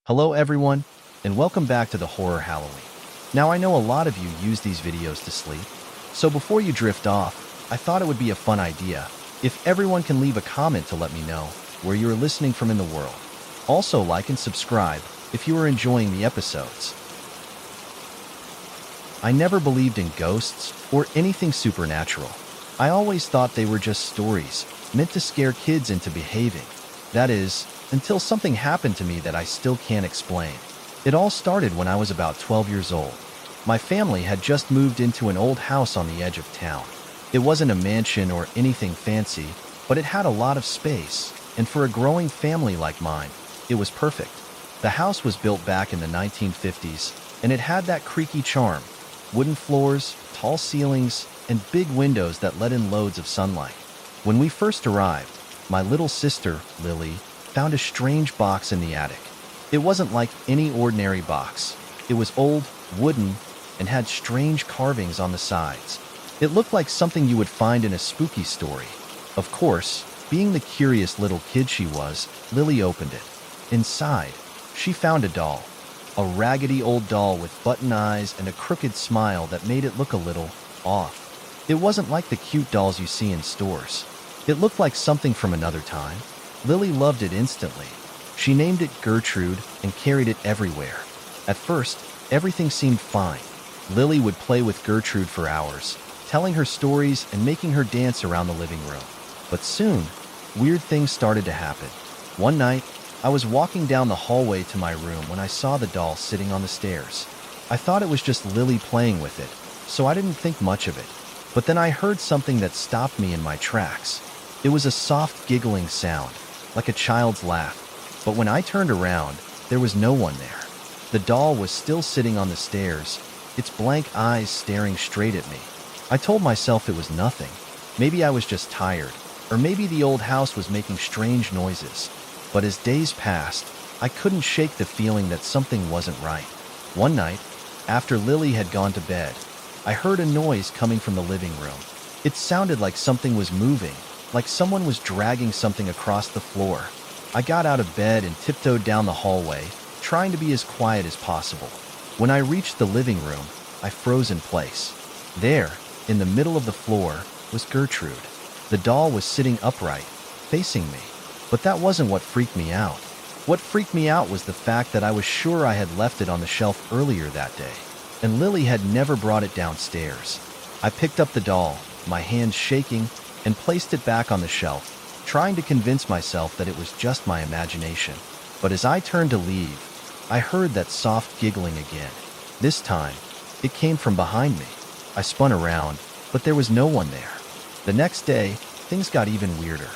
Hello everyone, and welcome back to the Horror Halloween. Now I know a lot of you use these videos to sleep, so before you drift off, I thought it would be a fun idea if everyone can leave a comment to let me know where you're listening from in the world. Also like and subscribe if you are enjoying the episodes. I never believed in ghosts or anything supernatural. I always thought they were just stories meant to scare kids into behaving. That is, until something happened to me that I still can't explain. It all started when I was about 12 years old. My family had just moved into an old house on the edge of town. It wasn't a mansion or anything fancy, but it had a lot of space, and for a growing family like mine, it was perfect. The house was built back in the 1950s, and it had that creaky charm: wooden floors, tall ceilings, and big windows that let in loads of sunlight. When we first arrived, my little sister, Lily, found a strange box in the attic. It wasn't like any ordinary box. It was old, wooden, and had strange carvings on the sides. It looked like something you would find in a spooky story. Of course, being the curious little kid she was, Lily opened it. Inside, she found a doll. A raggedy old doll with button eyes and a crooked smile that made it look a little off. It wasn't like the cute dolls you see in stores. It looked like something from another time. Lily loved it instantly. She named it Gertrude and carried it everywhere. At first, everything seemed fine. Lily would play with Gertrude for hours, telling her stories and making her dance around the living room. But soon, weird things started to happen. One night, I was walking down the hallway to my room when I saw the doll sitting on the stairs. I thought it was just Lily playing with it, so I didn't think much of it. But then I heard something that stopped me in my tracks. It was a soft giggling sound, like a child's laugh. But when I turned around, there was no one there. The doll was still sitting on the stairs, its blank eyes staring straight at me. I told myself it was nothing. Maybe I was just tired, or maybe the old house was making strange noises. But as days passed, I couldn't shake the feeling that something wasn't right. One night, after Lily had gone to bed, I heard a noise coming from the living room. It sounded like something was moving, like someone was dragging something across the floor. I got out of bed and tiptoed down the hallway, trying to be as quiet as possible. When I reached the living room, I froze in place. There, in the middle of the floor, was Gertrude. The doll was sitting upright, facing me. But that wasn't what freaked me out. What freaked me out was the fact that I was sure I had left it on the shelf earlier that day, and Lily had never brought it downstairs. I picked up the doll, my hands shaking, and placed it back on the shelf, trying to convince myself that it was just my imagination. But as I turned to leave, I heard that soft giggling again. This time, it came from behind me. I spun around, but there was no one there. The next day, things got even weirder.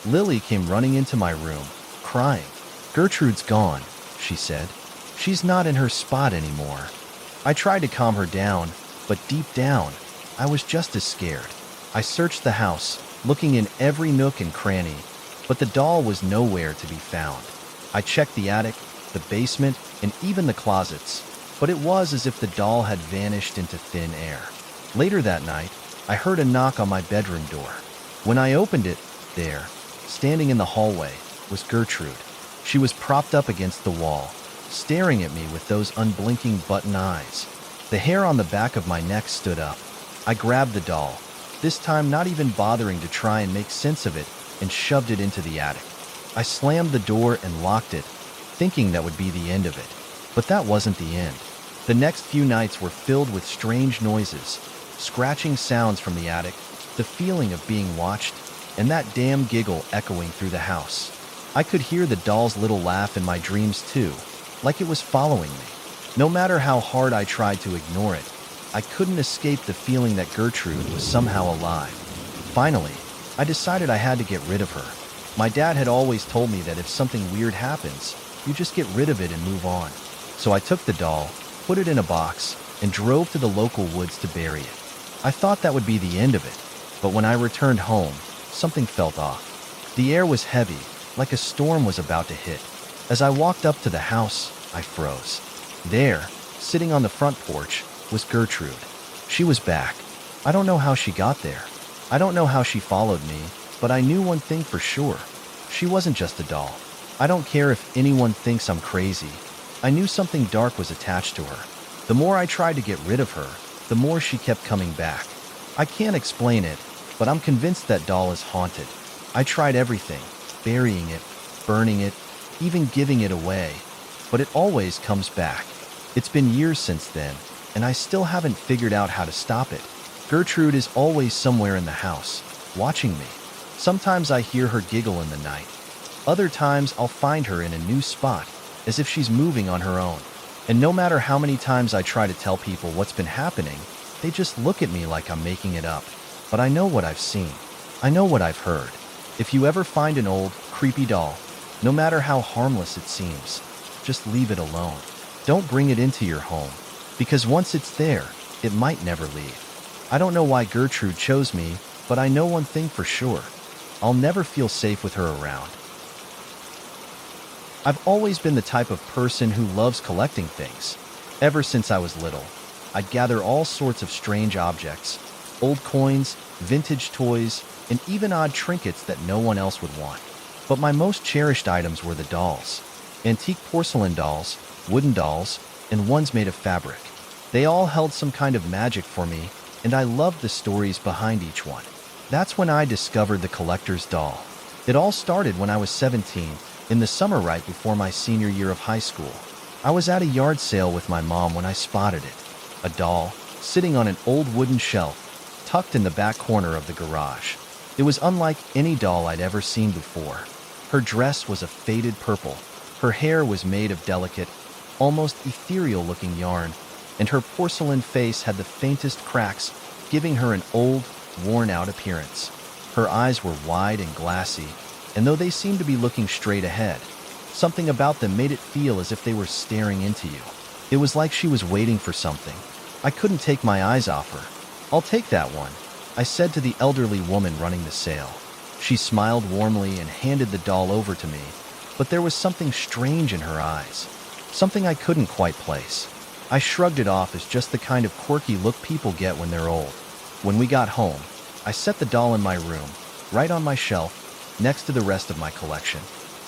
Lily came running into my room, crying. "Gertrude's gone," she said. "She's not in her spot anymore." I tried to calm her down, but deep down, I was just as scared. I searched the house, looking in every nook and cranny, but the doll was nowhere to be found. I checked the attic, the basement, and even the closets, but it was as if the doll had vanished into thin air. Later that night, I heard a knock on my bedroom door. When I opened it, there, standing in the hallway, was Gertrude. She was propped up against the wall, staring at me with those unblinking button eyes. The hair on the back of my neck stood up. I grabbed the doll, this time not even bothering to try and make sense of it, and shoved it into the attic. I slammed the door and locked it, thinking that would be the end of it. But that wasn't the end. The next few nights were filled with strange noises, scratching sounds from the attic, the feeling of being watched, and that damn giggle echoing through the house. I could hear the doll's little laugh in my dreams too, like it was following me. No matter how hard I tried to ignore it, I couldn't escape the feeling that Gertrude was somehow alive. Finally, I decided I had to get rid of her. My dad had always told me that if something weird happens, you just get rid of it and move on. So I took the doll, put it in a box, and drove to the local woods to bury it. I thought that would be the end of it, but when I returned home, something felt off. The air was heavy, like a storm was about to hit. As I walked up to the house, I froze. There, sitting on the front porch, was Gertrude. She was back. I don't know how she got there. I don't know how she followed me, but I knew one thing for sure. She wasn't just a doll. I don't care if anyone thinks I'm crazy, I knew something dark was attached to her. The more I tried to get rid of her, the more she kept coming back. I can't explain it, but I'm convinced that doll is haunted. I tried everything, burying it, burning it, even giving it away, but it always comes back. It's been years since then, and I still haven't figured out how to stop it. Gertrude is always somewhere in the house, watching me. Sometimes I hear her giggle in the night. Other times I'll find her in a new spot, as if she's moving on her own. And no matter how many times I try to tell people what's been happening, they just look at me like I'm making it up. But I know what I've seen. I know what I've heard. If you ever find an old, creepy doll, no matter how harmless it seems, just leave it alone. Don't bring it into your home, because once it's there, it might never leave. I don't know why Gertrude chose me, but I know one thing for sure. I'll never feel safe with her around. I've always been the type of person who loves collecting things. Ever since I was little, I'd gather all sorts of strange objects, old coins, vintage toys, and even odd trinkets that no one else would want. But my most cherished items were the dolls. Antique porcelain dolls, wooden dolls, and ones made of fabric. They all held some kind of magic for me, and I loved the stories behind each one. That's when I discovered the collector's doll. It all started when I was 17, in the summer right before my senior year of high school. I was at a yard sale with my mom when I spotted it. A doll, sitting on an old wooden shelf, tucked in the back corner of the garage. It was unlike any doll I'd ever seen before. Her dress was a faded purple. Her hair was made of delicate, almost ethereal-looking yarn, and her porcelain face had the faintest cracks, giving her an old, worn-out appearance. Her eyes were wide and glassy, and though they seemed to be looking straight ahead, something about them made it feel as if they were staring into you. It was like she was waiting for something. I couldn't take my eyes off her. "I'll take that one," I said to the elderly woman running the sale. She smiled warmly and handed the doll over to me, but there was something strange in her eyes, something I couldn't quite place. I shrugged it off as just the kind of quirky look people get when they're old. When we got home, I set the doll in my room, right on my shelf, next to the rest of my collection.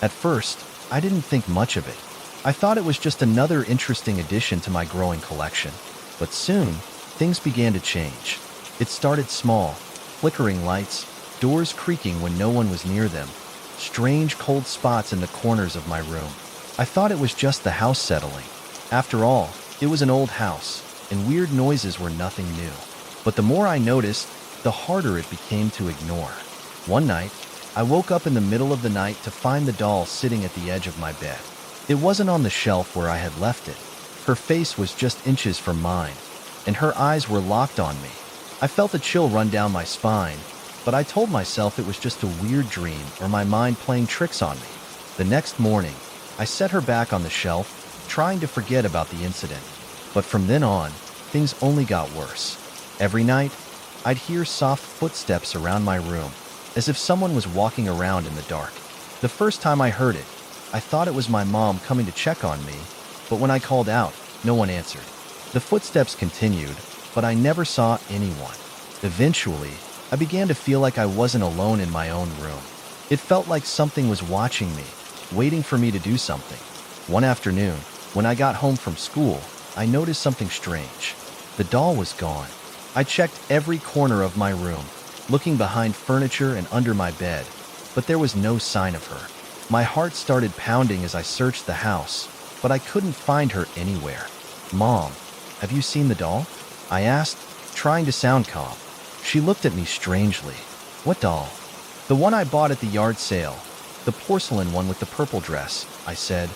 At first, I didn't think much of it. I thought it was just another interesting addition to my growing collection. But soon, things began to change. It started small, flickering lights, doors creaking when no one was near them, strange cold spots in the corners of my room. I thought it was just the house settling. After all, it was an old house, and weird noises were nothing new. But the more I noticed, the harder it became to ignore. One night, I woke up in the middle of the night to find the doll sitting at the edge of my bed. It wasn't on the shelf where I had left it. Her face was just inches from mine, and her eyes were locked on me. I felt a chill run down my spine, but I told myself it was just a weird dream or my mind playing tricks on me. The next morning, I set her back on the shelf, trying to forget about the incident. But from then on, things only got worse. Every night, I'd hear soft footsteps around my room, as if someone was walking around in the dark. The first time I heard it, I thought it was my mom coming to check on me, but when I called out, no one answered. The footsteps continued, but I never saw anyone. Eventually, I began to feel like I wasn't alone in my own room. It felt like something was watching me, waiting for me to do something. One afternoon, when I got home from school, I noticed something strange. The doll was gone. I checked every corner of my room, looking behind furniture and under my bed, but there was no sign of her. My heart started pounding as I searched the house, but I couldn't find her anywhere. "Mom, have you seen the doll?" I asked, trying to sound calm. She looked at me strangely. "What doll?" "The one I bought at the yard sale. The porcelain one with the purple dress," I said,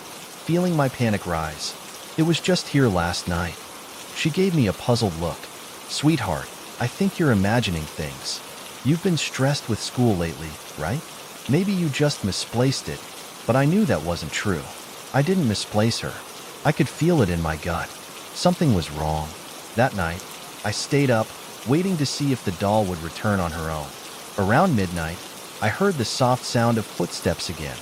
feeling my panic rise. "It was just here last night." She gave me a puzzled look. "Sweetheart, I think you're imagining things. You've been stressed with school lately, right? Maybe you just misplaced it." But I knew that wasn't true. I didn't misplace her. I could feel it in my gut. Something was wrong. That night, I stayed up, waiting to see if the doll would return on her own. Around midnight, I heard the soft sound of footsteps again,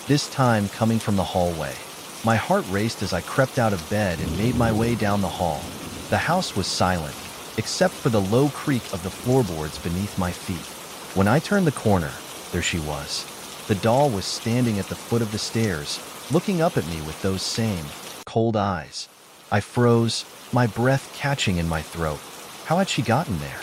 this time coming from the hallway. My heart raced as I crept out of bed and made my way down the hall. The house was silent, except for the low creak of the floorboards beneath my feet. When I turned the corner, there she was. The doll was standing at the foot of the stairs, looking up at me with those same, cold eyes. I froze, my breath catching in my throat. How had she gotten there?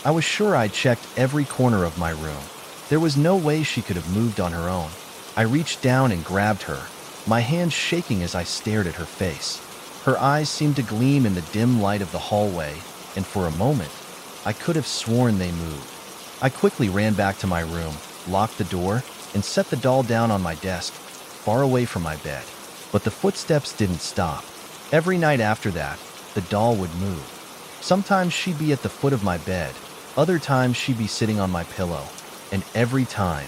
I was sure I'd checked every corner of my room. There was no way she could have moved on her own. I reached down and grabbed her, my hands shaking as I stared at her face. Her eyes seemed to gleam in the dim light of the hallway, and for a moment, I could have sworn they moved. I quickly ran back to my room, locked the door, and set the doll down on my desk, far away from my bed. But the footsteps didn't stop. Every night after that, the doll would move. Sometimes she'd be at the foot of my bed, other times she'd be sitting on my pillow, and every time,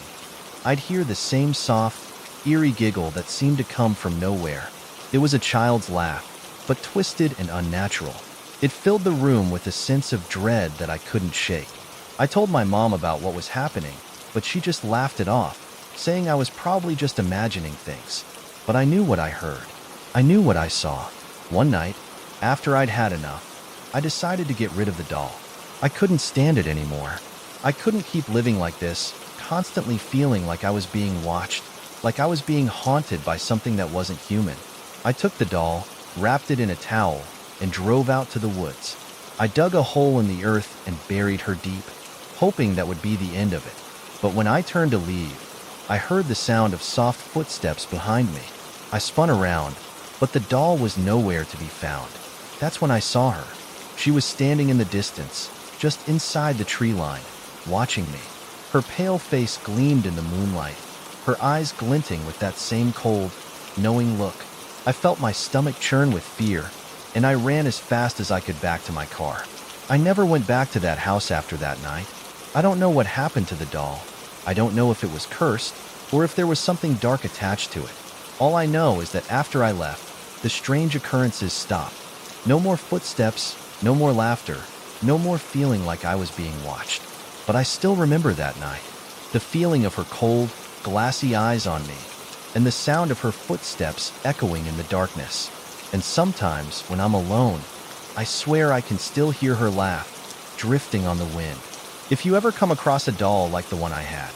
I'd hear the same soft, eerie giggle that seemed to come from nowhere. It was a child's laugh, but twisted and unnatural. It filled the room with a sense of dread that I couldn't shake. I told my mom about what was happening, but she just laughed it off, saying I was probably just imagining things. But I knew what I heard. I knew what I saw. One night, after I'd had enough, I decided to get rid of the doll. I couldn't stand it anymore. I couldn't keep living like this, constantly feeling like I was being watched, like I was being haunted by something that wasn't human. I took the doll, wrapped it in a towel, and drove out to the woods. I dug a hole in the earth and buried her deep, hoping that would be the end of it. But when I turned to leave, I heard the sound of soft footsteps behind me. I spun around, but the doll was nowhere to be found. That's when I saw her. She was standing in the distance, just inside the tree line, watching me. Her pale face gleamed in the moonlight, her eyes glinting with that same cold, knowing look. I felt my stomach churn with fear, and I ran as fast as I could back to my car. I never went back to that house after that night. I don't know what happened to the doll. I don't know if it was cursed, or if there was something dark attached to it. All I know is that after I left, the strange occurrences stopped. No more footsteps, no more laughter, no more feeling like I was being watched. But I still remember that night. The feeling of her cold, glassy eyes on me, and the sound of her footsteps echoing in the darkness. And sometimes, when I'm alone, I swear I can still hear her laugh, drifting on the wind. If you ever come across a doll like the one I had,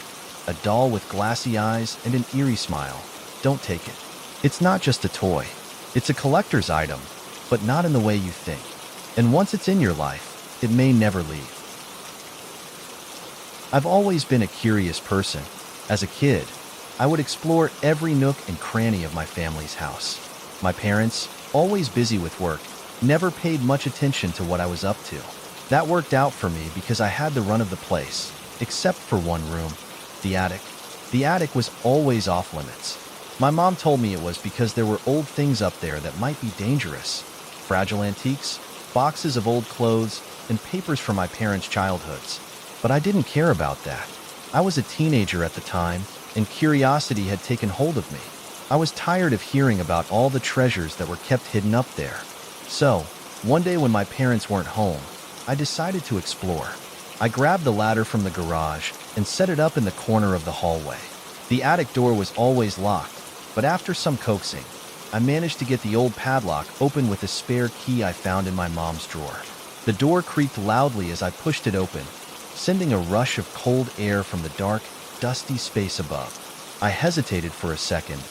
a doll with glassy eyes and an eerie smile, don't take it. It's not just a toy. It's a collector's item, but not in the way you think. And once it's in your life, it may never leave. I've always been a curious person. As a kid, I would explore every nook and cranny of my family's house. My parents, always busy with work, never paid much attention to what I was up to. That worked out for me because I had the run of the place, except for one room, the attic. The attic was always off limits. My mom told me it was because there were old things up there that might be dangerous. Fragile antiques, boxes of old clothes, and papers from my parents' childhoods. But I didn't care about that. I was a teenager at the time, and curiosity had taken hold of me. I was tired of hearing about all the treasures that were kept hidden up there. So, one day when my parents weren't home, I decided to explore. I grabbed the ladder from the garage and set it up in the corner of the hallway. The attic door was always locked, but after some coaxing, I managed to get the old padlock open with a spare key I found in my mom's drawer. The door creaked loudly as I pushed it open, sending a rush of cold air from the dark, dusty space above. I hesitated for a second,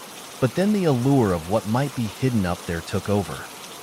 but then the allure of what might be hidden up there took over.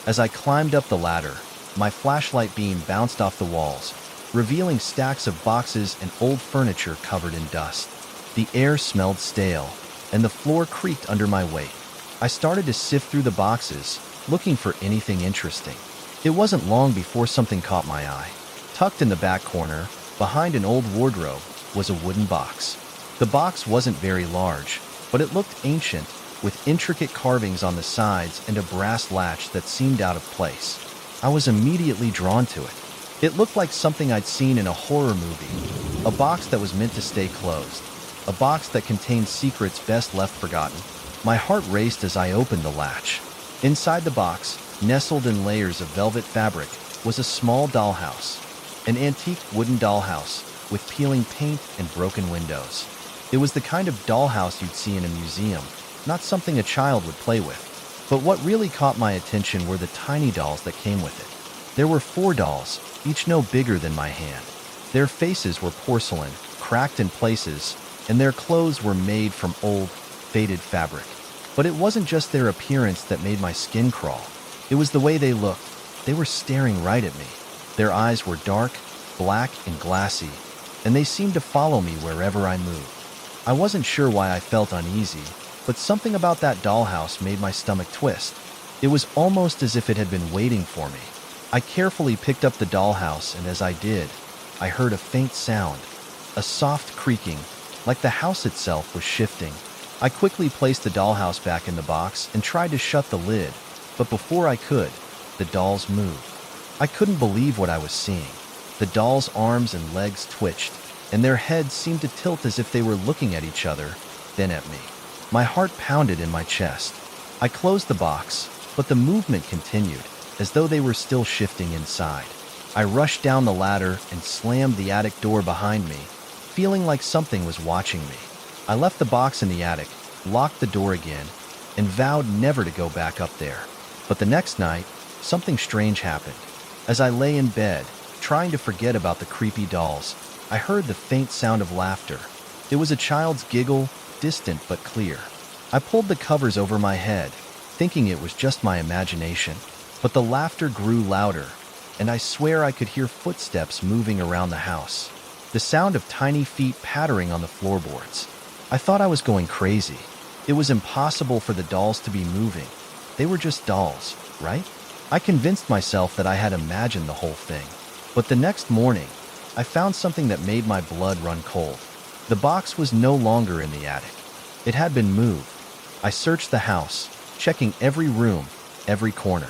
As I climbed up the ladder, my flashlight beam bounced off the walls, revealing stacks of boxes and old furniture covered in dust. The air smelled stale, and the floor creaked under my weight. I started to sift through the boxes, looking for anything interesting. It wasn't long before something caught my eye. Tucked in the back corner, behind an old wardrobe, was a wooden box. The box wasn't very large, but it looked ancient, with intricate carvings on the sides and a brass latch that seemed out of place. I was immediately drawn to it. It looked like something I'd seen in a horror movie, a box that was meant to stay closed, a box that contained secrets best left forgotten. My heart raced as I opened the latch. Inside the box, nestled in layers of velvet fabric, was a small dollhouse, an antique wooden dollhouse with peeling paint and broken windows. It was the kind of dollhouse you'd see in a museum, not something a child would play with. But what really caught my attention were the tiny dolls that came with it. There were 4 dolls, each no bigger than my hand. Their faces were porcelain, cracked in places, and their clothes were made from old, faded fabric. But it wasn't just their appearance that made my skin crawl. It was the way they looked. They were staring right at me. Their eyes were dark, black, and glassy, and they seemed to follow me wherever I moved. I wasn't sure why I felt uneasy, but something about that dollhouse made my stomach twist. It was almost as if it had been waiting for me. I carefully picked up the dollhouse, and as I did, I heard a faint sound, a soft creaking, like the house itself was shifting. I quickly placed the dollhouse back in the box and tried to shut the lid, but before I could, the dolls moved. I couldn't believe what I was seeing. The dolls' arms and legs twitched, and their heads seemed to tilt as if they were looking at each other, then at me. My heart pounded in my chest. I closed the box, but the movement continued, as though they were still shifting inside. I rushed down the ladder and slammed the attic door behind me, feeling like something was watching me. I left the box in the attic, locked the door again, and vowed never to go back up there. But the next night, something strange happened. As I lay in bed, trying to forget about the creepy dolls, I heard the faint sound of laughter. It was a child's giggle, distant but clear. I pulled the covers over my head, thinking it was just my imagination, but the laughter grew louder, and I swear I could hear footsteps moving around the house. The sound of tiny feet pattering on the floorboards. I thought I was going crazy. It was impossible for the dolls to be moving. They were just dolls, right? I convinced myself that I had imagined the whole thing. But the next morning, I found something that made my blood run cold. The box was no longer in the attic. It had been moved. I searched the house, checking every room, every corner.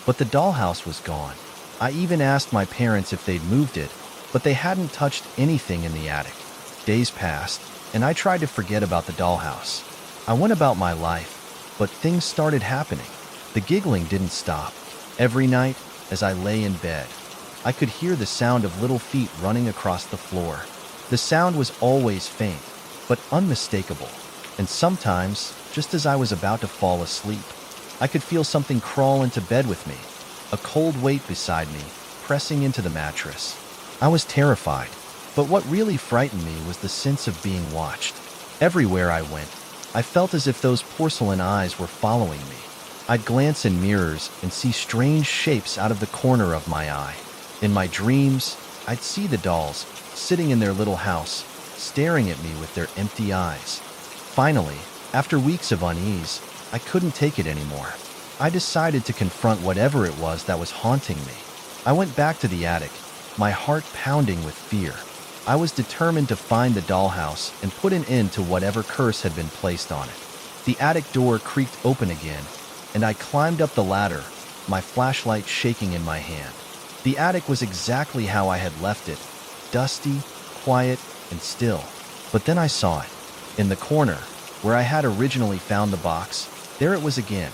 But the dollhouse was gone. I even asked my parents if they'd moved it, but they hadn't touched anything in the attic. Days passed, and I tried to forget about the dollhouse. I went about my life, but things started happening. The giggling didn't stop. Every night, as I lay in bed, I could hear the sound of little feet running across the floor. The sound was always faint, but unmistakable. And sometimes, just as I was about to fall asleep, I could feel something crawl into bed with me, a cold weight beside me, pressing into the mattress. I was terrified, but what really frightened me was the sense of being watched. Everywhere I went, I felt as if those porcelain eyes were following me. I'd glance in mirrors and see strange shapes out of the corner of my eye. In my dreams, I'd see the dolls, sitting in their little house, staring at me with their empty eyes. Finally, after weeks of unease, I couldn't take it anymore. I decided to confront whatever it was that was haunting me. I went back to the attic, my heart pounding with fear. I was determined to find the dollhouse and put an end to whatever curse had been placed on it. The attic door creaked open again, and I climbed up the ladder, my flashlight shaking in my hand. The attic was exactly how I had left it, dusty, quiet, and still. But then I saw it. In the corner, where I had originally found the box, there it was again.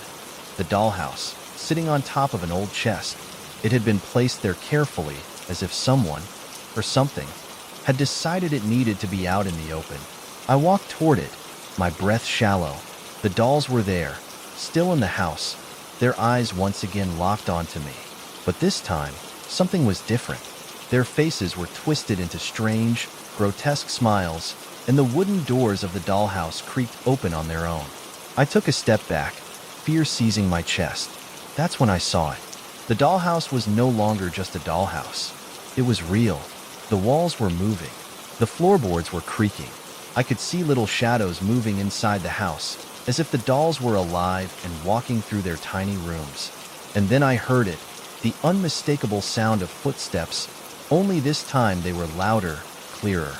The dollhouse, sitting on top of an old chest. It had been placed there carefully, as if someone, or something, had decided it needed to be out in the open. I walked toward it, my breath shallow. The dolls were there, still in the house, their eyes once again locked onto me. But this time, something was different. Their faces were twisted into strange, grotesque smiles, and the wooden doors of the dollhouse creaked open on their own. I took a step back, fear seizing my chest. That's when I saw it. The dollhouse was no longer just a dollhouse. It was real. The walls were moving. The floorboards were creaking. I could see little shadows moving inside the house, as if the dolls were alive and walking through their tiny rooms. And then I heard it, the unmistakable sound of footsteps, only this time they were louder, clearer.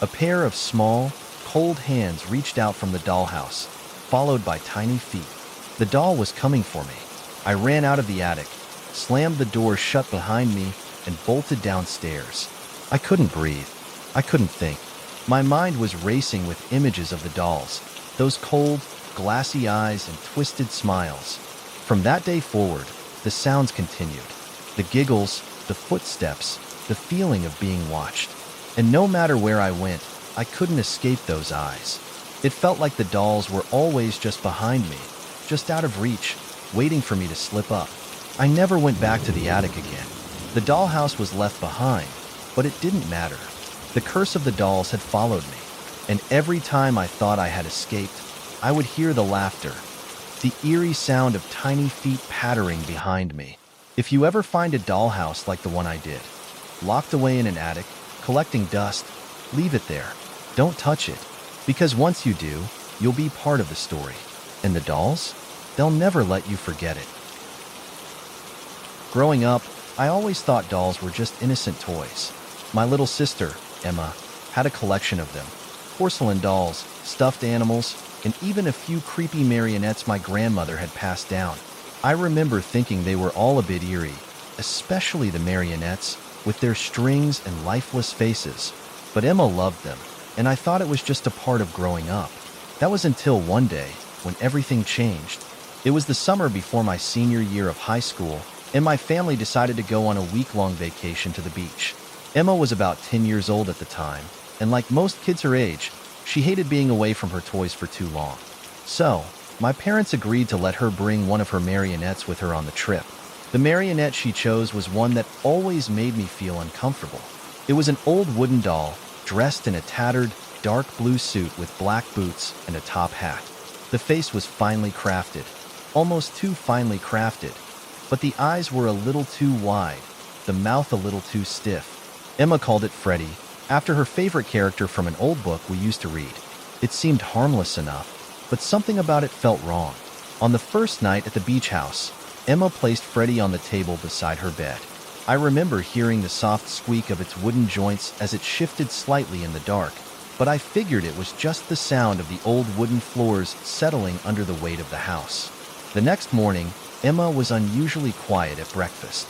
A pair of small, cold hands reached out from the dollhouse, followed by tiny feet. The doll was coming for me. I ran out of the attic, slammed the door shut behind me, and bolted downstairs. I couldn't breathe. I couldn't think. My mind was racing with images of the dolls, those cold, glassy eyes and twisted smiles. From that day forward, the sounds continued. The giggles, the footsteps, the feeling of being watched. And no matter where I went, I couldn't escape those eyes. It felt like the dolls were always just behind me, just out of reach, waiting for me to slip up. I never went back to the attic again. The dollhouse was left behind, but it didn't matter. The curse of the dolls had followed me, and every time I thought I had escaped, I would hear the laughter, the eerie sound of tiny feet pattering behind me. If you ever find a dollhouse like the one I did, locked away in an attic, collecting dust, leave it there. Don't touch it, because once you do, you'll be part of the story. And the dolls? They'll never let you forget it. Growing up, I always thought dolls were just innocent toys. My little sister, Emma, had a collection of them. Porcelain dolls, stuffed animals, and even a few creepy marionettes my grandmother had passed down. I remember thinking they were all a bit eerie, especially the marionettes, with their strings and lifeless faces. But Emma loved them, and I thought it was just a part of growing up. That was until one day, when everything changed. It was the summer before my senior year of high school, and my family decided to go on a week-long vacation to the beach. Emma was about 10 years old at the time, and like most kids her age, she hated being away from her toys for too long. So, my parents agreed to let her bring one of her marionettes with her on the trip. The marionette she chose was one that always made me feel uncomfortable. It was an old wooden doll, dressed in a tattered, dark blue suit with black boots and a top hat. The face was finely crafted, almost too finely crafted, but the eyes were a little too wide, the mouth a little too stiff. Emma called it Freddy, after her favorite character from an old book we used to read. It seemed harmless enough, but something about it felt wrong. On the first night at the beach house, Emma placed Freddy on the table beside her bed. I remember hearing the soft squeak of its wooden joints as it shifted slightly in the dark, but I figured it was just the sound of the old wooden floors settling under the weight of the house. The next morning, Emma was unusually quiet at breakfast.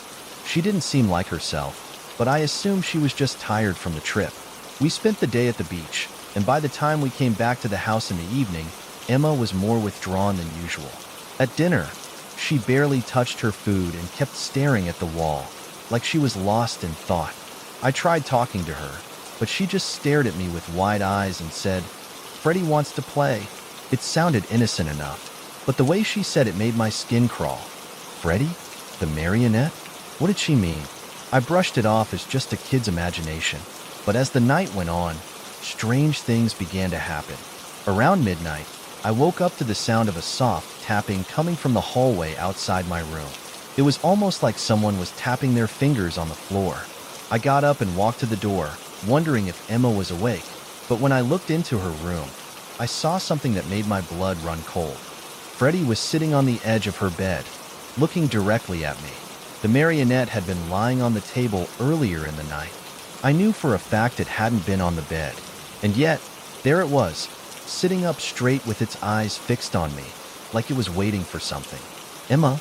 She didn't seem like herself, but I assumed she was just tired from the trip. We spent the day at the beach, and by the time we came back to the house in the evening, Emma was more withdrawn than usual. At dinner, she barely touched her food and kept staring at the wall, like she was lost in thought. I tried talking to her, but she just stared at me with wide eyes and said, "Freddy wants to play." It sounded innocent enough, but the way she said it made my skin crawl. Freddy? The marionette? What did she mean? I brushed it off as just a kid's imagination, but as the night went on, strange things began to happen. Around midnight, I woke up to the sound of a soft tapping coming from the hallway outside my room. It was almost like someone was tapping their fingers on the floor. I got up and walked to the door, wondering if Emma was awake, but when I looked into her room, I saw something that made my blood run cold. Freddy was sitting on the edge of her bed, looking directly at me. The marionette had been lying on the table earlier in the night. I knew for a fact it hadn't been on the bed, and yet, there it was, sitting up straight with its eyes fixed on me, like it was waiting for something. "Emma?"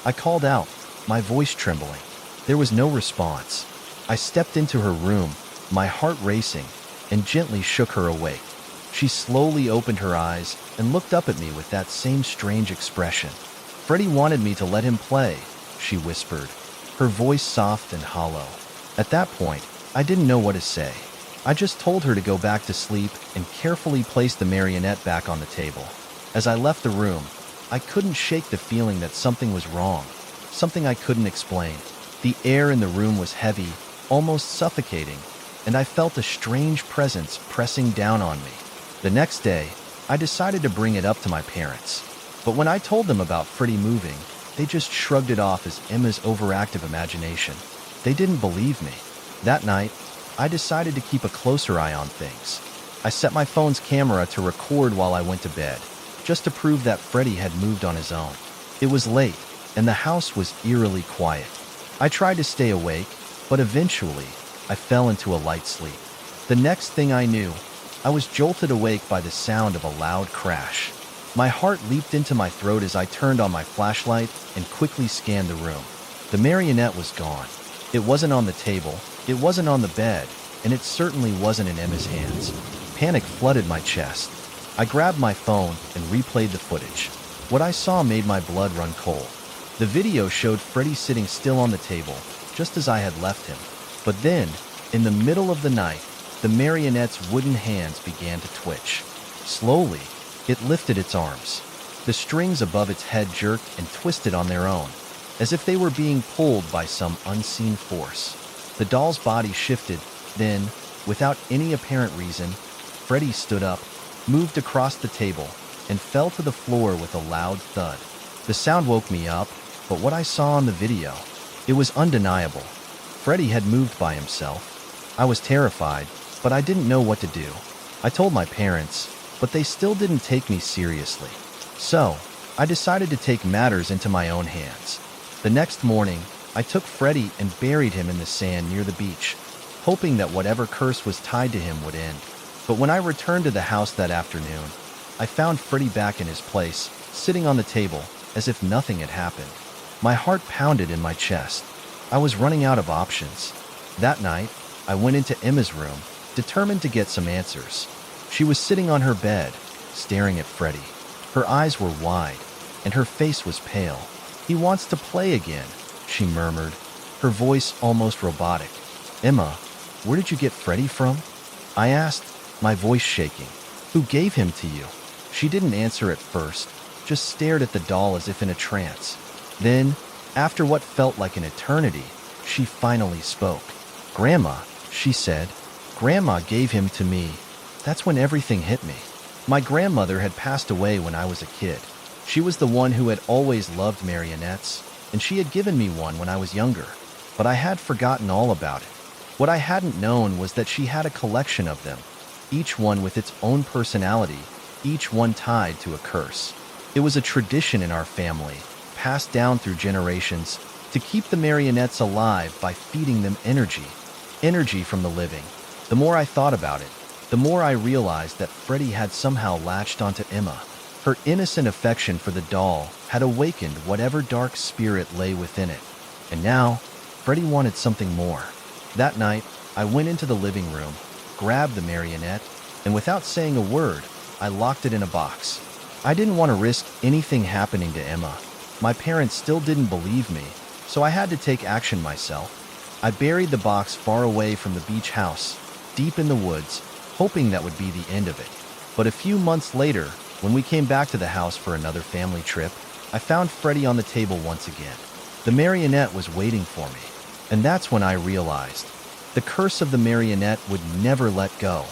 I called out, my voice trembling. There was no response. I stepped into her room, my heart racing, and gently shook her awake. She slowly opened her eyes and looked up at me with that same strange expression. "Freddy wanted me to let him play," she whispered, her voice soft and hollow. At that point, I didn't know what to say. I just told her to go back to sleep and carefully placed the marionette back on the table. As I left the room, I couldn't shake the feeling that something was wrong, something I couldn't explain. The air in the room was heavy, almost suffocating, and I felt a strange presence pressing down on me. The next day, I decided to bring it up to my parents. But when I told them about Freddy moving, they just shrugged it off as Emma's overactive imagination. They didn't believe me. That night, I decided to keep a closer eye on things. I set my phone's camera to record while I went to bed, just to prove that Freddy had moved on his own. It was late, and the house was eerily quiet. I tried to stay awake, but eventually, I fell into a light sleep. The next thing I knew, I was jolted awake by the sound of a loud crash. My heart leaped into my throat as I turned on my flashlight and quickly scanned the room. The marionette was gone. It wasn't on the table, it wasn't on the bed, and it certainly wasn't in Emma's hands. Panic flooded my chest. I grabbed my phone and replayed the footage. What I saw made my blood run cold. The video showed Freddy sitting still on the table, just as I had left him. But then, in the middle of the night, the marionette's wooden hands began to twitch. Slowly, it lifted its arms. The strings above its head jerked and twisted on their own, as if they were being pulled by some unseen force. The doll's body shifted, then, without any apparent reason, Freddy stood up, moved across the table, and fell to the floor with a loud thud. The sound woke me up, but what I saw on the video, it was undeniable. Freddy had moved by himself. I was terrified, but I didn't know what to do. I told my parents, but they still didn't take me seriously. So, I decided to take matters into my own hands. The next morning, I took Freddy and buried him in the sand near the beach, hoping that whatever curse was tied to him would end. But when I returned to the house that afternoon, I found Freddy back in his place, sitting on the table, as if nothing had happened. My heart pounded in my chest. I was running out of options. That night, I went into Emma's room, determined to get some answers. She was sitting on her bed, staring at Freddy. Her eyes were wide, and her face was pale. "He wants to play again," she murmured, her voice almost robotic. "Emma, where did you get Freddy from?" I asked, my voice shaking. "Who gave him to you?" She didn't answer at first, just stared at the doll as if in a trance. Then, after what felt like an eternity, she finally spoke. "Grandma," she said. "Grandma gave him to me." That's when everything hit me. My grandmother had passed away when I was a kid. She was the one who had always loved marionettes, and she had given me one when I was younger, but I had forgotten all about it. What I hadn't known was that she had a collection of them, each one with its own personality, each one tied to a curse. It was a tradition in our family, passed down through generations, to keep the marionettes alive by feeding them energy from the living. The more I thought about it, the more I realized that Freddy had somehow latched onto Emma. Her innocent affection for the doll had awakened whatever dark spirit lay within it. And now, Freddy wanted something more. That night, I went into the living room, grabbed the marionette, and without saying a word, I locked it in a box. I didn't want to risk anything happening to Emma. My parents still didn't believe me, so I had to take action myself. I buried the box far away from the beach house, deep in the woods, hoping that would be the end of it. But a few months later, when we came back to the house for another family trip, I found Freddy on the table once again. The marionette was waiting for me, and that's when I realized the curse of the marionette would never let go.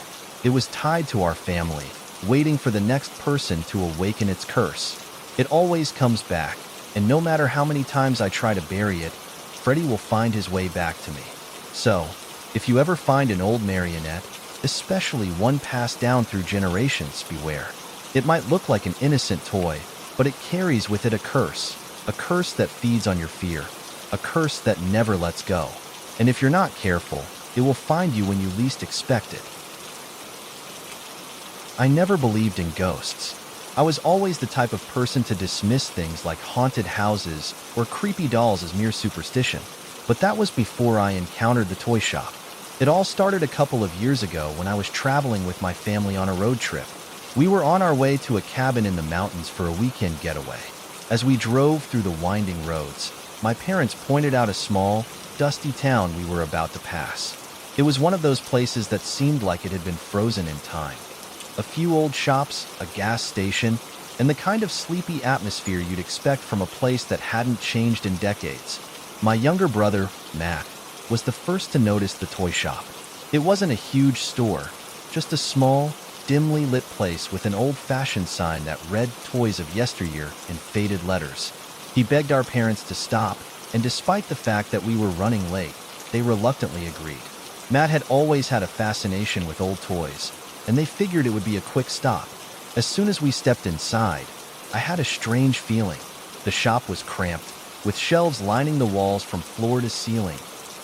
It was tied to our family, waiting for the next person to awaken its curse. It always comes back, and no matter how many times I try to bury it, Freddy will find his way back to me. So, if you ever find an old marionette, especially one passed down through generations, beware. It might look like an innocent toy, but it carries with it a curse that feeds on your fear, a curse that never lets go. And if you're not careful, it will find you when you least expect it. I never believed in ghosts. I was always the type of person to dismiss things like haunted houses or creepy dolls as mere superstition, but that was before I encountered the toy shop. It all started a couple of years ago when I was traveling with my family on a road trip. We were on our way to a cabin in the mountains for a weekend getaway. As we drove through the winding roads, my parents pointed out a small, dusty town we were about to pass. It was one of those places that seemed like it had been frozen in time. A few old shops, a gas station, and the kind of sleepy atmosphere you'd expect from a place that hadn't changed in decades. My younger brother, Matt, was the first to notice the toy shop. It wasn't a huge store, just a small, dimly lit place with an old-fashioned sign that read "Toys of Yesteryear" in faded letters. He begged our parents to stop, and despite the fact that we were running late, they reluctantly agreed. Matt had always had a fascination with old toys, and they figured it would be a quick stop. As soon as we stepped inside, I had a strange feeling. The shop was cramped, with shelves lining the walls from floor to ceiling,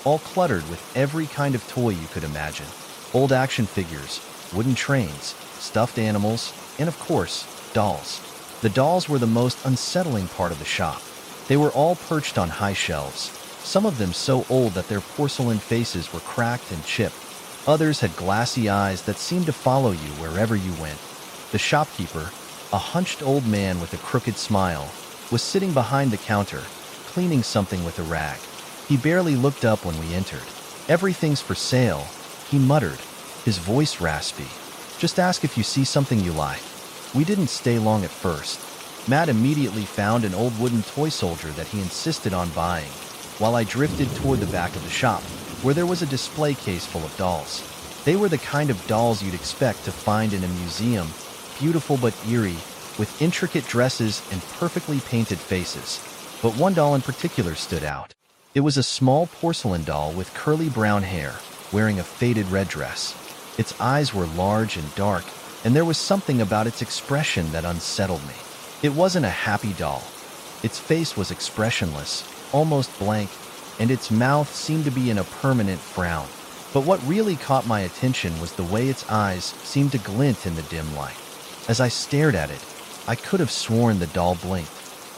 all cluttered with every kind of toy you could imagine. Old action figures, wooden trains, stuffed animals, and of course, dolls. The dolls were the most unsettling part of the shop. They were all perched on high shelves, some of them so old that their porcelain faces were cracked and chipped. Others had glassy eyes that seemed to follow you wherever you went. The shopkeeper, a hunched old man with a crooked smile, was sitting behind the counter, cleaning something with a rag. He barely looked up when we entered. "Everything's for sale," he muttered, his voice raspy. "Just ask if you see something you like." We didn't stay long at first. Matt immediately found an old wooden toy soldier that he insisted on buying, while I drifted toward the back of the shop, where there was a display case full of dolls. They were the kind of dolls you'd expect to find in a museum, beautiful but eerie, with intricate dresses and perfectly painted faces. But one doll in particular stood out. It was a small porcelain doll with curly brown hair, wearing a faded red dress. Its eyes were large and dark, and there was something about its expression that unsettled me. It wasn't a happy doll. Its face was expressionless, almost blank, and its mouth seemed to be in a permanent frown. But what really caught my attention was the way its eyes seemed to glint in the dim light. As I stared at it, I could have sworn the doll blinked.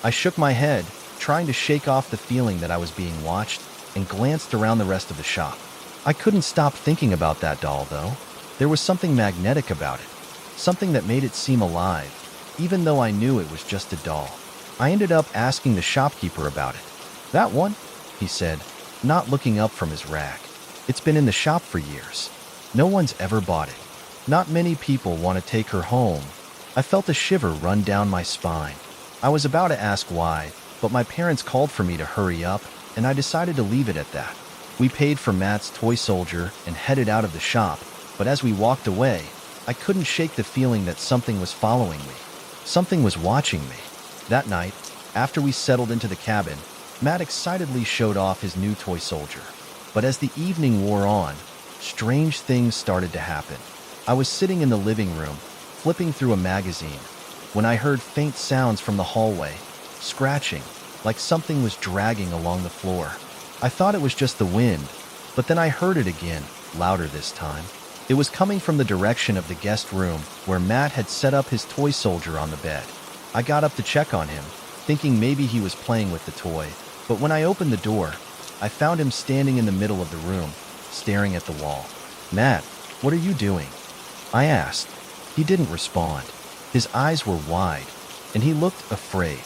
I shook my head, trying to shake off the feeling that I was being watched, and glanced around the rest of the shop. I couldn't stop thinking about that doll, though. There was something magnetic about it, something that made it seem alive, even though I knew it was just a doll. I ended up asking the shopkeeper about it. "That one?" he said, not looking up from his rack. "It's been in the shop for years. No one's ever bought it. Not many people want to take her home." I felt a shiver run down my spine. I was about to ask why, but my parents called for me to hurry up, and I decided to leave it at that. We paid for Matt's toy soldier and headed out of the shop, but as we walked away, I couldn't shake the feeling that something was following me. Something was watching me. That night, after we settled into the cabin, Matt excitedly showed off his new toy soldier. But as the evening wore on, strange things started to happen. I was sitting in the living room, flipping through a magazine, when I heard faint sounds from the hallway, scratching, like something was dragging along the floor. I thought it was just the wind, but then I heard it again, louder this time. It was coming from the direction of the guest room, where Matt had set up his toy soldier on the bed. I got up to check on him, thinking maybe he was playing with the toy, but when I opened the door, I found him standing in the middle of the room, staring at the wall. "Matt, what are you doing?" I asked. He didn't respond. His eyes were wide, and he looked afraid.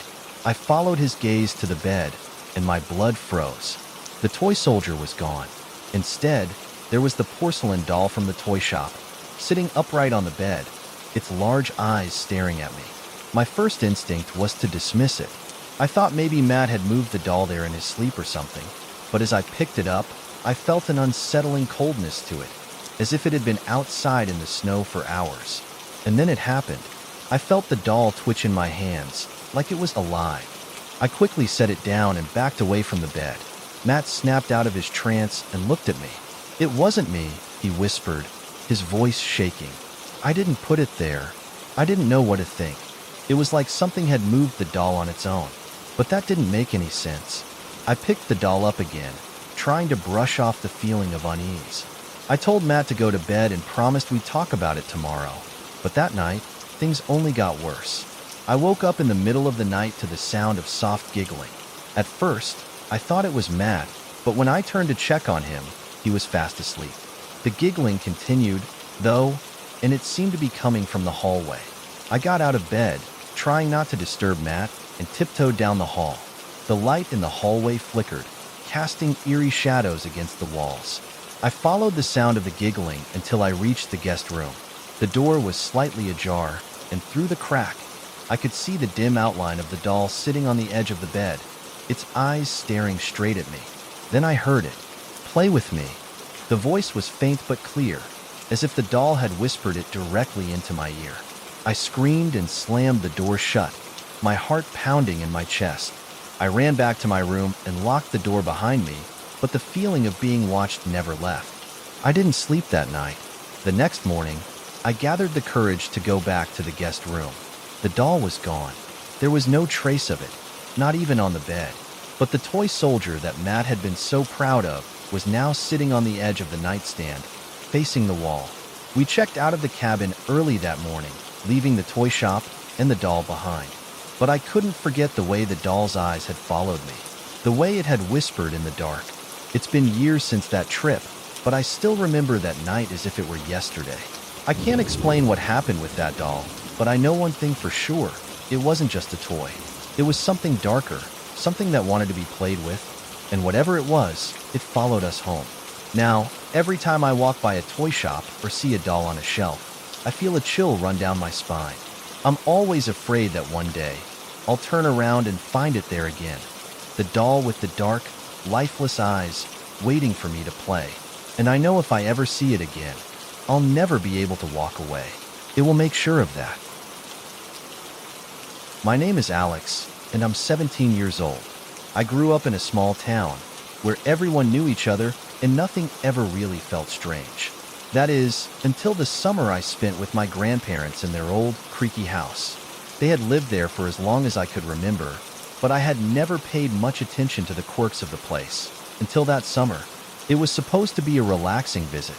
I followed his gaze to the bed, and my blood froze. The toy soldier was gone. Instead, there was the porcelain doll from the toy shop, sitting upright on the bed, its large eyes staring at me. My first instinct was to dismiss it. I thought maybe Matt had moved the doll there in his sleep or something, but as I picked it up, I felt an unsettling coldness to it, as if it had been outside in the snow for hours. And then it happened. I felt the doll twitch in my hands, like it was alive. I quickly set it down and backed away from the bed. Matt snapped out of his trance and looked at me. "It wasn't me," he whispered, his voice shaking. "I didn't put it there. I didn't know what to think. It was like something had moved the doll on its own. But that didn't make any sense." I picked the doll up again, trying to brush off the feeling of unease. I told Matt to go to bed and promised we'd talk about it tomorrow. But that night, things only got worse. I woke up in the middle of the night to the sound of soft giggling. At first, I thought it was Matt, but when I turned to check on him, he was fast asleep. The giggling continued, though, and it seemed to be coming from the hallway. I got out of bed, trying not to disturb Matt, and tiptoed down the hall. The light in the hallway flickered, casting eerie shadows against the walls. I followed the sound of the giggling until I reached the guest room. The door was slightly ajar, and through the crack, I could see the dim outline of the doll sitting on the edge of the bed, its eyes staring straight at me. Then I heard it. "Play with me." The voice was faint but clear, as if the doll had whispered it directly into my ear. I screamed and slammed the door shut, my heart pounding in my chest. I ran back to my room and locked the door behind me, but the feeling of being watched never left. I didn't sleep that night. The next morning, I gathered the courage to go back to the guest room. The doll was gone. There was no trace of it, not even on the bed. But the toy soldier that Matt had been so proud of was now sitting on the edge of the nightstand, facing the wall. We checked out of the cabin early that morning, leaving the toy shop and the doll behind. But I couldn't forget the way the doll's eyes had followed me, the way it had whispered in the dark. It's been years since that trip, but I still remember that night as if it were yesterday. I can't explain what happened with that doll, but I know one thing for sure. It wasn't just a toy. It was something darker, something that wanted to be played with, and whatever it was, it followed us home. Now, every time I walk by a toy shop or see a doll on a shelf, I feel a chill run down my spine. I'm always afraid that one day, I'll turn around and find it there again. The doll with the dark, lifeless eyes, waiting for me to play. And I know if I ever see it again, I'll never be able to walk away. It will make sure of that. My name is Alex, and I'm 17 years old. I grew up in a small town where everyone knew each other and nothing ever really felt strange. That is, until the summer I spent with my grandparents in their old, creaky house. They had lived there for as long as I could remember, but I had never paid much attention to the quirks of the place until that summer. It was supposed to be a relaxing visit.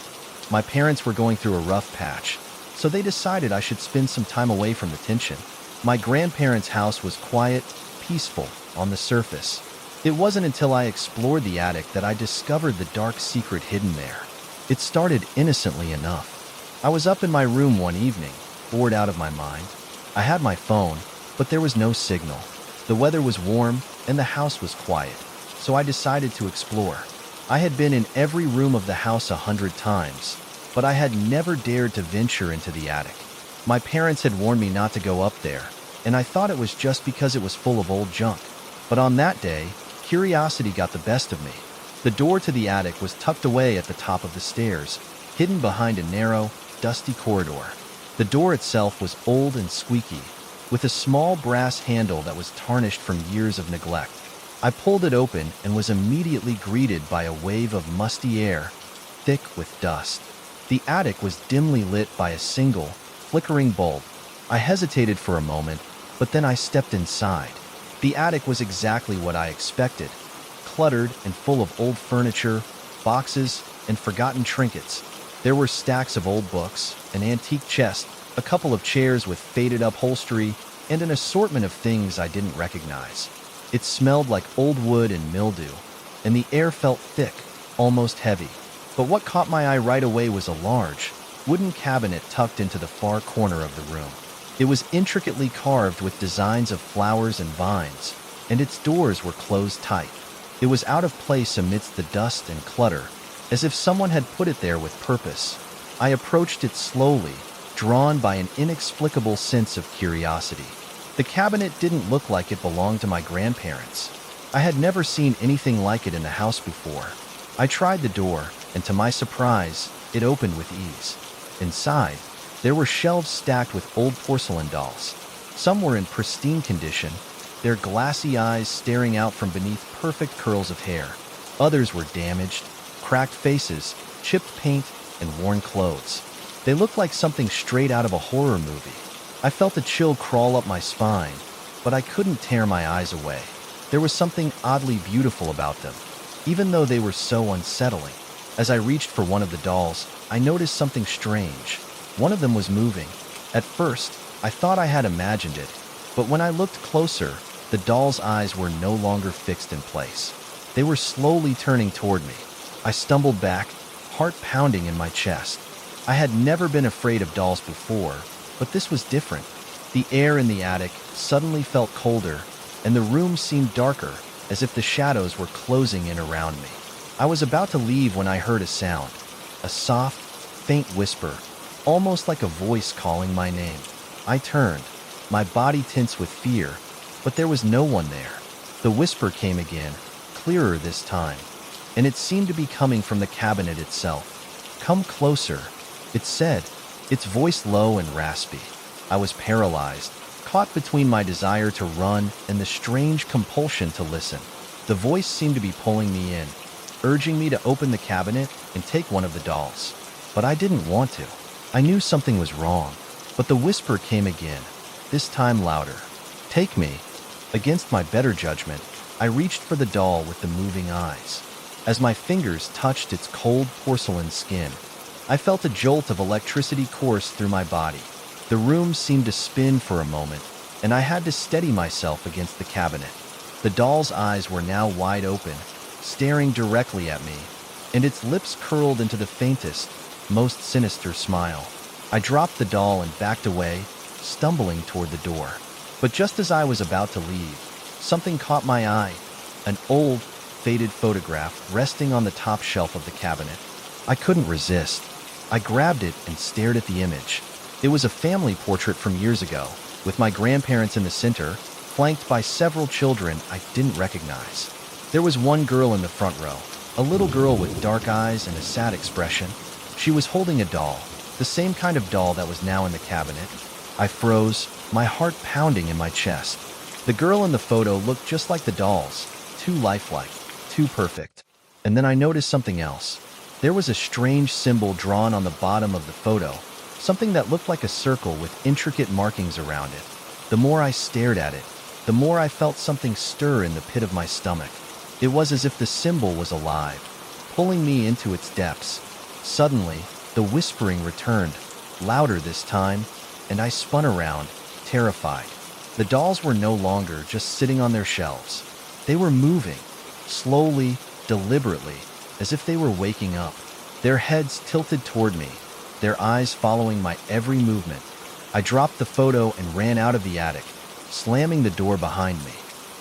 My parents were going through a rough patch, so they decided I should spend some time away from the tension. My grandparents' house was quiet, peaceful on the surface. It wasn't until I explored the attic that I discovered the dark secret hidden there. It started innocently enough. I was up in my room one evening, bored out of my mind. I had my phone, but there was no signal. The weather was warm and the house was quiet, so I decided to explore. I had been in every room of the house 100 times, but I had never dared to venture into the attic. My parents had warned me not to go up there, and I thought it was just because it was full of old junk. But on that day, curiosity got the best of me. The door to the attic was tucked away at the top of the stairs, hidden behind a narrow, dusty corridor. The door itself was old and squeaky, with a small brass handle that was tarnished from years of neglect. I pulled it open and was immediately greeted by a wave of musty air, thick with dust. The attic was dimly lit by a single, flickering bulb. I hesitated for a moment, but then I stepped inside. The attic was exactly what I expected, cluttered and full of old furniture, boxes, and forgotten trinkets. There were stacks of old books, an antique chest, a couple of chairs with faded upholstery, and an assortment of things I didn't recognize. It smelled like old wood and mildew, and the air felt thick, almost heavy. But what caught my eye right away was a large, wooden cabinet tucked into the far corner of the room. It was intricately carved with designs of flowers and vines, and its doors were closed tight. It was out of place amidst the dust and clutter, as if someone had put it there with purpose. I approached it slowly, drawn by an inexplicable sense of curiosity. The cabinet didn't look like it belonged to my grandparents. I had never seen anything like it in the house before. I tried the door, and to my surprise, it opened with ease. Inside, there were shelves stacked with old porcelain dolls. Some were in pristine condition, their glassy eyes staring out from beneath perfect curls of hair. Others were damaged, cracked faces, chipped paint, and worn clothes. They looked like something straight out of a horror movie. I felt a chill crawl up my spine, but I couldn't tear my eyes away. There was something oddly beautiful about them, even though they were so unsettling. As I reached for one of the dolls, I noticed something strange. One of them was moving. At first, I thought I had imagined it, but when I looked closer, the doll's eyes were no longer fixed in place. They were slowly turning toward me. I stumbled back, heart pounding in my chest. I had never been afraid of dolls before, but this was different. The air in the attic suddenly felt colder, and the room seemed darker, as if the shadows were closing in around me. I was about to leave when I heard a sound, a soft, faint whisper, almost like a voice calling my name. I turned, my body tense with fear, but there was no one there. The whisper came again, clearer this time, and it seemed to be coming from the cabinet itself. "Come closer," it said, its voice low and raspy. I was paralyzed, caught between my desire to run and the strange compulsion to listen. The voice seemed to be pulling me in, urging me to open the cabinet and take one of the dolls. But I didn't want to. I knew something was wrong, but the whisper came again, this time louder. "Take me." Against my better judgment, I reached for the doll with the moving eyes. As my fingers touched its cold porcelain skin, I felt a jolt of electricity course through my body. The room seemed to spin for a moment, and I had to steady myself against the cabinet. The doll's eyes were now wide open, staring directly at me, and its lips curled into the faintest, most sinister smile. I dropped the doll and backed away, stumbling toward the door. But just as I was about to leave, something caught my eye, an old, faded photograph resting on the top shelf of the cabinet. I couldn't resist. I grabbed it and stared at the image. It was a family portrait from years ago, with my grandparents in the center, flanked by several children I didn't recognize. There was one girl in the front row, a little girl with dark eyes and a sad expression. She was holding a doll, the same kind of doll that was now in the cabinet. I froze, my heart pounding in my chest. The girl in the photo looked just like the dolls, too lifelike, too perfect. And then I noticed something else. There was a strange symbol drawn on the bottom of the photo, something that looked like a circle with intricate markings around it. The more I stared at it, the more I felt something stir in the pit of my stomach. It was as if the symbol was alive, pulling me into its depths. Suddenly, the whispering returned, louder this time, and I spun around, terrified. The dolls were no longer just sitting on their shelves. They were moving, slowly, deliberately, as if they were waking up. Their heads tilted toward me, their eyes following my every movement. I dropped the photo and ran out of the attic, slamming the door behind me.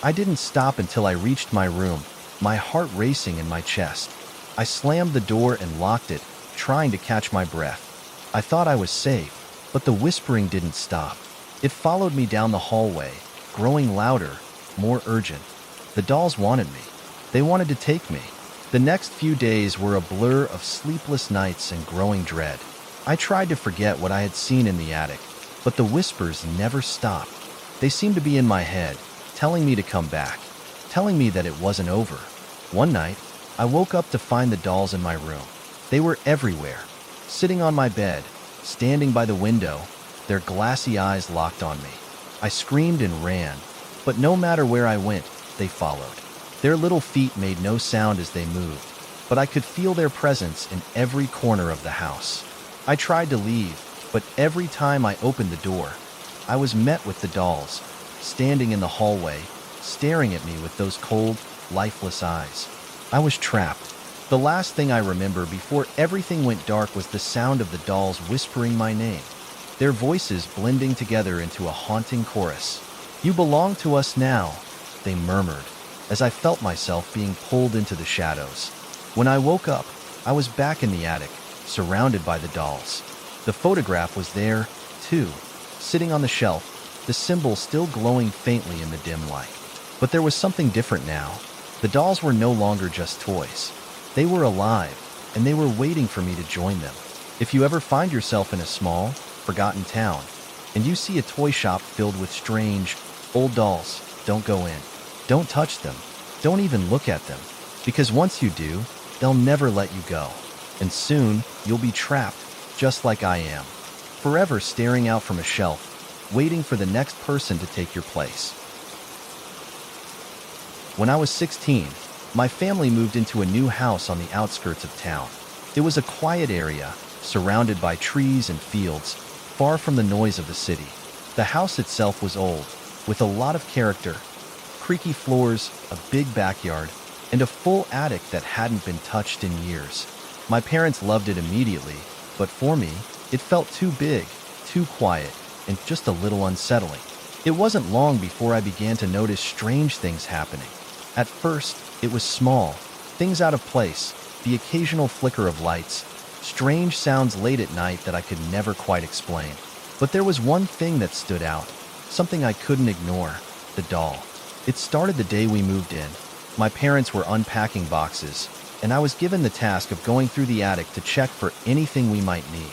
I didn't stop until I reached my room, my heart racing in my chest. I slammed the door and locked it, trying to catch my breath. I thought I was safe, but the whispering didn't stop. It followed me down the hallway, growing louder, more urgent. The dolls wanted me. They wanted to take me. The next few days were a blur of sleepless nights and growing dread. I tried to forget what I had seen in the attic, but the whispers never stopped. They seemed to be in my head, telling me to come back, telling me that it wasn't over. One night, I woke up to find the dolls in my room. They were everywhere, sitting on my bed, standing by the window, their glassy eyes locked on me. I screamed and ran, but no matter where I went, they followed. Their little feet made no sound as they moved, but I could feel their presence in every corner of the house. I tried to leave, but every time I opened the door, I was met with the dolls, standing in the hallway, staring at me with those cold, lifeless eyes. I was trapped. The last thing I remember before everything went dark was the sound of the dolls whispering my name, their voices blending together into a haunting chorus. "You belong to us now," they murmured, as I felt myself being pulled into the shadows. When I woke up, I was back in the attic, surrounded by the dolls. The photograph was there, too, sitting on the shelf, the symbol still glowing faintly in the dim light. But there was something different now. The dolls were no longer just toys. They were alive, and they were waiting for me to join them. If you ever find yourself in a small, forgotten town, and you see a toy shop filled with strange, old dolls, don't go in. Don't touch them. Don't even look at them. Because once you do, they'll never let you go. And soon, you'll be trapped, just like I am, forever staring out from a shelf, waiting for the next person to take your place. When I was 16, my family moved into a new house on the outskirts of town. It was a quiet area, surrounded by trees and fields, far from the noise of the city. The house itself was old, with a lot of character, creaky floors, a big backyard, and a full attic that hadn't been touched in years. My parents loved it immediately, but for me, it felt too big, too quiet, and just a little unsettling. It wasn't long before I began to notice strange things happening. At first, it was small, things out of place, the occasional flicker of lights, strange sounds late at night that I could never quite explain. But there was one thing that stood out, something I couldn't ignore, the doll. It started the day we moved in. My parents were unpacking boxes, and I was given the task of going through the attic to check for anything we might need.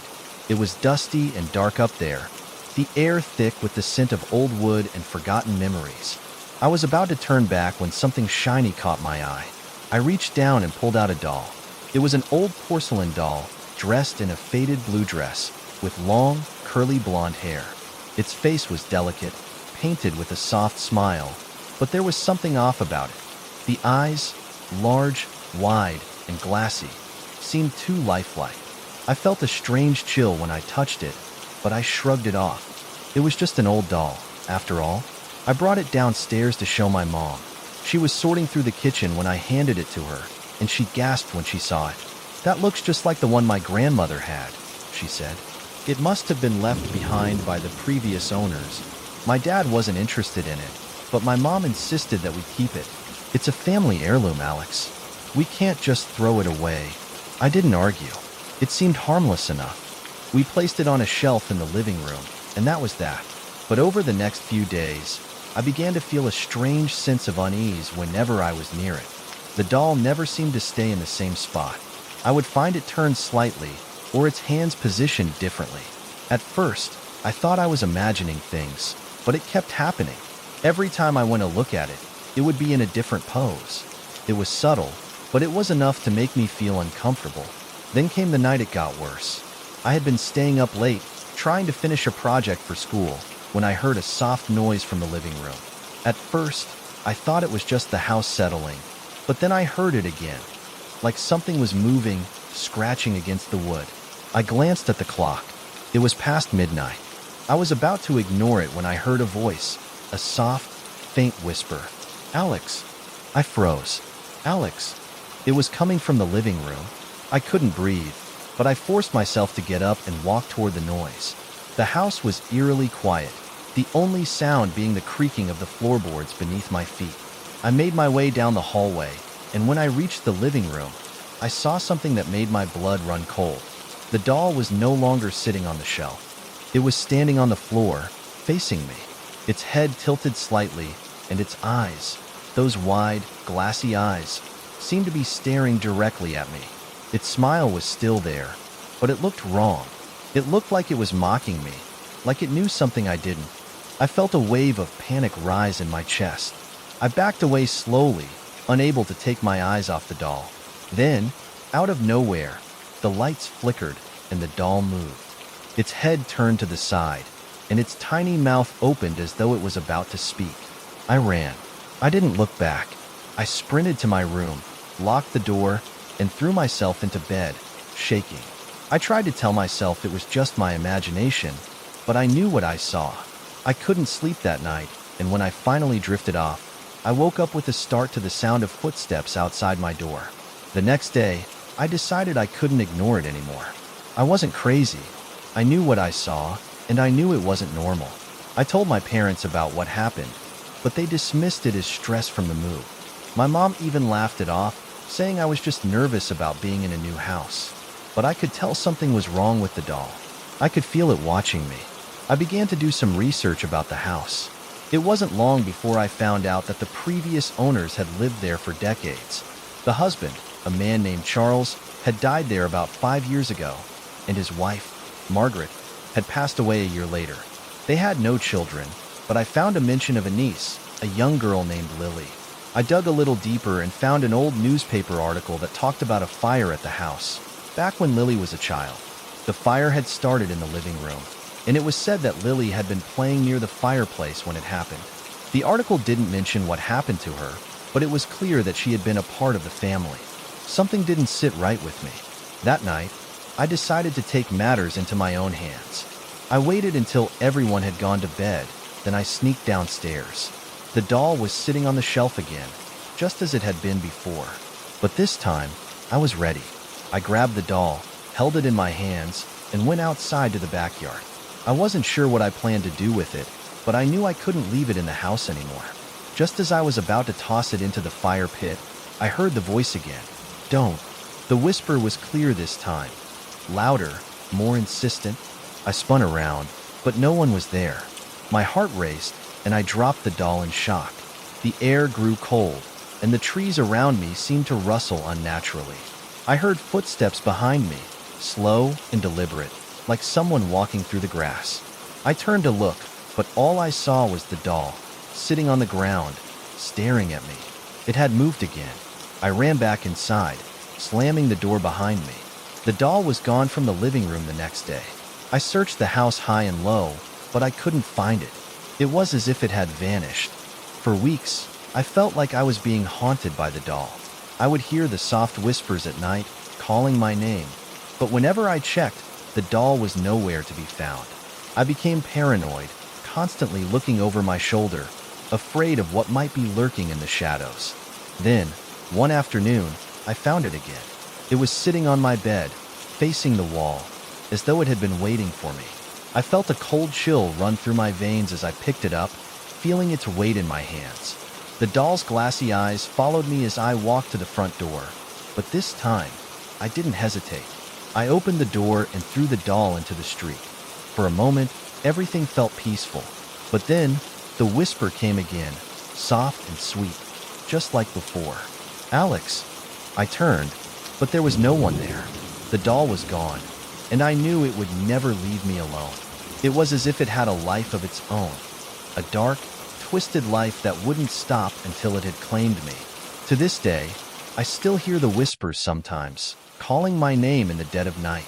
It was dusty and dark up there, the air thick with the scent of old wood and forgotten memories. I was about to turn back when something shiny caught my eye. I reached down and pulled out a doll. It was an old porcelain doll, dressed in a faded blue dress, with long, curly blonde hair. Its face was delicate, painted with a soft smile, but there was something off about it. The eyes, large, wide, and glassy, seemed too lifelike. I felt a strange chill when I touched it, but I shrugged it off. It was just an old doll, after all. I brought it downstairs to show my mom. She was sorting through the kitchen when I handed it to her, and she gasped when she saw it. "That looks just like the one my grandmother had," she said. "It must have been left behind by the previous owners. My dad wasn't interested in it, but my mom insisted that we keep it. It's a family heirloom, Alex. We can't just throw it away." I didn't argue. It seemed harmless enough. We placed it on a shelf in the living room, and that was that. But over the next few days, I began to feel a strange sense of unease whenever I was near it. The doll never seemed to stay in the same spot. I would find it turned slightly, or its hands positioned differently. At first, I thought I was imagining things, but it kept happening. Every time I went to look at it, it would be in a different pose. It was subtle, but it was enough to make me feel uncomfortable. Then came the night it got worse. I had been staying up late, trying to finish a project for school, when I heard a soft noise from the living room. At first, I thought it was just the house settling, but then I heard it again, like something was moving, scratching against the wood. I glanced at the clock. It was past midnight. I was about to ignore it when I heard a voice, a soft, faint whisper. "Alex." I froze. "Alex." It was coming from the living room. I couldn't breathe, but I forced myself to get up and walk toward the noise. The house was eerily quiet, the only sound being the creaking of the floorboards beneath my feet. I made my way down the hallway, and when I reached the living room, I saw something that made my blood run cold. The doll was no longer sitting on the shelf. It was standing on the floor, facing me. Its head tilted slightly, and its eyes, those wide, glassy eyes, seemed to be staring directly at me. Its smile was still there, but it looked wrong. It looked like it was mocking me, like it knew something I didn't. I felt a wave of panic rise in my chest. I backed away slowly, unable to take my eyes off the doll. Then, out of nowhere, the lights flickered and the doll moved. Its head turned to the side, and its tiny mouth opened as though it was about to speak. I ran. I didn't look back. I sprinted to my room, locked the door, and threw myself into bed, shaking. I tried to tell myself it was just my imagination, but I knew what I saw. I couldn't sleep that night, and when I finally drifted off, I woke up with a start to the sound of footsteps outside my door. The next day, I decided I couldn't ignore it anymore. I wasn't crazy. I knew what I saw, and I knew it wasn't normal. I told my parents about what happened, but they dismissed it as stress from the move. My mom even laughed it off, saying I was just nervous about being in a new house. But I could tell something was wrong with the doll. I could feel it watching me. I began to do some research about the house. It wasn't long before I found out that the previous owners had lived there for decades. The husband, a man named Charles, had died there about 5 years ago, and his wife, Margaret, had passed away a year later. They had no children, but I found a mention of a niece, a young girl named Lily. I dug a little deeper and found an old newspaper article that talked about a fire at the house, back when Lily was a child. The fire had started in the living room, and it was said that Lily had been playing near the fireplace when it happened. The article didn't mention what happened to her, but it was clear that she had been a part of the family. Something didn't sit right with me. That night, I decided to take matters into my own hands. I waited until everyone had gone to bed, then I sneaked downstairs. The doll was sitting on the shelf again, just as it had been before. But this time, I was ready. I grabbed the doll, held it in my hands, and went outside to the backyard. I wasn't sure what I planned to do with it, but I knew I couldn't leave it in the house anymore. Just as I was about to toss it into the fire pit, I heard the voice again. "Don't." The whisper was clear this time. Louder, more insistent. I spun around, but no one was there. My heart raced, and I dropped the doll in shock. The air grew cold, and the trees around me seemed to rustle unnaturally. I heard footsteps behind me, slow and deliberate, like someone walking through the grass. I turned to look, but all I saw was the doll, sitting on the ground, staring at me. It had moved again. I ran back inside, slamming the door behind me. The doll was gone from the living room the next day. I searched the house high and low, but I couldn't find it. It was as if it had vanished. For weeks, I felt like I was being haunted by the doll. I would hear the soft whispers at night, calling my name. But whenever I checked, the doll was nowhere to be found. I became paranoid, constantly looking over my shoulder, afraid of what might be lurking in the shadows. Then, one afternoon, I found it again. It was sitting on my bed, facing the wall, as though it had been waiting for me. I felt a cold chill run through my veins as I picked it up, feeling its weight in my hands. The doll's glassy eyes followed me as I walked to the front door, but this time, I didn't hesitate. I opened the door and threw the doll into the street. For a moment, everything felt peaceful, but then, the whisper came again, soft and sweet, just like before. "Alex." I turned, but there was no one there. The doll was gone, and I knew it would never leave me alone. It was as if it had a life of its own, a dark, twisted life that wouldn't stop until it had claimed me. To this day, I still hear the whispers sometimes, calling my name in the dead of night.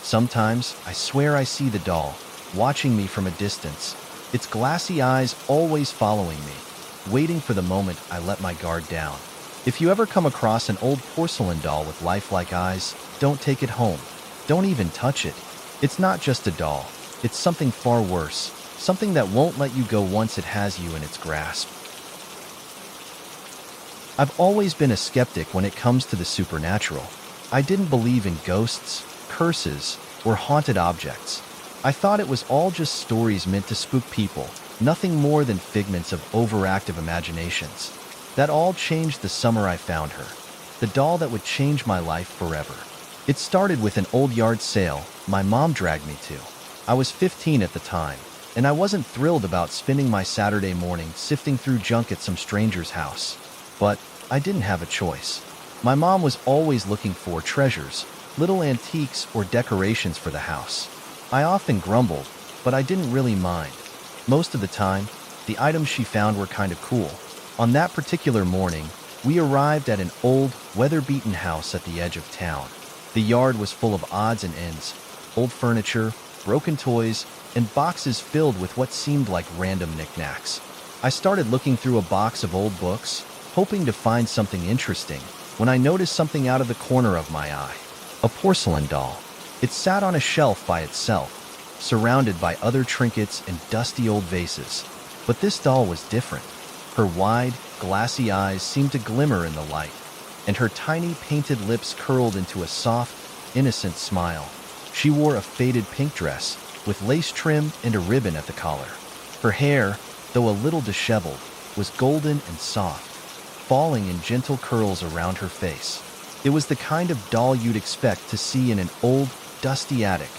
Sometimes, I swear I see the doll, watching me from a distance, its glassy eyes always following me, waiting for the moment I let my guard down. If you ever come across an old porcelain doll with lifelike eyes, don't take it home. Don't even touch it. It's not just a doll. It's something far worse, something that won't let you go once it has you in its grasp. I've always been a skeptic when it comes to the supernatural. I didn't believe in ghosts, curses, or haunted objects. I thought it was all just stories meant to spook people, nothing more than figments of overactive imaginations. That all changed the summer I found her, the doll that would change my life forever. It started with an old yard sale my mom dragged me to. I was 15 at the time, and I wasn't thrilled about spending my Saturday morning sifting through junk at some stranger's house. But I didn't have a choice. My mom was always looking for treasures, little antiques or decorations for the house. I often grumbled, but I didn't really mind. Most of the time, the items she found were kind of cool. On that particular morning, we arrived at an old, weather-beaten house at the edge of town. The yard was full of odds and ends, old furniture, broken toys, and boxes filled with what seemed like random knickknacks. I started looking through a box of old books, hoping to find something interesting, when I noticed something out of the corner of my eye. A porcelain doll. It sat on a shelf by itself, surrounded by other trinkets and dusty old vases. But this doll was different. Her wide, glassy eyes seemed to glimmer in the light, and her tiny painted lips curled into a soft, innocent smile. She wore a faded pink dress, with lace trim and a ribbon at the collar. Her hair, though a little disheveled, was golden and soft, falling in gentle curls around her face. It was the kind of doll you'd expect to see in an old, dusty attic,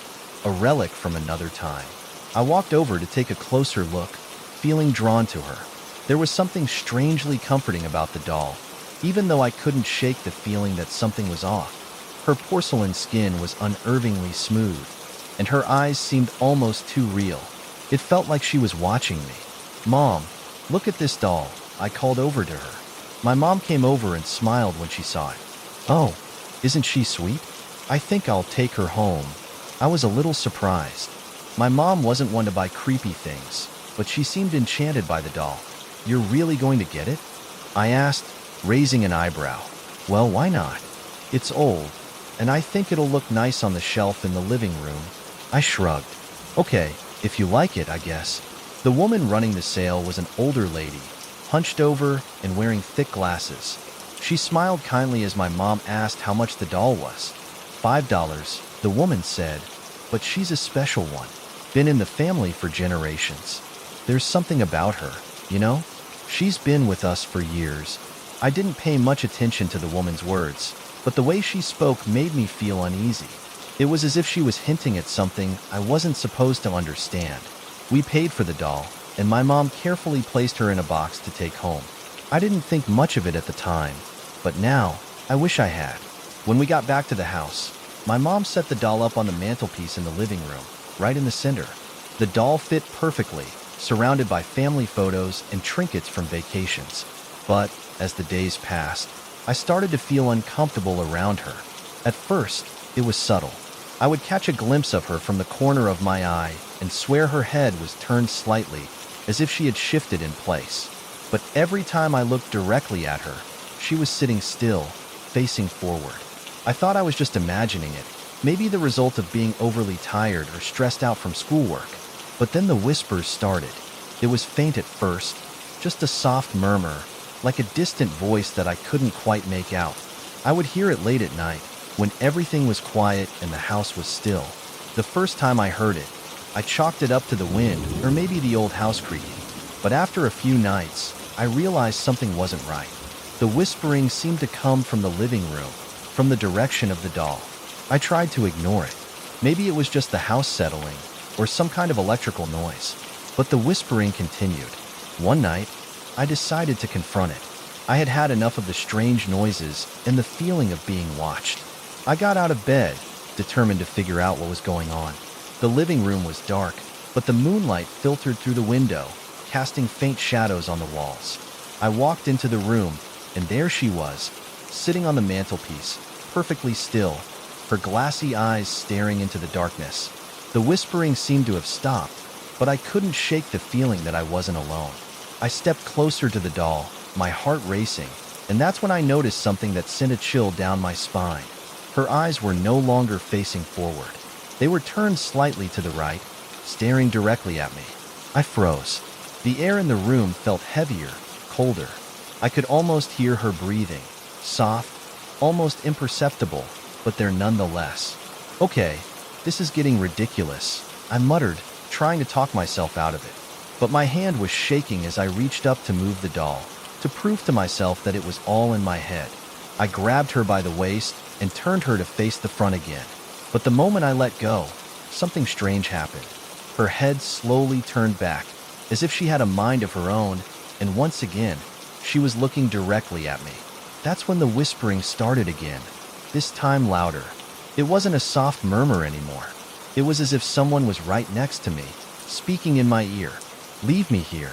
a relic from another time. I walked over to take a closer look, feeling drawn to her. There was something strangely comforting about the doll, even though I couldn't shake the feeling that something was off. Her porcelain skin was unnervingly smooth, and her eyes seemed almost too real. It felt like she was watching me. "Mom, look at this doll," I called over to her. My mom came over and smiled when she saw it. "Oh, isn't she sweet? I think I'll take her home." I was a little surprised. My mom wasn't one to buy creepy things, but she seemed enchanted by the doll. "You're really going to get it?" I asked, raising an eyebrow. "Well, why not? It's old, and I think it'll look nice on the shelf in the living room." I shrugged. "Okay, if you like it, I guess." The woman running the sale was an older lady, hunched over and wearing thick glasses. She smiled kindly as my mom asked how much the doll was. $5, the woman said, "but she's a special one. Been in the family for generations. There's something about her, you know? She's been with us for years." I didn't pay much attention to the woman's words, but the way she spoke made me feel uneasy. It was as if she was hinting at something I wasn't supposed to understand. We paid for the doll, and my mom carefully placed her in a box to take home. I didn't think much of it at the time, but now, I wish I had. When we got back to the house, my mom set the doll up on the mantelpiece in the living room, right in the center. The doll fit perfectly, surrounded by family photos and trinkets from vacations. But, as the days passed, I started to feel uncomfortable around her. At first, it was subtle. I would catch a glimpse of her from the corner of my eye and swear her head was turned slightly, as if she had shifted in place. But every time I looked directly at her, she was sitting still, facing forward. I thought I was just imagining it, maybe the result of being overly tired or stressed out from schoolwork. But then the whispers started. It was faint at first, just a soft murmur, like a distant voice that I couldn't quite make out. I would hear it late at night, when everything was quiet and the house was still. The first time I heard it, I chalked it up to the wind or maybe the old house creaking. But after a few nights, I realized something wasn't right. The whispering seemed to come from the living room, from the direction of the doll. I tried to ignore it. Maybe it was just the house settling, or some kind of electrical noise. But the whispering continued. One night, I decided to confront it. I had had enough of the strange noises and the feeling of being watched. I got out of bed, determined to figure out what was going on. The living room was dark, but the moonlight filtered through the window, casting faint shadows on the walls. I walked into the room, and there she was, sitting on the mantelpiece, perfectly still, her glassy eyes staring into the darkness. The whispering seemed to have stopped, but I couldn't shake the feeling that I wasn't alone. I stepped closer to the doll, my heart racing, and that's when I noticed something that sent a chill down my spine. Her eyes were no longer facing forward. They were turned slightly to the right, staring directly at me. I froze. The air in the room felt heavier, colder. I could almost hear her breathing, soft, almost imperceptible, but there nonetheless. "Okay, this is getting ridiculous," I muttered, trying to talk myself out of it. But my hand was shaking as I reached up to move the doll, to prove to myself that it was all in my head. I grabbed her by the waist and turned her to face the front again. But the moment I let go, something strange happened. Her head slowly turned back, as if she had a mind of her own, and once again, she was looking directly at me. That's when the whispering started again, this time louder. It wasn't a soft murmur anymore. It was as if someone was right next to me, speaking in my ear. "Leave me here."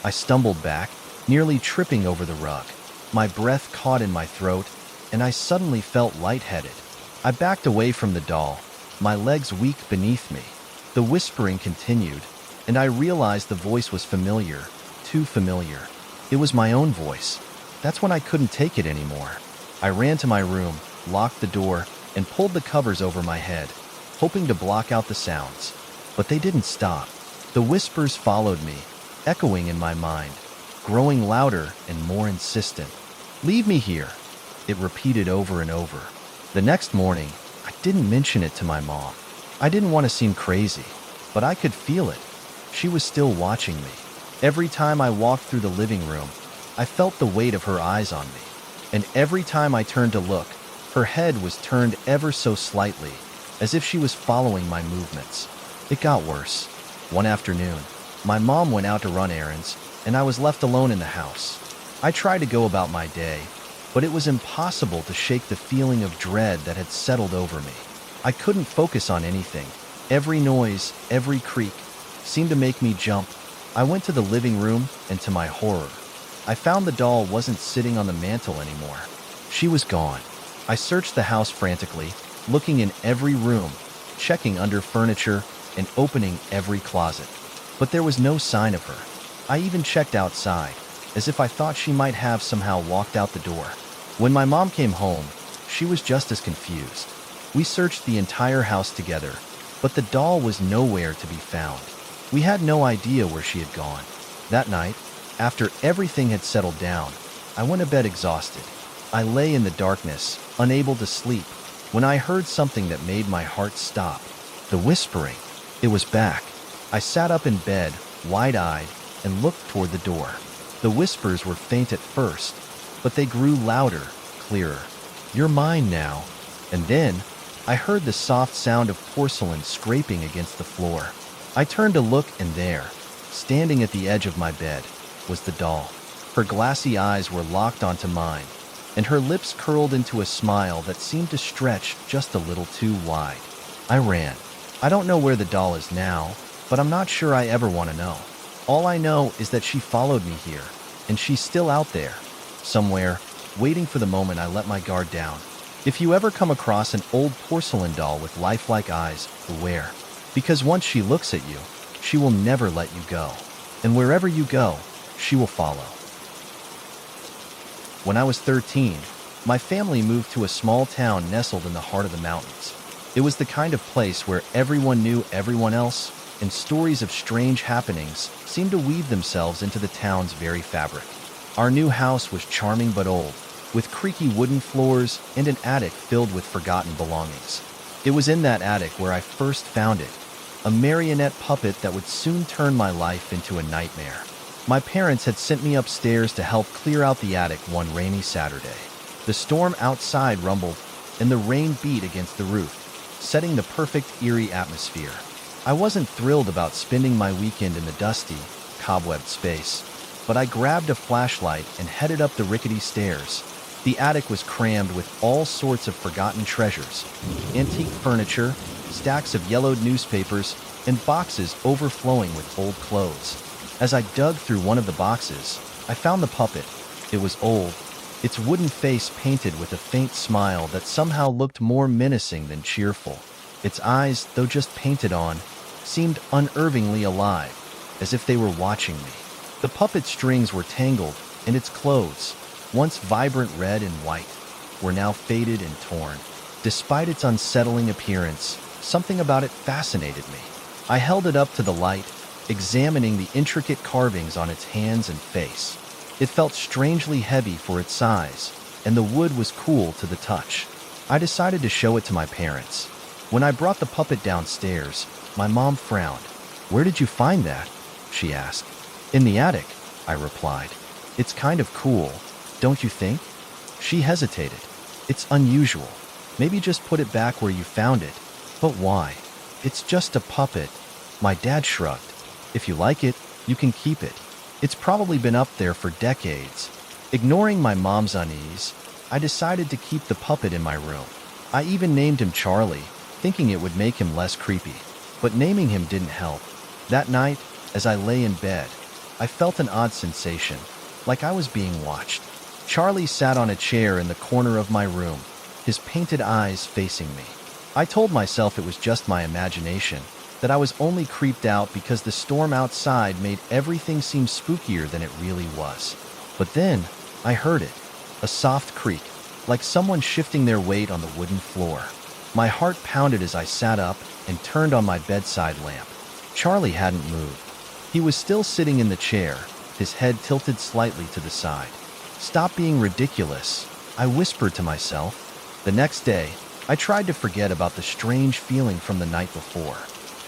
I stumbled back, nearly tripping over the rug. My breath caught in my throat, and I suddenly felt lightheaded. I backed away from the doll, my legs weak beneath me. The whispering continued, and I realized the voice was familiar, too familiar. It was my own voice. That's when I couldn't take it anymore. I ran to my room, locked the door, and pulled the covers over my head, hoping to block out the sounds. But they didn't stop. The whispers followed me, echoing in my mind, growing louder and more insistent. "Leave me here," it repeated over and over. The next morning, I didn't mention it to my mom. I didn't want to seem crazy, but I could feel it. She was still watching me. Every time I walked through the living room, I felt the weight of her eyes on me. And every time I turned to look, her head was turned ever so slightly, as if she was following my movements. It got worse. One afternoon, my mom went out to run errands, and I was left alone in the house. I tried to go about my day, but it was impossible to shake the feeling of dread that had settled over me. I couldn't focus on anything. Every noise, every creak, seemed to make me jump. I went to the living room, and to my horror, I found the doll wasn't sitting on the mantel anymore. She was gone. I searched the house frantically, looking in every room, checking under furniture, and opening every closet. But there was no sign of her. I even checked outside, as if I thought she might have somehow walked out the door. When my mom came home, she was just as confused. We searched the entire house together, but the doll was nowhere to be found. We had no idea where she had gone. That night, after everything had settled down, I went to bed exhausted. I lay in the darkness, unable to sleep, when I heard something that made my heart stop. The whispering. It was back. I sat up in bed, wide-eyed, and looked toward the door. The whispers were faint at first, but they grew louder, clearer. "You're mine now." And then, I heard the soft sound of porcelain scraping against the floor. I turned to look, and there, standing at the edge of my bed, was the doll. Her glassy eyes were locked onto mine, and her lips curled into a smile that seemed to stretch just a little too wide. I ran. I don't know where the doll is now, but I'm not sure I ever want to know. All I know is that she followed me here, and she's still out there, somewhere, waiting for the moment I let my guard down. If you ever come across an old porcelain doll with lifelike eyes, beware. Because once she looks at you, she will never let you go. And wherever you go, she will follow. When I was 13, my family moved to a small town nestled in the heart of the mountains. It was the kind of place where everyone knew everyone else, and stories of strange happenings seemed to weave themselves into the town's very fabric. Our new house was charming but old, with creaky wooden floors and an attic filled with forgotten belongings. It was in that attic where I first found it, a marionette puppet that would soon turn my life into a nightmare. My parents had sent me upstairs to help clear out the attic one rainy Saturday. The storm outside rumbled, and the rain beat against the roof, setting the perfect eerie atmosphere. I wasn't thrilled about spending my weekend in the dusty, cobwebbed space, but I grabbed a flashlight and headed up the rickety stairs. The attic was crammed with all sorts of forgotten treasures, antique furniture, stacks of yellowed newspapers, and boxes overflowing with old clothes. As I dug through one of the boxes, I found the puppet. It was old, its wooden face painted with a faint smile that somehow looked more menacing than cheerful. Its eyes, though just painted on, seemed unnervingly alive, as if they were watching me. The puppet's strings were tangled, and its clothes, once vibrant red and white, were now faded and torn. Despite its unsettling appearance, something about it fascinated me. I held it up to the light, examining the intricate carvings on its hands and face. It felt strangely heavy for its size, and the wood was cool to the touch. I decided to show it to my parents. When I brought the puppet downstairs, my mom frowned. "Where did you find that?" she asked. "In the attic," I replied. "It's kind of cool, don't you think?" She hesitated. "It's unusual. Maybe just put it back where you found it." "But why? It's just a puppet." My dad shrugged. "If you like it, you can keep it. It's probably been up there for decades." Ignoring my mom's unease, I decided to keep the puppet in my room. I even named him Charlie, thinking it would make him less creepy. But naming him didn't help. That night, as I lay in bed, I felt an odd sensation, like I was being watched. Charlie sat on a chair in the corner of my room, his painted eyes facing me. I told myself it was just my imagination, that I was only creeped out because the storm outside made everything seem spookier than it really was. But then, I heard it, a soft creak, like someone shifting their weight on the wooden floor. My heart pounded as I sat up and turned on my bedside lamp. Charlie hadn't moved. He was still sitting in the chair, his head tilted slightly to the side. "Stop being ridiculous," I whispered to myself. The next day, I tried to forget about the strange feeling from the night before.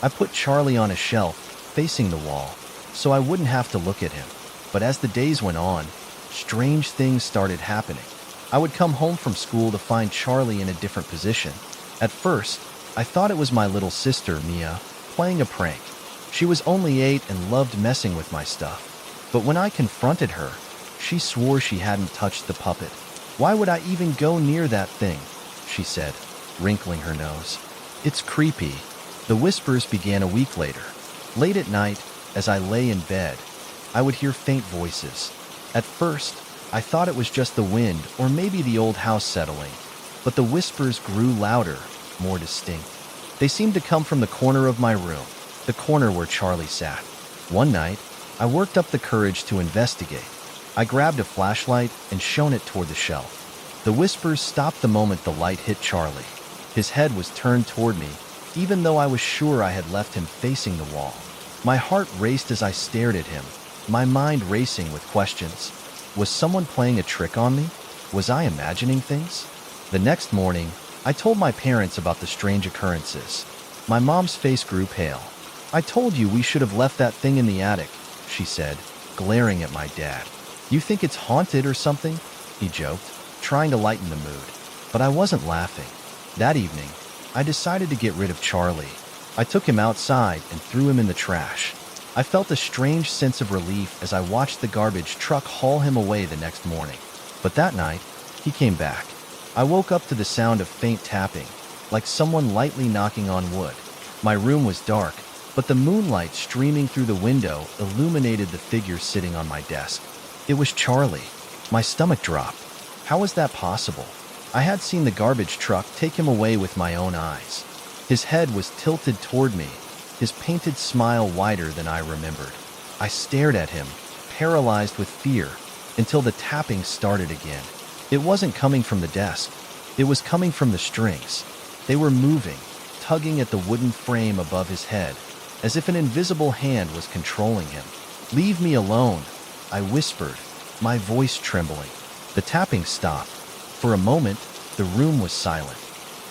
I put Charlie on a shelf, facing the wall, so I wouldn't have to look at him. But as the days went on, strange things started happening. I would come home from school to find Charlie in a different position. At first, I thought it was my little sister, Mia, playing a prank. She was only 8 and loved messing with my stuff. But when I confronted her, she swore she hadn't touched the puppet. "Why would I even go near that thing?" she said, wrinkling her nose. "It's creepy." The whispers began a week later. Late at night, as I lay in bed, I would hear faint voices. At first, I thought it was just the wind or maybe the old house settling, but the whispers grew louder, more distinct. They seemed to come from the corner of my room, the corner where Charlie sat. One night, I worked up the courage to investigate. I grabbed a flashlight and shone it toward the shelf. The whispers stopped the moment the light hit Charlie. His head was turned toward me, even though I was sure I had left him facing the wall. My heart raced as I stared at him, my mind racing with questions. Was someone playing a trick on me? Was I imagining things? The next morning, I told my parents about the strange occurrences. My mom's face grew pale. "I told you we should have left that thing in the attic," she said, glaring at my dad. "You think it's haunted or something?" he joked, trying to lighten the mood. But I wasn't laughing. That evening, I decided to get rid of Charlie. I took him outside and threw him in the trash. I felt a strange sense of relief as I watched the garbage truck haul him away the next morning. But that night, he came back. I woke up to the sound of faint tapping, like someone lightly knocking on wood. My room was dark, but the moonlight streaming through the window illuminated the figure sitting on my desk. It was Charlie. My stomach dropped. How was that possible? I had seen the garbage truck take him away with my own eyes. His head was tilted toward me, his painted smile wider than I remembered. I stared at him, paralyzed with fear, until the tapping started again. It wasn't coming from the desk. It was coming from the strings. They were moving, tugging at the wooden frame above his head, as if an invisible hand was controlling him. "Leave me alone," I whispered, my voice trembling. The tapping stopped. For a moment, the room was silent.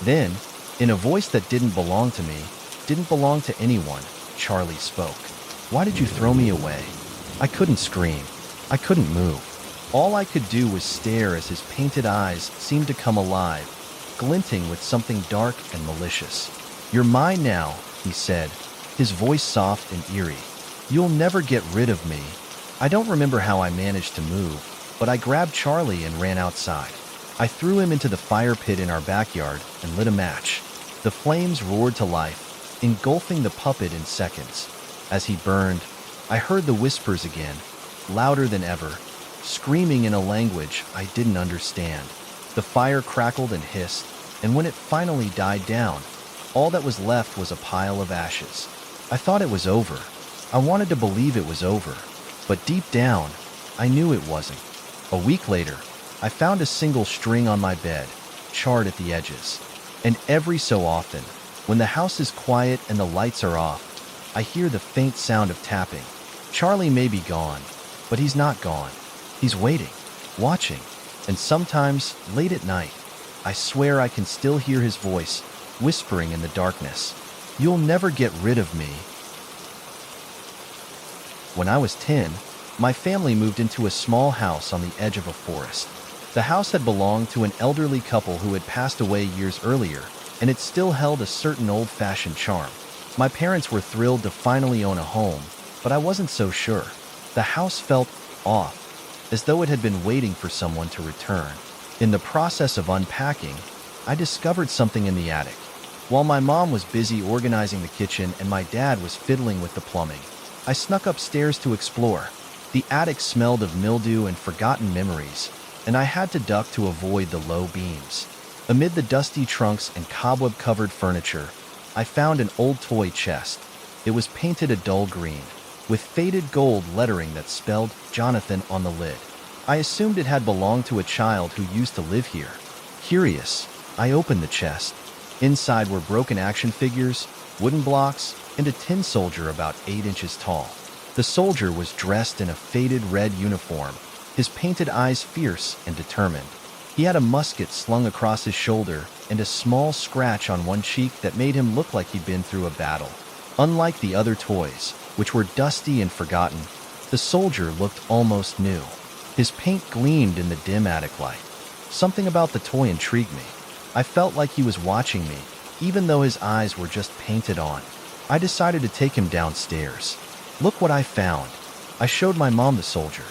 Then, in a voice that didn't belong to me, didn't belong to anyone, Charlie spoke. "Why did you throw me away?" I couldn't scream. I couldn't move. All I could do was stare as his painted eyes seemed to come alive, glinting with something dark and malicious. "You're mine now," he said, his voice soft and eerie. "You'll never get rid of me." I don't remember how I managed to move, but I grabbed Charlie and ran outside. I threw him into the fire pit in our backyard and lit a match. The flames roared to life, engulfing the puppet in seconds. As he burned, I heard the whispers again, louder than ever, screaming in a language I didn't understand. The fire crackled and hissed, and when it finally died down, all that was left was a pile of ashes. I thought it was over. I wanted to believe it was over, but deep down, I knew it wasn't. A week later, I found a single string on my bed, charred at the edges. And every so often, when the house is quiet and the lights are off, I hear the faint sound of tapping. Charlie may be gone, but he's not gone. He's waiting, watching, and sometimes, late at night, I swear I can still hear his voice, whispering in the darkness, "You'll never get rid of me." When I was 10, my family moved into a small house on the edge of a forest. The house had belonged to an elderly couple who had passed away years earlier, and it still held a certain old-fashioned charm. My parents were thrilled to finally own a home, but I wasn't so sure. The house felt off, as though it had been waiting for someone to return. In the process of unpacking, I discovered something in the attic. While my mom was busy organizing the kitchen and my dad was fiddling with the plumbing, I snuck upstairs to explore. The attic smelled of mildew and forgotten memories, and I had to duck to avoid the low beams. Amid the dusty trunks and cobweb-covered furniture, I found an old toy chest. It was painted a dull green, with faded gold lettering that spelled Jonathan on the lid. I assumed it had belonged to a child who used to live here. Curious, I opened the chest. Inside were broken action figures, wooden blocks, and a tin soldier about 8 inches tall. The soldier was dressed in a faded red uniform, his painted eyes fierce and determined. He had a musket slung across his shoulder and a small scratch on one cheek that made him look like he'd been through a battle. Unlike the other toys, which were dusty and forgotten, the soldier looked almost new. His paint gleamed in the dim attic light. Something about the toy intrigued me. I felt like he was watching me, even though his eyes were just painted on. I decided to take him downstairs. "Look what I found." I showed my mom the soldier.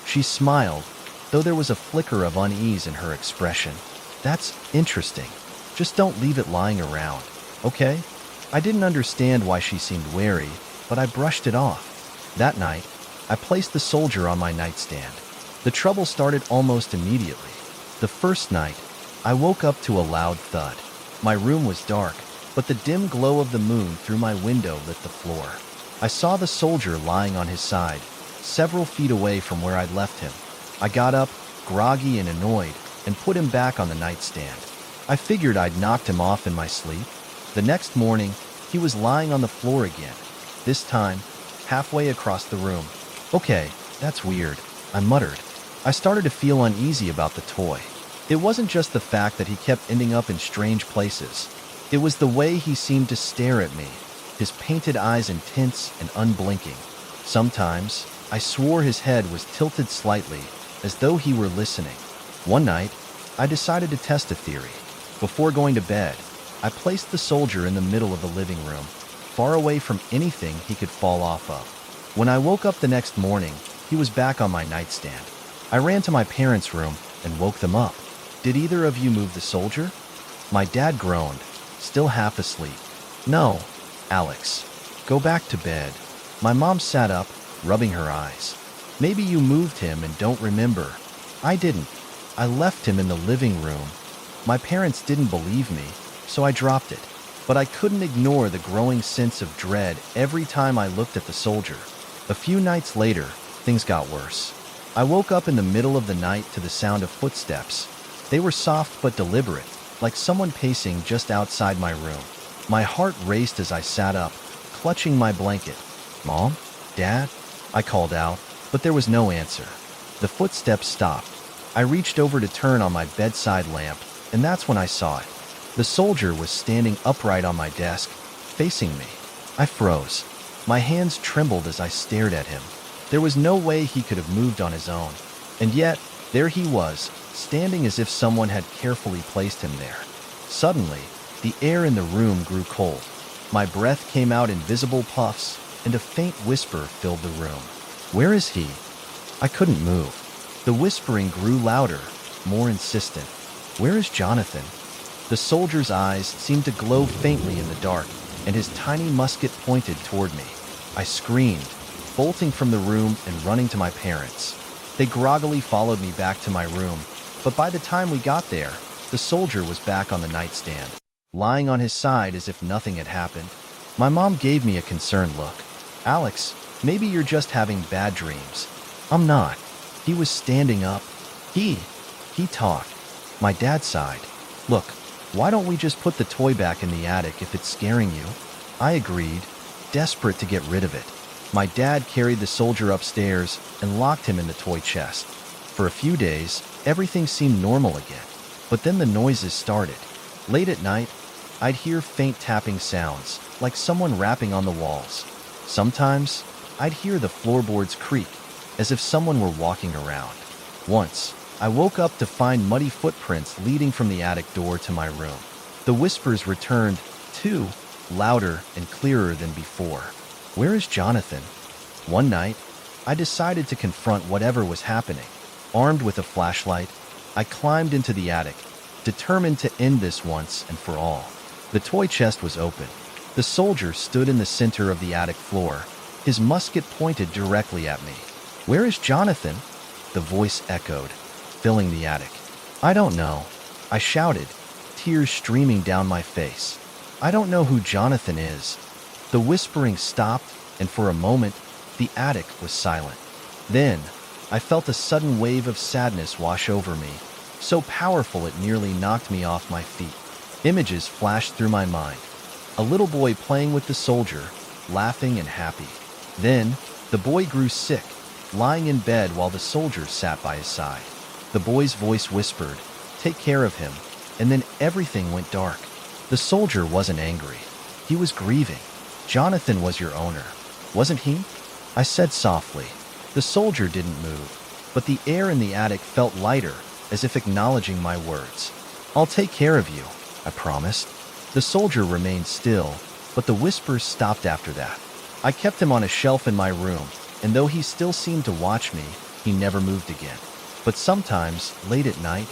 She smiled, though there was a flicker of unease in her expression. "That's interesting. Just don't leave it lying around, okay?" I didn't understand why she seemed wary, but I brushed it off. That night, I placed the soldier on my nightstand. The trouble started almost immediately. The first night, I woke up to a loud thud. My room was dark, but the dim glow of the moon through my window lit the floor. I saw the soldier lying on his side, several feet away from where I'd left him. I got up, groggy and annoyed, and put him back on the nightstand. I figured I'd knocked him off in my sleep. The next morning, he was lying on the floor again, this time halfway across the room. "Okay, that's weird," I muttered. I started to feel uneasy about the toy. It wasn't just the fact that he kept ending up in strange places. It was the way he seemed to stare at me, his painted eyes intense and unblinking. Sometimes, I swore his head was tilted slightly, as though he were listening. One night, I decided to test a theory. Before going to bed, I placed the soldier in the middle of the living room, far away from anything he could fall off of. When I woke up the next morning, he was back on my nightstand. I ran to my parents' room and woke them up. "Did either of you move the soldier?" My dad groaned, still half asleep. "No, Alex. Go back to bed." My mom sat up, rubbing her eyes. "Maybe you moved him and don't remember." I didn't. I left him in the living room. My parents didn't believe me, so I dropped it. But I couldn't ignore the growing sense of dread every time I looked at the soldier. A few nights later, things got worse. I woke up in the middle of the night to the sound of footsteps. They were soft but deliberate, like someone pacing just outside my room. My heart raced as I sat up, clutching my blanket. "Mom? Dad?" I called out, but there was no answer. The footsteps stopped. I reached over to turn on my bedside lamp, and that's when I saw it. The soldier was standing upright on my desk, facing me. I froze. My hands trembled as I stared at him. There was no way he could have moved on his own. And yet, there he was, standing as if someone had carefully placed him there. Suddenly, the air in the room grew cold. My breath came out in visible puffs, and a faint whisper filled the room. "Where is he?" I couldn't move. The whispering grew louder, more insistent. "Where is Jonathan?" The soldier's eyes seemed to glow faintly in the dark, and his tiny musket pointed toward me. I screamed, bolting from the room and running to my parents. They groggily followed me back to my room, but by the time we got there, the soldier was back on the nightstand, lying on his side as if nothing had happened. My mom gave me a concerned look. "Alex, maybe you're just having bad dreams." "I'm not." He was standing up. He talked. My dad sighed. "Look, why don't we just put the toy back in the attic if it's scaring you?" I agreed, desperate to get rid of it. My dad carried the soldier upstairs and locked him in the toy chest. For a few days, everything seemed normal again. But then the noises started. Late at night, I'd hear faint tapping sounds, like someone rapping on the walls. Sometimes, I'd hear the floorboards creak, as if someone were walking around. Once, I woke up to find muddy footprints leading from the attic door to my room. The whispers returned, too, louder and clearer than before. "Where is Jonathan?" One night, I decided to confront whatever was happening. Armed with a flashlight, I climbed into the attic, determined to end this once and for all. The toy chest was open. The soldier stood in the center of the attic floor, his musket pointed directly at me. "Where is Jonathan?" The voice echoed, filling the attic. "I don't know," I shouted, tears streaming down my face. "I don't know who Jonathan is." The whispering stopped, and for a moment, the attic was silent. Then, I felt a sudden wave of sadness wash over me, so powerful it nearly knocked me off my feet. Images flashed through my mind. A little boy playing with the soldier, laughing and happy. Then, the boy grew sick, lying in bed while the soldier sat by his side. The boy's voice whispered, "Take care of him," and then everything went dark. The soldier wasn't angry. He was grieving. "Jonathan was your owner, wasn't he?" I said softly. The soldier didn't move, but the air in the attic felt lighter, as if acknowledging my words. "I'll take care of you," I promised. The soldier remained still, but the whispers stopped after that. I kept him on a shelf in my room, and though he still seemed to watch me, he never moved again. But sometimes, late at night,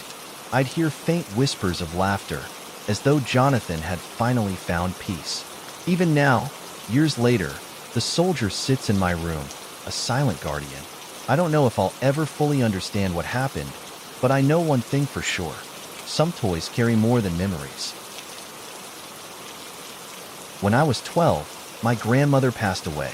I'd hear faint whispers of laughter, as though Jonathan had finally found peace. Even now, years later, the soldier sits in my room, a silent guardian. I don't know if I'll ever fully understand what happened, but I know one thing for sure. Some toys carry more than memories. When I was 12, my grandmother passed away.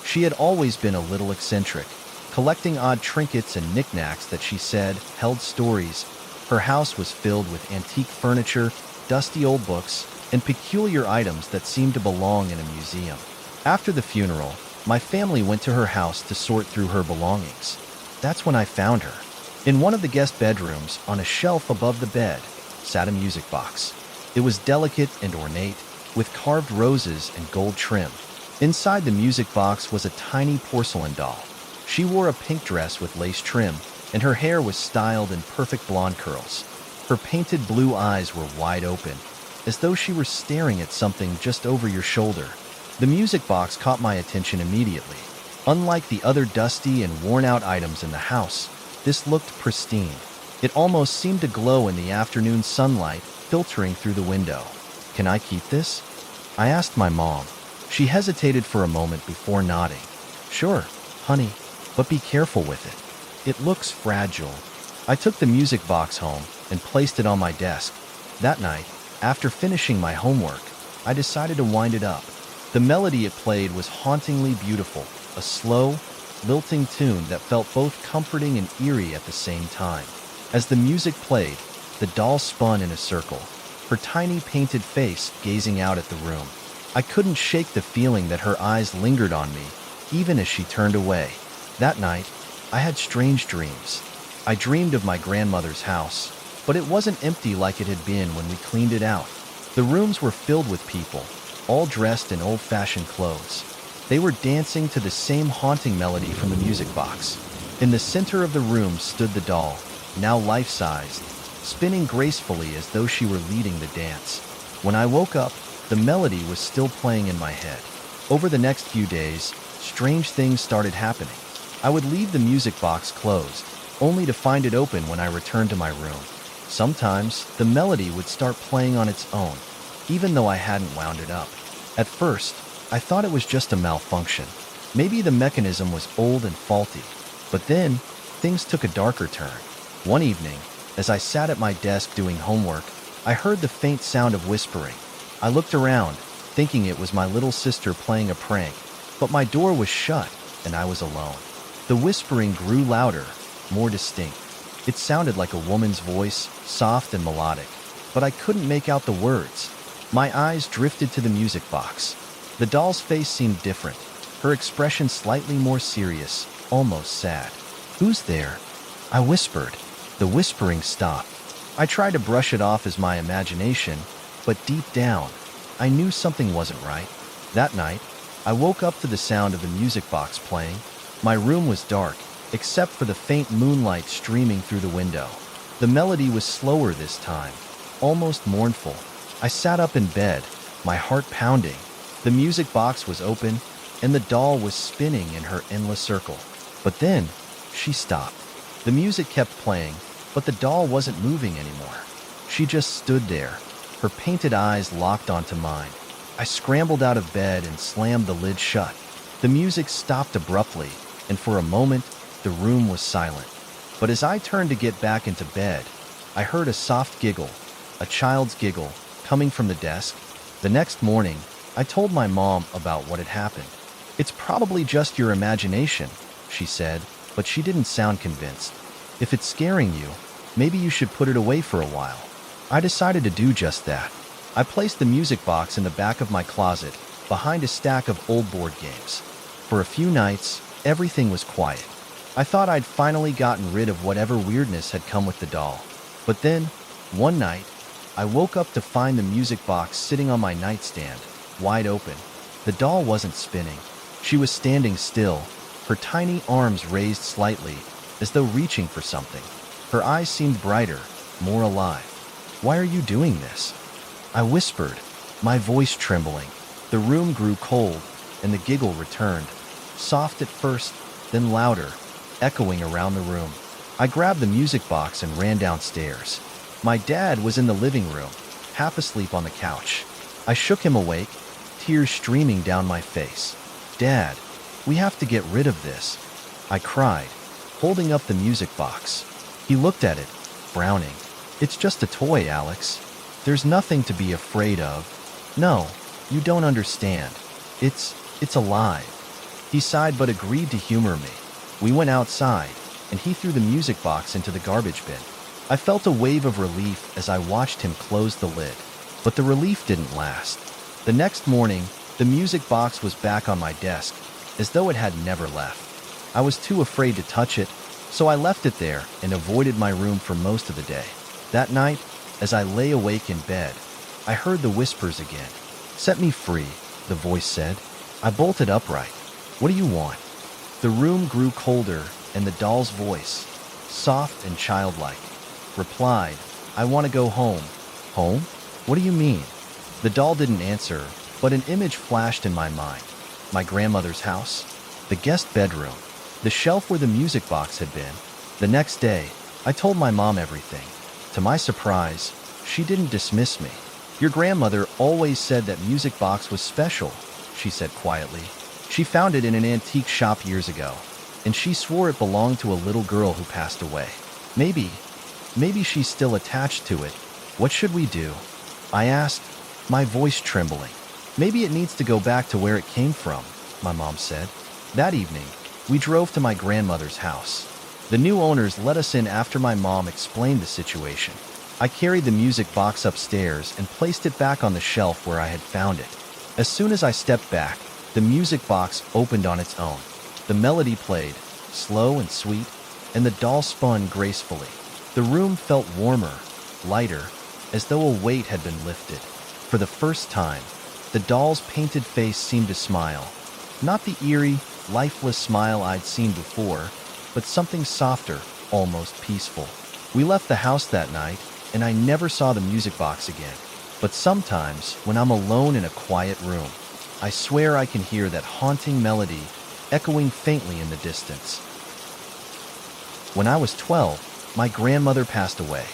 She had always been a little eccentric, collecting odd trinkets and knickknacks that she said held stories. Her house was filled with antique furniture, dusty old books, and peculiar items that seemed to belong in a museum. After the funeral, my family went to her house to sort through her belongings. That's when I found her. In one of the guest bedrooms, on a shelf above the bed, sat a music box. It was delicate and ornate, with carved roses and gold trim. Inside the music box was a tiny porcelain doll. She wore a pink dress with lace trim, and her hair was styled in perfect blonde curls. Her painted blue eyes were wide open, as though she were staring at something just over your shoulder. The music box caught my attention immediately. Unlike the other dusty and worn-out items in the house, this looked pristine. It almost seemed to glow in the afternoon sunlight filtering through the window. "Can I keep this?" I asked my mom. She hesitated for a moment before nodding. "Sure, honey, but be careful with it. It looks fragile." I took the music box home and placed it on my desk. That night, after finishing my homework, I decided to wind it up. The melody it played was hauntingly beautiful, a slow, lilting tune that felt both comforting and eerie at the same time. As the music played, the doll spun in a circle, her tiny painted face gazing out at the room. I couldn't shake the feeling that her eyes lingered on me, even as she turned away. That night, I had strange dreams. I dreamed of my grandmother's house, but it wasn't empty like it had been when we cleaned it out. The rooms were filled with people, all dressed in old-fashioned clothes. They were dancing to the same haunting melody from the music box. In the center of the room stood the doll, now life-sized, spinning gracefully as though she were leading the dance. When I woke up, the melody was still playing in my head. Over the next few days, strange things started happening. I would leave the music box closed, only to find it open when I returned to my room. Sometimes, the melody would start playing on its own, even though I hadn't wound it up. At first, I thought it was just a malfunction. Maybe the mechanism was old and faulty. But then, things took a darker turn. One evening, as I sat at my desk doing homework, I heard the faint sound of whispering. I looked around, thinking it was my little sister playing a prank, but my door was shut and I was alone. The whispering grew louder, more distinct. It sounded like a woman's voice, soft and melodic, but I couldn't make out the words. My eyes drifted to the music box. The doll's face seemed different, her expression slightly more serious, almost sad. "Who's there?" I whispered. The whispering stopped. I tried to brush it off as my imagination, but deep down, I knew something wasn't right. That night, I woke up to the sound of the music box playing. My room was dark, except for the faint moonlight streaming through the window. The melody was slower this time, almost mournful. I sat up in bed, my heart pounding. The music box was open, and the doll was spinning in her endless circle. But then, she stopped. The music kept playing, but the doll wasn't moving anymore. She just stood there, her painted eyes locked onto mine. I scrambled out of bed and slammed the lid shut. The music stopped abruptly, and for a moment, the room was silent. But as I turned to get back into bed, I heard a soft giggle, a child's giggle, coming from the desk. The next morning, I told my mom about what had happened. "It's probably just your imagination," she said, but she didn't sound convinced. "If it's scaring you, maybe you should put it away for a while." I decided to do just that. I placed the music box in the back of my closet, behind a stack of old board games. For a few nights, everything was quiet. I thought I'd finally gotten rid of whatever weirdness had come with the doll. But then, one night, I woke up to find the music box sitting on my nightstand, wide open. The doll wasn't spinning. She was standing still, her tiny arms raised slightly, as though reaching for something. Her eyes seemed brighter, more alive. "Why are you doing this?" I whispered, my voice trembling. The room grew cold, and the giggle returned, soft at first, then louder, echoing around the room. I grabbed the music box and ran downstairs. My dad was in the living room, half asleep on the couch. I shook him awake, tears streaming down my face. "Dad, we have to get rid of this," I cried, holding up the music box. He looked at it, frowning. "It's just a toy, Alex. There's nothing to be afraid of." "No, you don't understand. It's alive." He sighed but agreed to humor me. We went outside, and he threw the music box into the garbage bin. I felt a wave of relief as I watched him close the lid. But the relief didn't last. The next morning, the music box was back on my desk, as though it had never left. I was too afraid to touch it, so I left it there and avoided my room for most of the day. That night, as I lay awake in bed, I heard the whispers again. "Set me free," the voice said. I bolted upright. "What do you want?" The room grew colder, and the doll's voice, soft and childlike, replied, "I want to go home." "Home? What do you mean?" The doll didn't answer, but an image flashed in my mind. My grandmother's house, the guest bedroom, the shelf where the music box had been. The next day, I told my mom everything. To my surprise, she didn't dismiss me. "Your grandmother always said that music box was special," she said quietly. "She found it in an antique shop years ago, and she swore it belonged to a little girl who passed away. Maybe she's still attached to it. What should we do?" I asked, my voice trembling. "Maybe it needs to go back to where it came from," my mom said. That evening, we drove to my grandmother's house. The new owners let us in after my mom explained the situation. I carried the music box upstairs and placed it back on the shelf where I had found it. As soon as I stepped back, the music box opened on its own. The melody played, slow and sweet, and the doll spun gracefully. The room felt warmer, lighter, as though a weight had been lifted. For the first time, the doll's painted face seemed to smile. Not the eerie, lifeless smile I'd seen before, but something softer, almost peaceful. We left the house that night, and I never saw the music box again. But sometimes, when I'm alone in a quiet room, I swear I can hear that haunting melody echoing faintly in the distance. When I was 12, my grandmother passed away.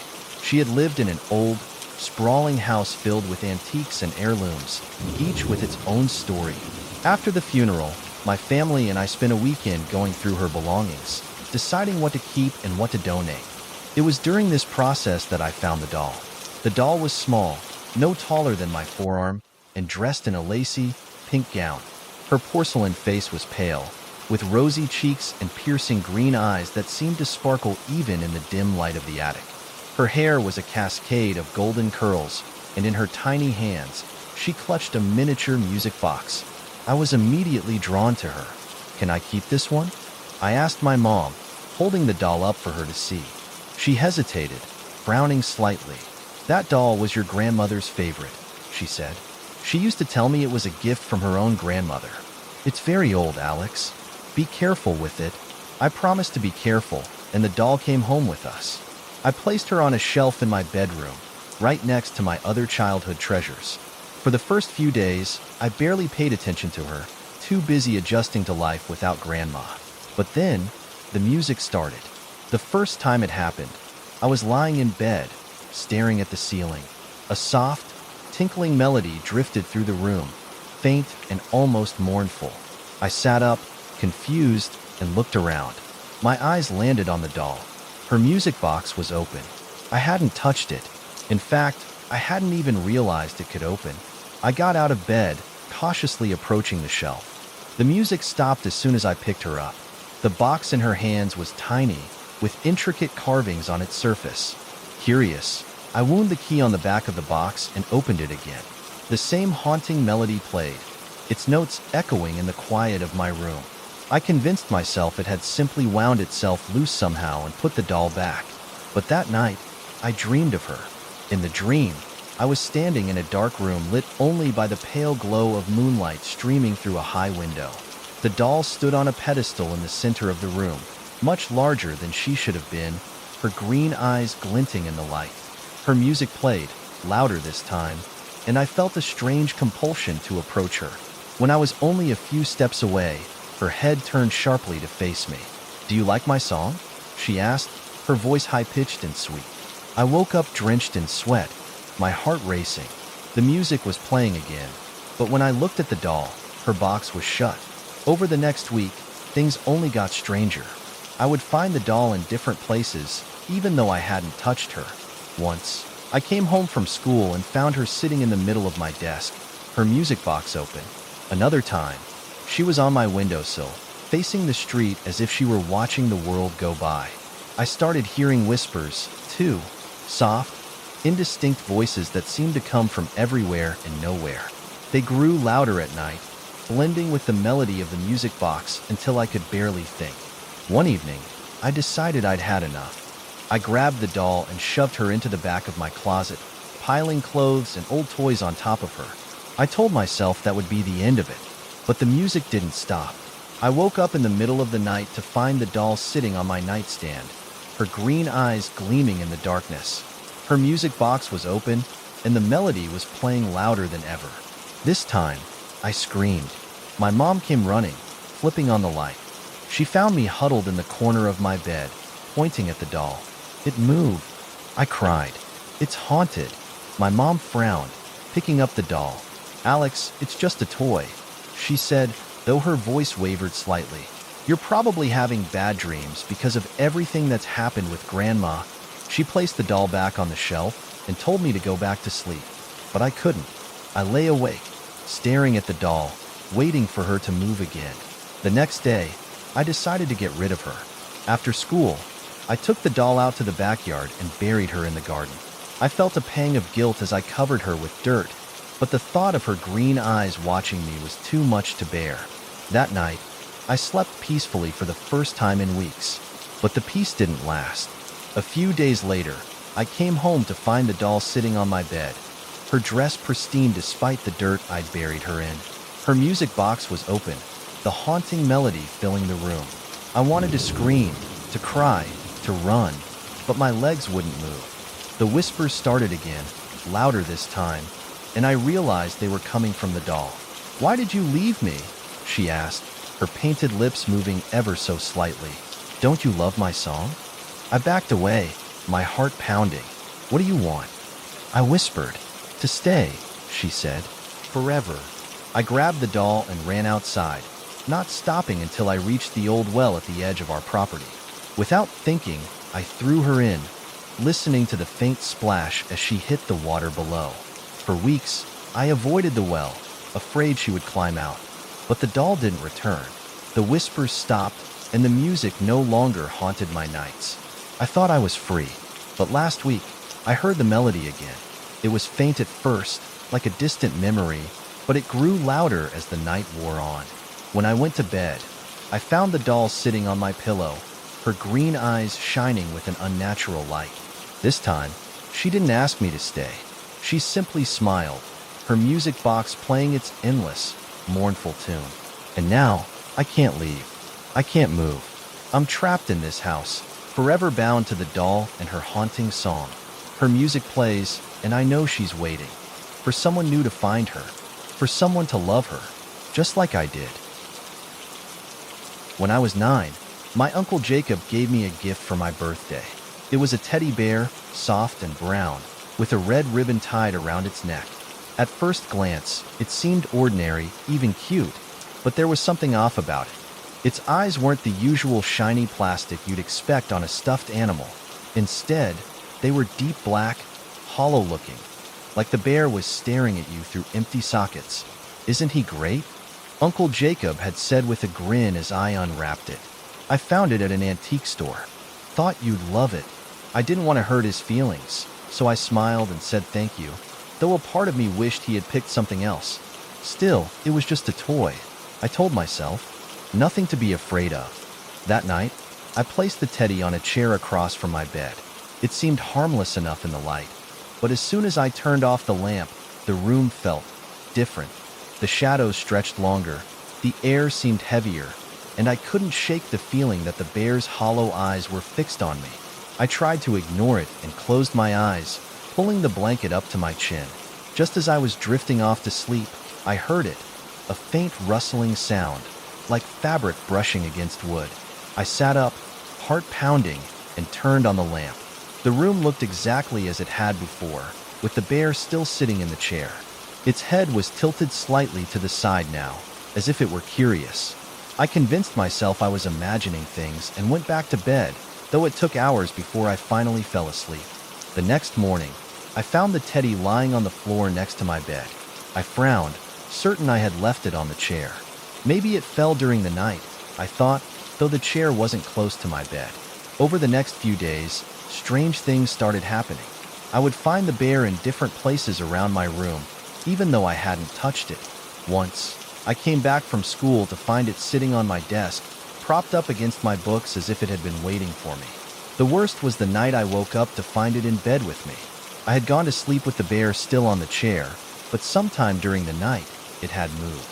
She had lived in an old, sprawling house filled with antiques and heirlooms, each with its own story. After the funeral, my family and I spent a weekend going through her belongings, deciding what to keep and what to donate. It was during this process that I found the doll. The doll was small, no taller than my forearm, and dressed in a lacy, pink gown. Her porcelain face was pale, with rosy cheeks and piercing green eyes that seemed to sparkle even in the dim light of the attic. Her hair was a cascade of golden curls, and in her tiny hands, she clutched a miniature music box. I was immediately drawn to her. "Can I keep this one?" I asked my mom, holding the doll up for her to see. She hesitated, frowning slightly. "That doll was your grandmother's favorite," she said. "She used to tell me it was a gift from her own grandmother. It's very old, Alex. Be careful with it." I promised to be careful, and the doll came home with us. I placed her on a shelf in my bedroom, right next to my other childhood treasures. For the first few days, I barely paid attention to her, too busy adjusting to life without Grandma. But then, the music started. The first time it happened, I was lying in bed, staring at the ceiling. A soft, tinkling melody drifted through the room, faint and almost mournful. I sat up, confused, and looked around. My eyes landed on the doll. Her music box was open. I hadn't touched it. In fact, I hadn't even realized it could open. I got out of bed, cautiously approaching the shelf. The music stopped as soon as I picked her up. The box in her hands was tiny, with intricate carvings on its surface. Curious, I wound the key on the back of the box and opened it again. The same haunting melody played, its notes echoing in the quiet of my room. I convinced myself it had simply wound itself loose somehow and put the doll back. But that night, I dreamed of her. In the dream, I was standing in a dark room lit only by the pale glow of moonlight streaming through a high window. The doll stood on a pedestal in the center of the room, much larger than she should have been, her green eyes glinting in the light. Her music played, louder this time, and I felt a strange compulsion to approach her. When I was only a few steps away, her head turned sharply to face me. "Do you like my song?" she asked, her voice high-pitched and sweet. I woke up drenched in sweat, my heart racing. The music was playing again, but when I looked at the doll, her box was shut. Over the next week, things only got stranger. I would find the doll in different places, even though I hadn't touched her. Once, I came home from school and found her sitting in the middle of my desk, her music box open. Another time, she was on my windowsill, facing the street as if she were watching the world go by. I started hearing whispers, too, soft, indistinct voices that seemed to come from everywhere and nowhere. They grew louder at night, blending with the melody of the music box until I could barely think. One evening, I decided I'd had enough. I grabbed the doll and shoved her into the back of my closet, piling clothes and old toys on top of her. I told myself that would be the end of it, but the music didn't stop. I woke up in the middle of the night to find the doll sitting on my nightstand, her green eyes gleaming in the darkness. Her music box was open, and the melody was playing louder than ever. This time, I screamed. My mom came running, flipping on the light. She found me huddled in the corner of my bed, pointing at the doll. "It moved," I cried. "It's haunted." My mom frowned, picking up the doll. "Alex, it's just a toy," she said, though her voice wavered slightly. "You're probably having bad dreams because of everything that's happened with Grandma." She placed the doll back on the shelf and told me to go back to sleep. But I couldn't. I lay awake, staring at the doll, waiting for her to move again. The next day, I decided to get rid of her. After school, I took the doll out to the backyard and buried her in the garden. I felt a pang of guilt as I covered her with dirt, but the thought of her green eyes watching me was too much to bear. That night, I slept peacefully for the first time in weeks. But the peace didn't last. A few days later, I came home to find the doll sitting on my bed, her dress pristine despite the dirt I'd buried her in. Her music box was open, the haunting melody filling the room. I wanted to scream, to cry, to run, but my legs wouldn't move. The whispers started again, louder this time, and I realized they were coming from the doll. "Why did you leave me?" she asked, her painted lips moving ever so slightly. "Don't you love my song?" I backed away, my heart pounding. "What do you want?" I whispered. To stay, she said. Forever. I grabbed the doll and ran outside, not stopping until I reached the old well at the edge of our property. Without thinking, I threw her in, listening to the faint splash as she hit the water below. For weeks, I avoided the well, afraid she would climb out. But the doll didn't return. The whispers stopped, and the music no longer haunted my nights. I thought I was free, but last week, I heard the melody again. It was faint at first, like a distant memory, but it grew louder as the night wore on. When I went to bed, I found the doll sitting on my pillow, her green eyes shining with an unnatural light. This time, she didn't ask me to stay. She simply smiled, her music box playing its endless, mournful tune. And now, I can't leave. I can't move. I'm trapped in this house, forever bound to the doll and her haunting song. Her music plays, and I know she's waiting. For someone new to find her. For someone to love her, just like I did. When I was 9, my Uncle Jacob gave me a gift for my birthday. It was a teddy bear, soft and brown, with a red ribbon tied around its neck. At first glance, it seemed ordinary, even cute, but there was something off about it. Its eyes weren't the usual shiny plastic you'd expect on a stuffed animal. Instead, they were deep black, hollow-looking, like the bear was staring at you through empty sockets. Isn't he great? Uncle Jacob had said with a grin as I unwrapped it. I found it at an antique store. Thought you'd love it. I didn't want to hurt his feelings, so I smiled and said thank you, though a part of me wished he had picked something else. Still, it was just a toy. I told myself, nothing to be afraid of. That night, I placed the teddy on a chair across from my bed. It seemed harmless enough in the light, but as soon as I turned off the lamp, the room felt different. The shadows stretched longer, the air seemed heavier, and I couldn't shake the feeling that the bear's hollow eyes were fixed on me. I tried to ignore it and closed my eyes, pulling the blanket up to my chin. Just as I was drifting off to sleep, I heard it, a faint rustling sound, like fabric brushing against wood. I sat up, heart pounding, and turned on the lamp. The room looked exactly as it had before, with the bear still sitting in the chair. Its head was tilted slightly to the side now, as if it were curious. I convinced myself I was imagining things and went back to bed, though it took hours before I finally fell asleep. The next morning, I found the teddy lying on the floor next to my bed. I frowned, certain I had left it on the chair. Maybe it fell during the night, I thought, though the chair wasn't close to my bed. Over the next few days, strange things started happening. I would find the bear in different places around my room, even though I hadn't touched it. Once, I came back from school to find it sitting on my desk, propped up against my books as if it had been waiting for me. The worst was the night I woke up to find it in bed with me. I had gone to sleep with the bear still on the chair, but sometime during the night, it had moved.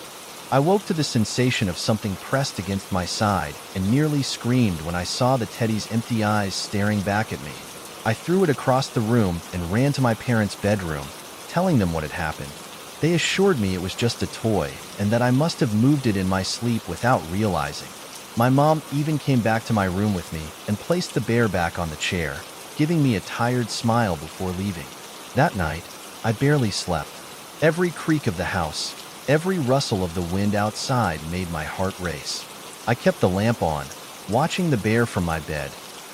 I woke to the sensation of something pressed against my side and nearly screamed when I saw the teddy's empty eyes staring back at me. I threw it across the room and ran to my parents' bedroom, telling them what had happened. They assured me it was just a toy and that I must have moved it in my sleep without realizing. My mom even came back to my room with me and placed the bear back on the chair, giving me a tired smile before leaving. That night, I barely slept. Every creak of the house, every rustle of the wind outside made my heart race. I kept the lamp on, watching the bear from my bed,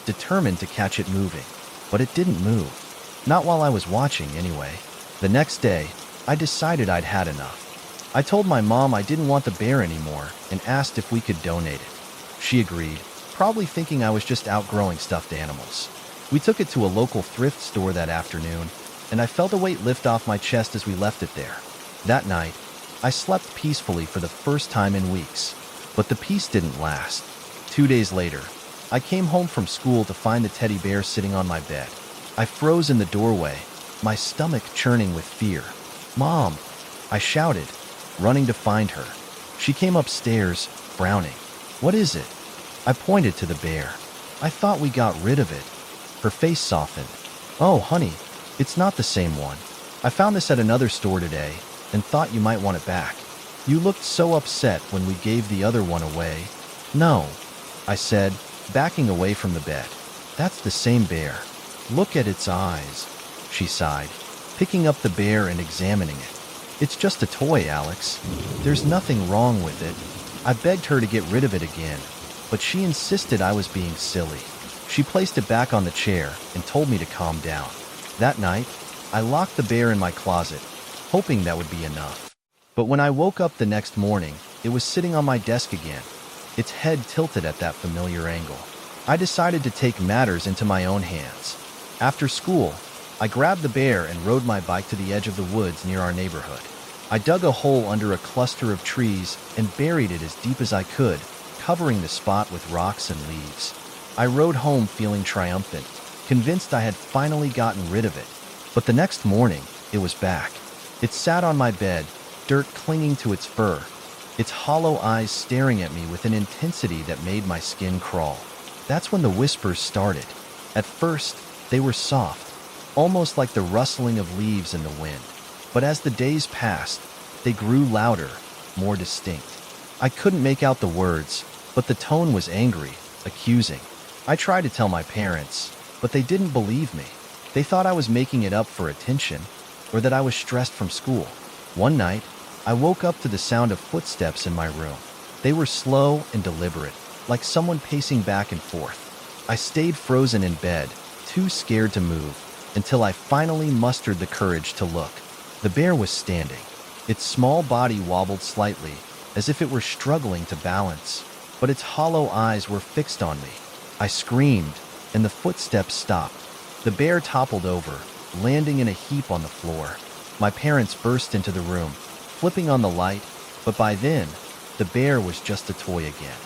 determined to catch it moving. But it didn't move. Not while I was watching, anyway. The next day, I decided I'd had enough. I told my mom I didn't want the bear anymore and asked if we could donate it. She agreed, probably thinking I was just outgrowing stuffed animals. We took it to a local thrift store that afternoon, and I felt a weight lift off my chest as we left it there. That night, I slept peacefully for the first time in weeks, but the peace didn't last. 2 days later, I came home from school to find the teddy bear sitting on my bed. I froze in the doorway, my stomach churning with fear. "Mom!" I shouted, running to find her. She came upstairs, frowning. "What is it?" I pointed to the bear. "I thought we got rid of it." Her face softened. "Oh, honey, it's not the same one. I found this at another store today and thought you might want it back. You looked so upset when we gave the other one away." "No," I said, backing away from the bed. "That's the same bear. Look at its eyes." She sighed. picking up the bear and examining it. "It's just a toy, Alex. There's nothing wrong with it." I begged her to get rid of it again, but she insisted I was being silly. She placed it back on the chair and told me to calm down. That night, I locked the bear in my closet, hoping that would be enough. But when I woke up the next morning, it was sitting on my desk again, its head tilted at that familiar angle. I decided to take matters into my own hands. After school, I grabbed the bear and rode my bike to the edge of the woods near our neighborhood. I dug a hole under a cluster of trees and buried it as deep as I could, covering the spot with rocks and leaves. I rode home feeling triumphant, convinced I had finally gotten rid of it. But the next morning, it was back. It sat on my bed, dirt clinging to its fur, its hollow eyes staring at me with an intensity that made my skin crawl. That's when the whispers started. At first, they were soft, almost like the rustling of leaves in the wind. But as the days passed, they grew louder, more distinct. I couldn't make out the words, but the tone was angry, accusing. I tried to tell my parents, but they didn't believe me. They thought I was making it up for attention, or that I was stressed from school. One night, I woke up to the sound of footsteps in my room. They were slow and deliberate, like someone pacing back and forth. I stayed frozen in bed, too scared to move, until I finally mustered the courage to look. The bear was standing. Its small body wobbled slightly, as if it were struggling to balance, but its hollow eyes were fixed on me. I screamed, and the footsteps stopped. The bear toppled over, landing in a heap on the floor. My parents burst into the room, flipping on the light, but by then, the bear was just a toy again.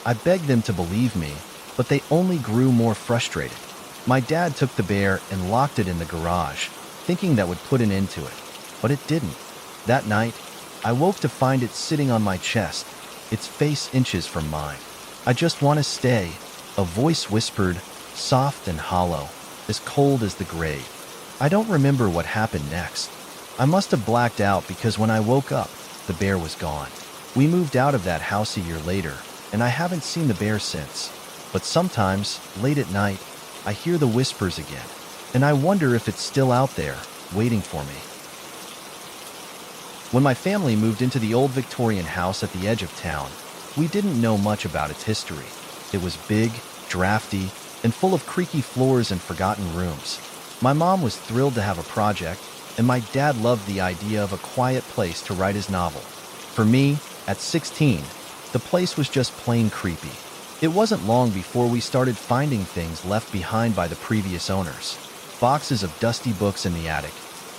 I begged them to believe me, but they only grew more frustrated. My dad took the bear and locked it in the garage, thinking that would put an end to it. But it didn't. That night, I woke to find it sitting on my chest, its face inches from mine. "I just want to stay," a voice whispered, soft and hollow, as cold as the grave. I don't remember what happened next. I must have blacked out because when I woke up, the bear was gone. We moved out of that house a year later, and I haven't seen the bear since. But sometimes, late at night, I hear the whispers again, and I wonder if it's still out there, waiting for me. When my family moved into the old Victorian house at the edge of town, we didn't know much about its history. It was big, drafty, and full of creaky floors and forgotten rooms. My mom was thrilled to have a project, and my dad loved the idea of a quiet place to write his novel. For me, at 16, the place was just plain creepy. It wasn't long before we started finding things left behind by the previous owners. Boxes of dusty books in the attic,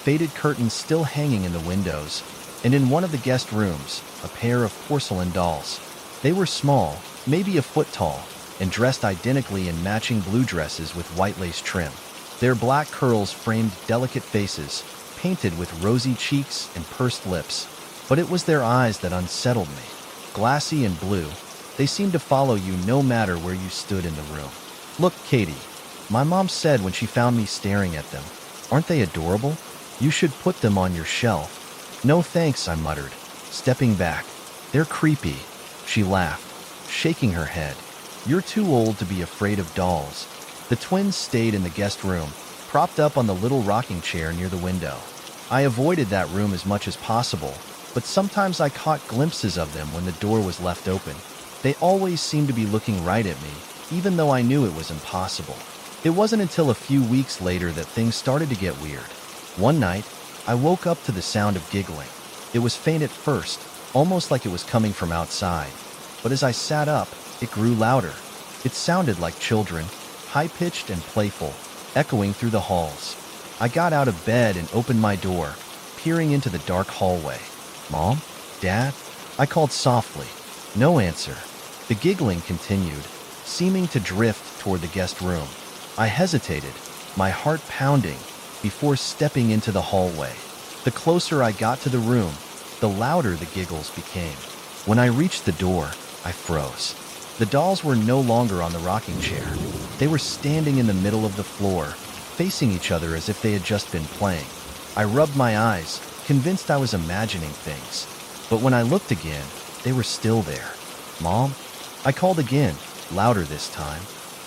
faded curtains still hanging in the windows, and in one of the guest rooms, a pair of porcelain dolls. They were small, maybe a foot tall, and dressed identically in matching blue dresses with white lace trim. Their black curls framed delicate faces, painted with rosy cheeks and pursed lips. But it was their eyes that unsettled me. Glassy and blue, they seemed to follow you no matter where you stood in the room. "Look, Katie," my mom said when she found me staring at them. "Aren't they adorable? You should put them on your shelf." "No thanks," I muttered, stepping back. "They're creepy." She laughed, shaking her head. "You're too old to be afraid of dolls." The twins stayed in the guest room, propped up on the little rocking chair near the window. I avoided that room as much as possible, but sometimes I caught glimpses of them when the door was left open. They always seemed to be looking right at me, even though I knew it was impossible. It wasn't until a few weeks later that things started to get weird. One night, I woke up to the sound of giggling. It was faint at first, almost like it was coming from outside. But as I sat up, it grew louder. It sounded like children, high-pitched and playful, echoing through the halls. I got out of bed and opened my door, peering into the dark hallway. "Mom? Dad?" I called softly. No answer. The giggling continued, seeming to drift toward the guest room. I hesitated, my heart pounding, before stepping into the hallway. The closer I got to the room, the louder the giggles became. When I reached the door, I froze. The dolls were no longer on the rocking chair. They were standing in the middle of the floor, facing each other as if they had just been playing. I rubbed my eyes, convinced I was imagining things. But when I looked again, they were still there. "Mom?" I called again, louder this time.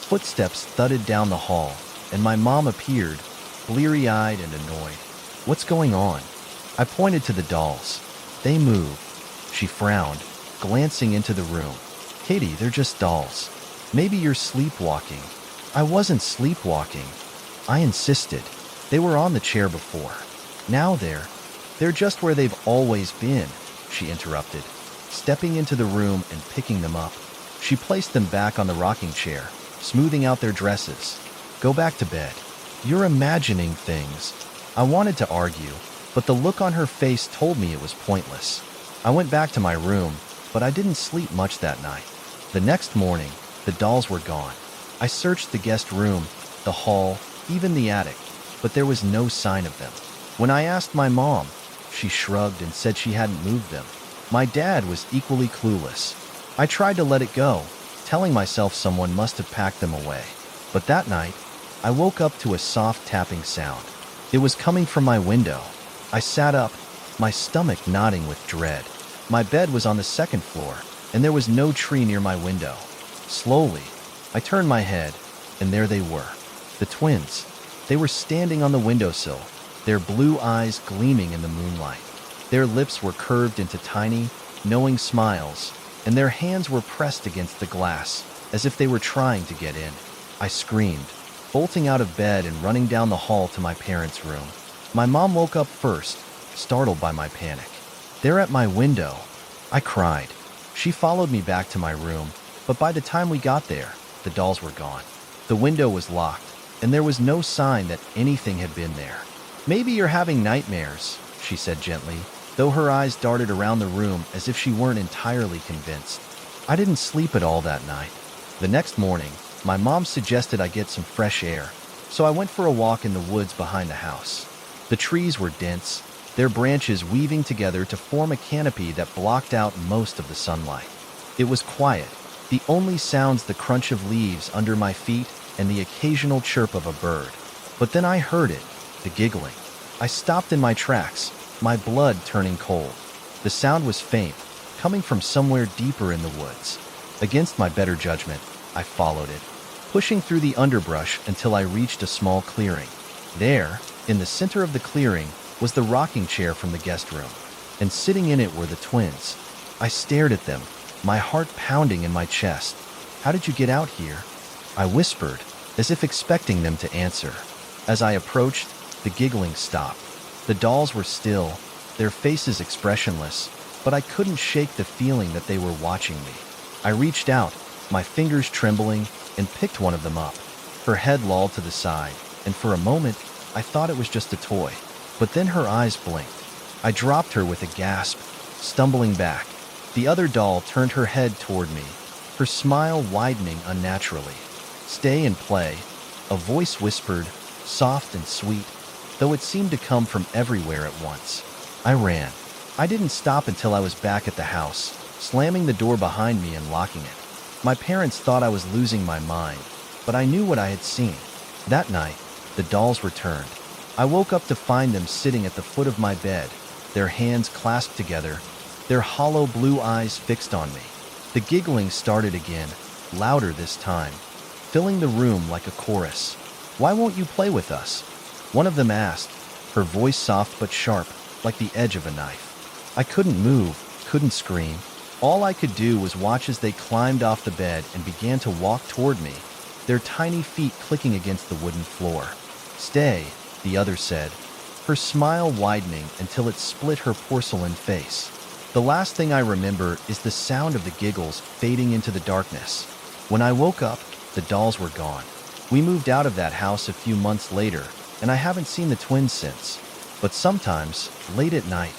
Footsteps thudded down the hall, and my mom appeared, bleary-eyed and annoyed. What's going on? I pointed to the dolls. They moved. She frowned, glancing into the room. Katie, they're just dolls. Maybe you're sleepwalking. I wasn't sleepwalking. I insisted. They were on the chair before. Now they're just where they've always been, she interrupted, stepping into the room and picking them up. She placed them back on the rocking chair, smoothing out their dresses. Go back to bed. You're imagining things. I wanted to argue, but the look on her face told me it was pointless. I went back to my room, but I didn't sleep much that night. The next morning, the dolls were gone. I searched the guest room, the hall, even the attic, but there was no sign of them. When I asked my mom, she shrugged and said she hadn't moved them. My dad was equally clueless. I tried to let it go, telling myself someone must have packed them away. But that night, I woke up to a soft tapping sound. It was coming from my window. I sat up, my stomach knotting with dread. My bed was on the second floor, and there was no tree near my window. Slowly, I turned my head, and there they were. The twins. They were standing on the windowsill, their blue eyes gleaming in the moonlight. Their lips were curved into tiny, knowing smiles, and their hands were pressed against the glass, as if they were trying to get in. I screamed, bolting out of bed and running down the hall to my parents' room. My mom woke up first, startled by my panic. They're at my window. I cried. She followed me back to my room, but by the time we got there, the dolls were gone. The window was locked, and there was no sign that anything had been there. Maybe you're having nightmares, she said gently, though her eyes darted around the room as if she weren't entirely convinced. I didn't sleep at all that night. The next morning, my mom suggested I get some fresh air, so I went for a walk in the woods behind the house. The trees were dense, their branches weaving together to form a canopy that blocked out most of the sunlight. It was quiet, the only sounds the crunch of leaves under my feet and the occasional chirp of a bird. But then I heard it, the giggling. I stopped in my tracks, my blood turning cold. The sound was faint, coming from somewhere deeper in the woods. Against my better judgment, I followed it, pushing through the underbrush until I reached a small clearing. There, in the center of the clearing, was the rocking chair from the guest room, and sitting in it were the twins. I stared at them, my heart pounding in my chest. How did you get out here? I whispered, as if expecting them to answer. As I approached, the giggling stopped. The dolls were still, their faces expressionless, but I couldn't shake the feeling that they were watching me. I reached out, my fingers trembling, and picked one of them up. Her head lolled to the side, and for a moment, I thought it was just a toy. But then her eyes blinked. I dropped her with a gasp, stumbling back. The other doll turned her head toward me, her smile widening unnaturally. Stay and play, a voice whispered, soft and sweet, though it seemed to come from everywhere at once. I ran. I didn't stop until I was back at the house, slamming the door behind me and locking it. My parents thought I was losing my mind, but I knew what I had seen. That night, the dolls returned. I woke up to find them sitting at the foot of my bed, their hands clasped together, their hollow blue eyes fixed on me. The giggling started again, louder this time, filling the room like a chorus. Why won't you play with us? One of them asked, her voice soft but sharp, like the edge of a knife. I couldn't move, couldn't scream. All I could do was watch as they climbed off the bed and began to walk toward me, their tiny feet clicking against the wooden floor. Stay, the other said, her smile widening until it split her porcelain face. The last thing I remember is the sound of the giggles fading into the darkness. When I woke up, the dolls were gone. We moved out of that house a few months later, and I haven't seen the twins since. But sometimes, late at night,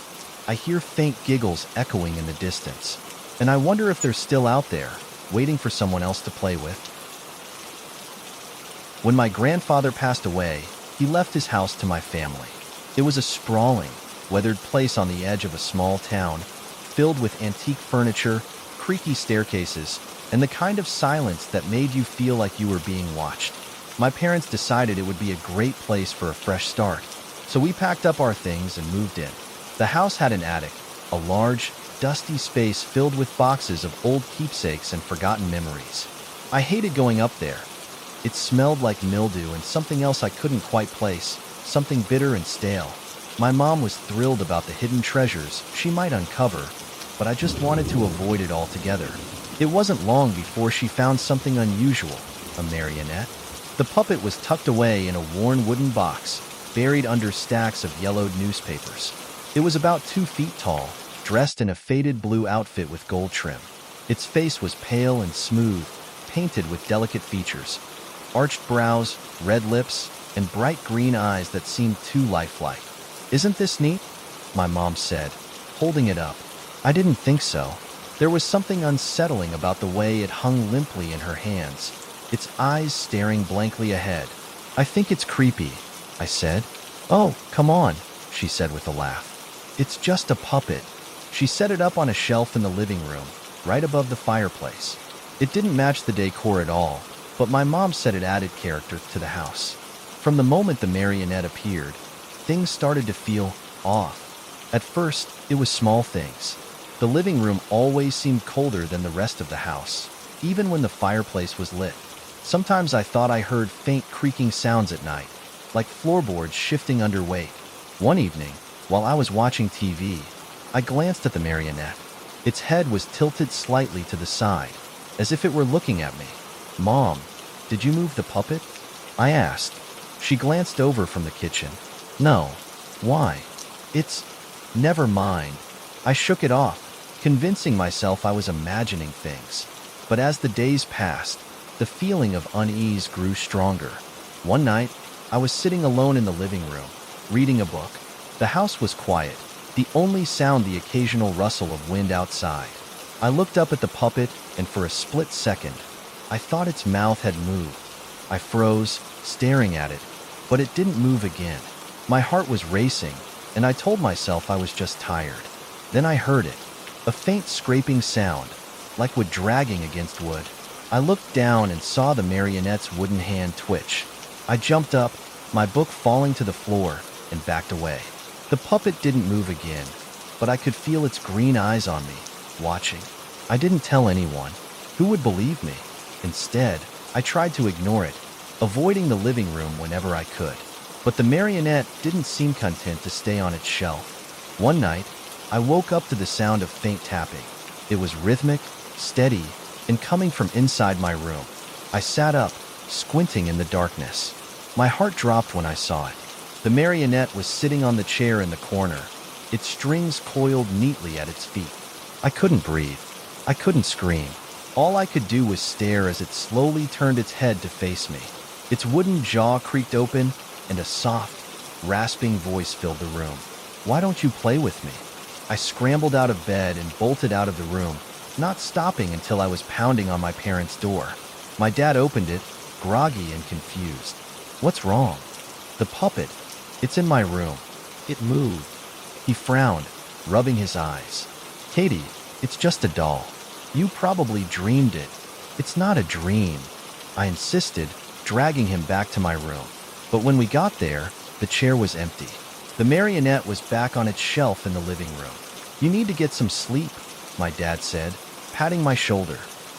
I hear faint giggles echoing in the distance, and I wonder if they're still out there, waiting for someone else to play with. When my grandfather passed away, he left his house to my family. It was a sprawling, weathered place on the edge of a small town, filled with antique furniture, creaky staircases, and the kind of silence that made you feel like you were being watched. My parents decided it would be a great place for a fresh start, so we packed up our things and moved in. The house had an attic, a large, dusty space filled with boxes of old keepsakes and forgotten memories. I hated going up there. It smelled like mildew and something else I couldn't quite place, something bitter and stale. My mom was thrilled about the hidden treasures she might uncover, but I just wanted to avoid it altogether. It wasn't long before she found something unusual, a marionette. The puppet was tucked away in a worn wooden box, buried under stacks of yellowed newspapers. It was about 2 feet tall, dressed in a faded blue outfit with gold trim. Its face was pale and smooth, painted with delicate features. Arched brows, red lips, and bright green eyes that seemed too lifelike. "Isn't this neat?" my mom said, holding it up. I didn't think so. There was something unsettling about the way it hung limply in her hands, its eyes staring blankly ahead. "I think it's creepy," I said. "Oh, come on," she said with a laugh. "It's just a puppet." She set it up on a shelf in the living room, right above the fireplace. It didn't match the decor at all, but my mom said it added character to the house. From the moment the marionette appeared, things started to feel off. At first, it was small things. The living room always seemed colder than the rest of the house, even when the fireplace was lit. Sometimes I thought I heard faint creaking sounds at night, like floorboards shifting under weight. One evening, while I was watching TV, I glanced at the marionette. Its head was tilted slightly to the side, as if it were looking at me. "Mom, did you move the puppet?" I asked. She glanced over from the kitchen. "No. Why?" "It's... Never mind." I shook it off, convincing myself I was imagining things. But as the days passed, the feeling of unease grew stronger. One night, I was sitting alone in the living room, reading a book. The house was quiet, the only sound the occasional rustle of wind outside. I looked up at the puppet, and for a split second, I thought its mouth had moved. I froze, staring at it, but it didn't move again. My heart was racing, and I told myself I was just tired. Then I heard it, a faint scraping sound, like wood dragging against wood. I looked down and saw the marionette's wooden hand twitch. I jumped up, my book falling to the floor, and backed away. The puppet didn't move again, but I could feel its green eyes on me, watching. I didn't tell anyone. Who would believe me? Instead, I tried to ignore it, avoiding the living room whenever I could. But the marionette didn't seem content to stay on its shelf. One night, I woke up to the sound of faint tapping. It was rhythmic, steady, and coming from inside my room. I sat up, squinting in the darkness. My heart dropped when I saw it. The marionette was sitting on the chair in the corner, its strings coiled neatly at its feet. I couldn't breathe. I couldn't scream. All I could do was stare as it slowly turned its head to face me. Its wooden jaw creaked open, and a soft, rasping voice filled the room. "Why don't you play with me?" I scrambled out of bed and bolted out of the room, not stopping until I was pounding on my parents' door. My dad opened it, groggy and confused. "What's wrong?" "The puppet. It's in my room. It moved." He frowned, rubbing his eyes. "Katie, it's just a doll. You probably dreamed it." "It's not a dream," I insisted, dragging him back to my room. But when we got there, the chair was empty. The marionette was back on its shelf in the living room. "You need to get some sleep," my dad said, patting my shoulder.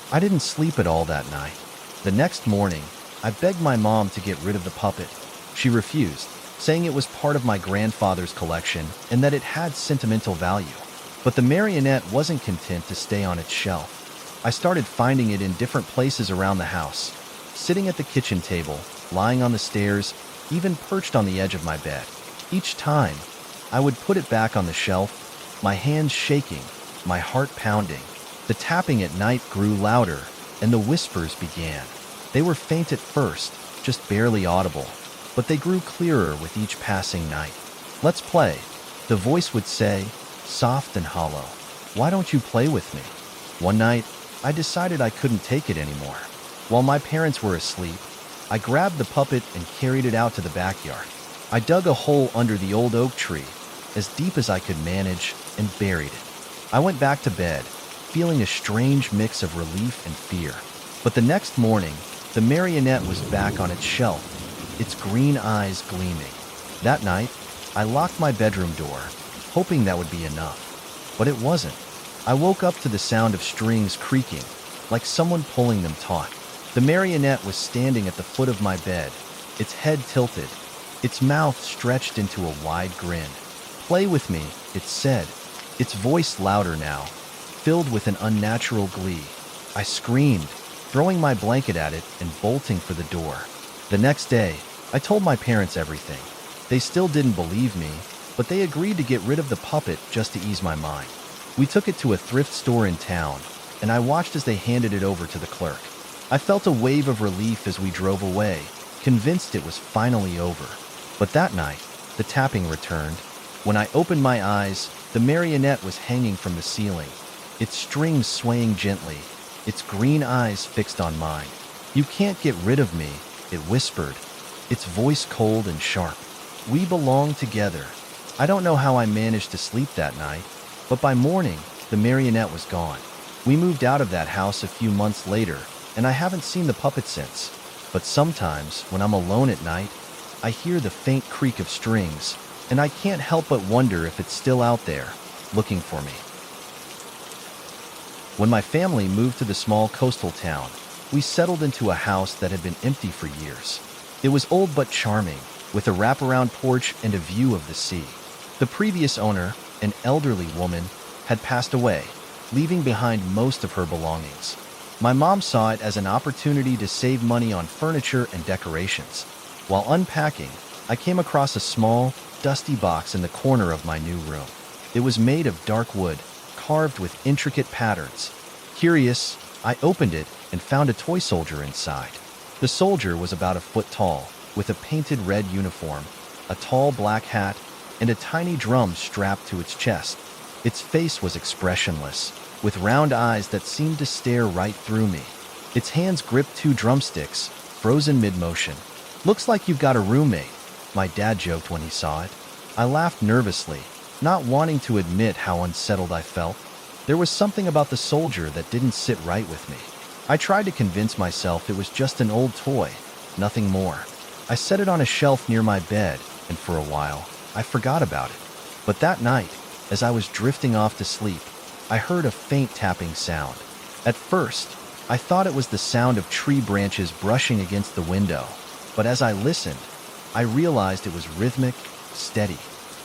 I didn't sleep at all that night. The next morning, I begged my mom to get rid of the puppet. She refused, saying it was part of my grandfather's collection and that it had sentimental value. But the marionette wasn't content to stay on its shelf. I started finding it in different places around the house, sitting at the kitchen table, lying on the stairs, even perched on the edge of my bed. Each time, I would put it back on the shelf, my hands shaking, my heart pounding. The tapping at night grew louder, and the whispers began. They were faint at first, just barely audible, but they grew clearer with each passing night. "Let's play," the voice would say, soft and hollow. "Why don't you play with me?" One night, I decided I couldn't take it anymore. While my parents were asleep, I grabbed the puppet and carried it out to the backyard. I dug a hole under the old oak tree, as deep as I could manage, and buried it. I went back to bed, feeling a strange mix of relief and fear. But the next morning, the marionette was back on its shelf, its green eyes gleaming. That night, I locked my bedroom door, hoping that would be enough. But it wasn't. I woke up to the sound of strings creaking, like someone pulling them taut. The marionette was standing at the foot of my bed, its head tilted, its mouth stretched into a wide grin. "Play with me," it said, its voice louder now, filled with an unnatural glee. I screamed, throwing my blanket at it and bolting for the door. The next day, I told my parents everything. They still didn't believe me, but they agreed to get rid of the puppet just to ease my mind. We took it to a thrift store in town, and I watched as they handed it over to the clerk. I felt a wave of relief as we drove away, convinced it was finally over. But that night, the tapping returned. When I opened my eyes, the marionette was hanging from the ceiling, its strings swaying gently, its green eyes fixed on mine. "You can't get rid of me," it whispered, its voice cold and sharp. "We belong together." I don't know how I managed to sleep that night, but by morning, the marionette was gone. We moved out of that house a few months later, and I haven't seen the puppet since. But sometimes, when I'm alone at night, I hear the faint creak of strings, and I can't help but wonder if it's still out there, looking for me. When my family moved to the small coastal town, we settled into a house that had been empty for years. It was old but charming, with a wraparound porch and a view of the sea. The previous owner, an elderly woman, had passed away, leaving behind most of her belongings. My mom saw it as an opportunity to save money on furniture and decorations. While unpacking, I came across a small, dusty box in the corner of my new room. It was made of dark wood, carved with intricate patterns. Curious, I opened it and found a toy soldier inside. The soldier was about a foot tall, with a painted red uniform, a tall black hat, and a tiny drum strapped to its chest. Its face was expressionless, with round eyes that seemed to stare right through me. Its hands gripped two drumsticks, frozen mid-motion. "Looks like you've got a roommate," my dad joked when he saw it. I laughed nervously, not wanting to admit how unsettled I felt. There was something about the soldier that didn't sit right with me. I tried to convince myself it was just an old toy, nothing more. I set it on a shelf near my bed, and for a while, I forgot about it. But that night, as I was drifting off to sleep, I heard a faint tapping sound. At first, I thought it was the sound of tree branches brushing against the window, but as I listened, I realized it was rhythmic, steady.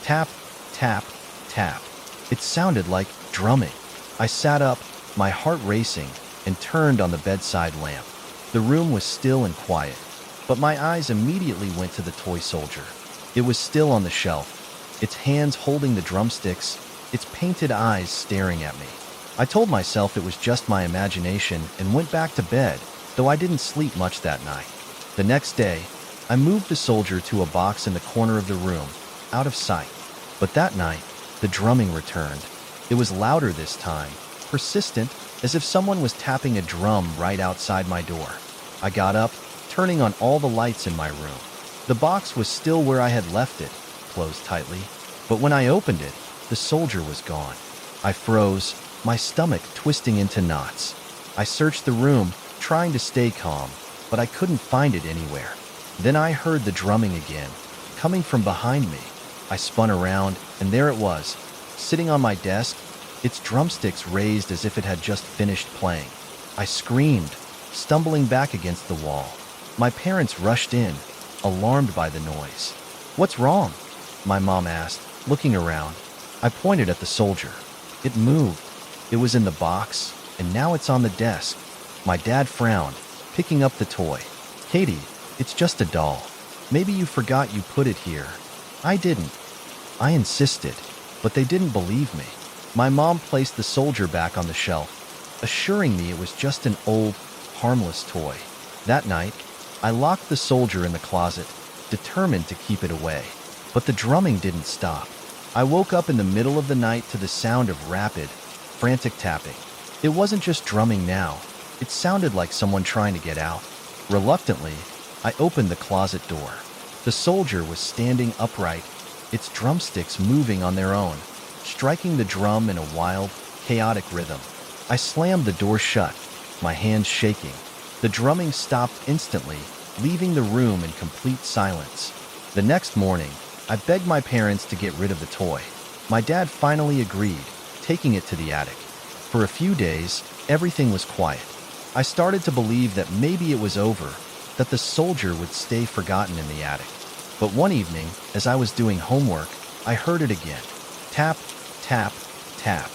Tap, tap, tap. It sounded like drumming. I sat up, my heart racing, and turned on the bedside lamp. The room was still and quiet, but my eyes immediately went to the toy soldier. It was still on the shelf, its hands holding the drumsticks, its painted eyes staring at me. I told myself it was just my imagination and went back to bed, though I didn't sleep much that night. The next day, I moved the soldier to a box in the corner of the room, out of sight. But that night, the drumming returned. It was louder this time, persistent, as if someone was tapping a drum right outside my door. I got up, turning on all the lights in my room. The box was still where I had left it, closed tightly, but when I opened it, the soldier was gone. I froze, my stomach twisting into knots. I searched the room, trying to stay calm, but I couldn't find it anywhere. Then I heard the drumming again, coming from behind me. I spun around, and there it was, sitting on my desk, its drumsticks raised as if it had just finished playing. I screamed, stumbling back against the wall. My parents rushed in, alarmed by the noise. "What's wrong?" my mom asked, looking around. I pointed at the soldier. It moved. It was in the box, and now it's on the desk. My dad frowned, picking up the toy. "Katie, it's just a doll. Maybe you forgot you put it here." I didn't. I insisted, but they didn't believe me. My mom placed the soldier back on the shelf, assuring me it was just an old, harmless toy. That night, I locked the soldier in the closet, determined to keep it away. But the drumming didn't stop. I woke up in the middle of the night to the sound of rapid, frantic tapping. It wasn't just drumming now. It sounded like someone trying to get out. Reluctantly, I opened the closet door. The soldier was standing upright, its drumsticks moving on their own, striking the drum in a wild, chaotic rhythm. I slammed the door shut, my hands shaking. The drumming stopped instantly, leaving the room in complete silence. The next morning, I begged my parents to get rid of the toy. My dad finally agreed, taking it to the attic. For a few days, everything was quiet. I started to believe that maybe it was over, that the soldier would stay forgotten in the attic. But one evening, as I was doing homework, I heard it again. Tap, tap, tap.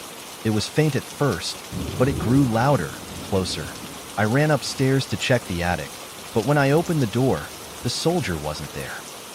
It was faint at first, but it grew louder, closer. I ran upstairs to check the attic, but when I opened the door, the soldier wasn't there.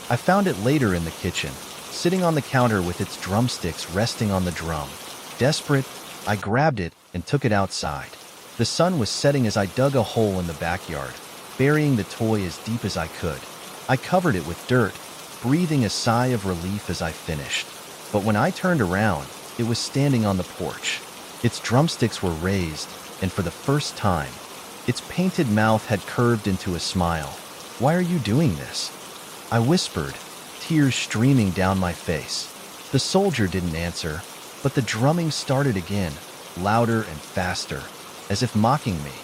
I found it later in the kitchen, sitting on the counter with its drumsticks resting on the drum. Desperate, I grabbed it and took it outside. The sun was setting as I dug a hole in the backyard, burying the toy as deep as I could. I covered it with dirt, breathing a sigh of relief as I finished. But when I turned around, it was standing on the porch. Its drumsticks were raised, and for the first time, its painted mouth had curved into a smile. "Why are you doing this?" I whispered, tears streaming down my face. The soldier didn't answer, but the drumming started again, louder and faster, as if mocking me.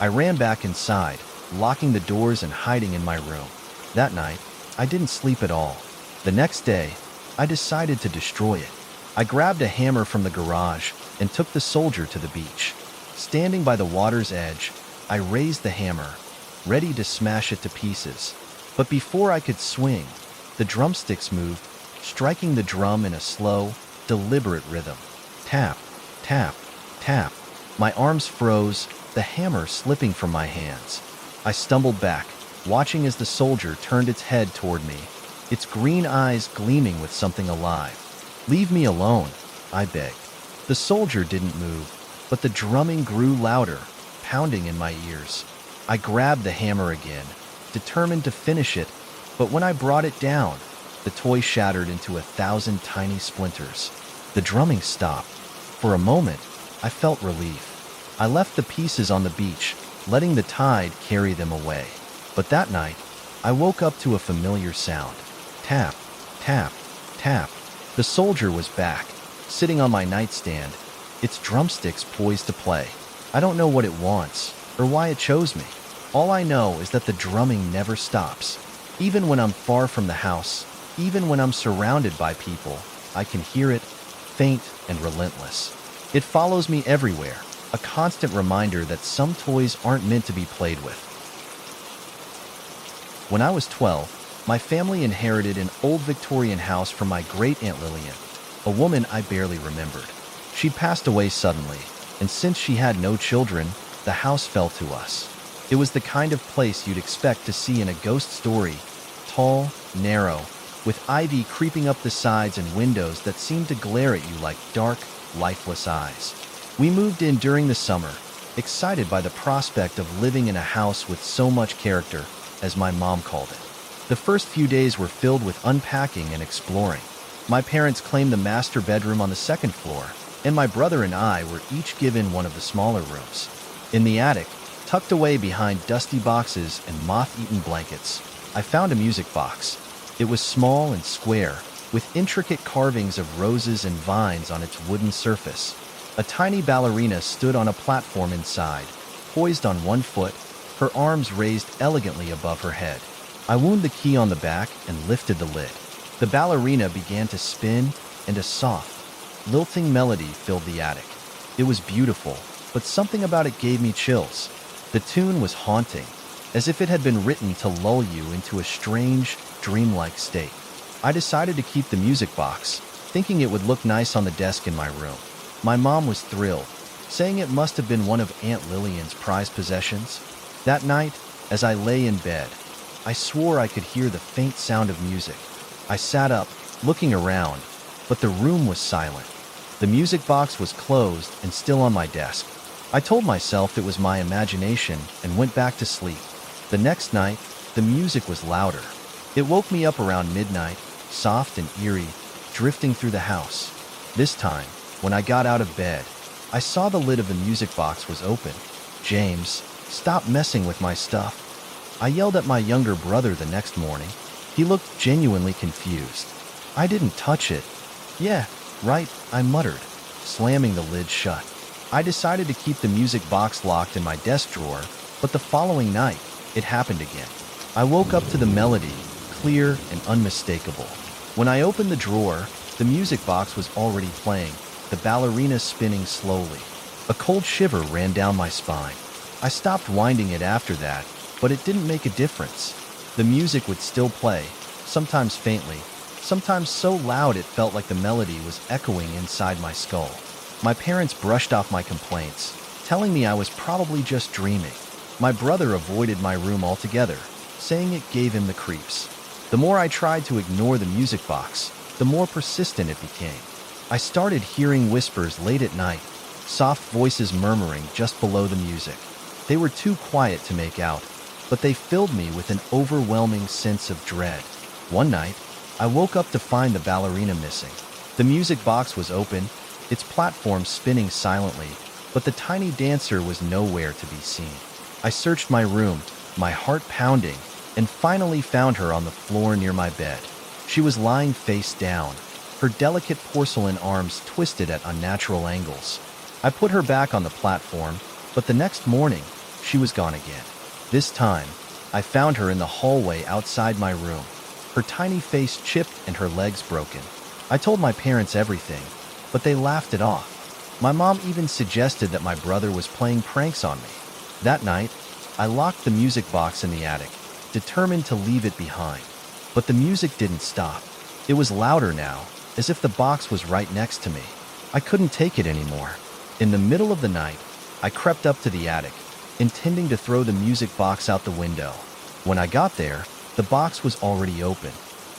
I ran back inside, locking the doors and hiding in my room. That night, I didn't sleep at all. The next day, I decided to destroy it. I grabbed a hammer from the garage and took the soldier to the beach. Standing by the water's edge, I raised the hammer, ready to smash it to pieces. But before I could swing, the drumsticks moved, striking the drum in a slow, deliberate rhythm. Tap, tap, tap. My arms froze, the hammer slipping from my hands. I stumbled back, watching as the soldier turned its head toward me, its green eyes gleaming with something alive. "Leave me alone," I begged. The soldier didn't move, but the drumming grew louder, pounding in my ears. I grabbed the hammer again, determined to finish it, but when I brought it down, the toy shattered into 1,000 tiny splinters. The drumming stopped. For a moment, I felt relief. I left the pieces on the beach, letting the tide carry them away. But that night, I woke up to a familiar sound. Tap, tap, tap. The soldier was back, sitting on my nightstand, its drumsticks poised to play. I don't know what it wants, or why it chose me. All I know is that the drumming never stops. Even when I'm far from the house, even when I'm surrounded by people, I can hear it, faint and relentless. It follows me everywhere, a constant reminder that some toys aren't meant to be played with. When I was 12, my family inherited an old Victorian house from my great-aunt Lillian, a woman I barely remembered. She passed away suddenly, and since she had no children, the house fell to us. It was the kind of place you'd expect to see in a ghost story, tall, narrow, with ivy creeping up the sides and windows that seemed to glare at you like dark, lifeless eyes. We moved in during the summer, excited by the prospect of living in a house with so much character, as my mom called it. The first few days were filled with unpacking and exploring. My parents claimed the master bedroom on the second floor, and my brother and I were each given one of the smaller rooms. In the attic, tucked away behind dusty boxes and moth-eaten blankets, I found a music box. It was small and square, with intricate carvings of roses and vines on its wooden surface. A tiny ballerina stood on a platform inside, poised on one foot, her arms raised elegantly above her head. I wound the key on the back and lifted the lid. The ballerina began to spin, and a soft, lilting melody filled the attic. It was beautiful, but something about it gave me chills. The tune was haunting, as if it had been written to lull you into a strange, dreamlike state. I decided to keep the music box, thinking it would look nice on the desk in my room. My mom was thrilled, saying it must have been one of Aunt Lillian's prized possessions. That night, as I lay in bed, I swore I could hear the faint sound of music. I sat up, looking around, but the room was silent. The music box was closed and still on my desk. I told myself it was my imagination and went back to sleep. The next night, the music was louder. It woke me up around midnight, soft and eerie, drifting through the house. This time, when I got out of bed, I saw the lid of the music box was open. "James, stop messing with my stuff." I yelled at my younger brother the next morning. He looked genuinely confused. "I didn't touch it." "Yeah, right," I muttered, slamming the lid shut. I decided to keep the music box locked in my desk drawer, but the following night, it happened again. I woke up to the melody, clear and unmistakable. When I opened the drawer, the music box was already playing, the ballerina spinning slowly. A cold shiver ran down my spine. I stopped winding it after that, but it didn't make a difference. The music would still play, sometimes faintly, sometimes so loud it felt like the melody was echoing inside my skull. My parents brushed off my complaints, telling me I was probably just dreaming. My brother avoided my room altogether, saying it gave him the creeps. The more I tried to ignore the music box, the more persistent it became. I started hearing whispers late at night, soft voices murmuring just below the music. They were too quiet to make out, but they filled me with an overwhelming sense of dread. One night, I woke up to find the ballerina missing. The music box was open, its platform spinning silently, but the tiny dancer was nowhere to be seen. I searched my room, my heart pounding, and finally found her on the floor near my bed. She was lying face down, her delicate porcelain arms twisted at unnatural angles. I put her back on the platform, but the next morning, she was gone again. This time, I found her in the hallway outside my room, her tiny face chipped and her legs broken. I told my parents everything, but they laughed it off. My mom even suggested that my brother was playing pranks on me. That night, I locked the music box in the attic, determined to leave it behind. But the music didn't stop. It was louder now, as if the box was right next to me. I couldn't take it anymore. In the middle of the night, I crept up to the attic, intending to throw the music box out the window. When I got there, the box was already open.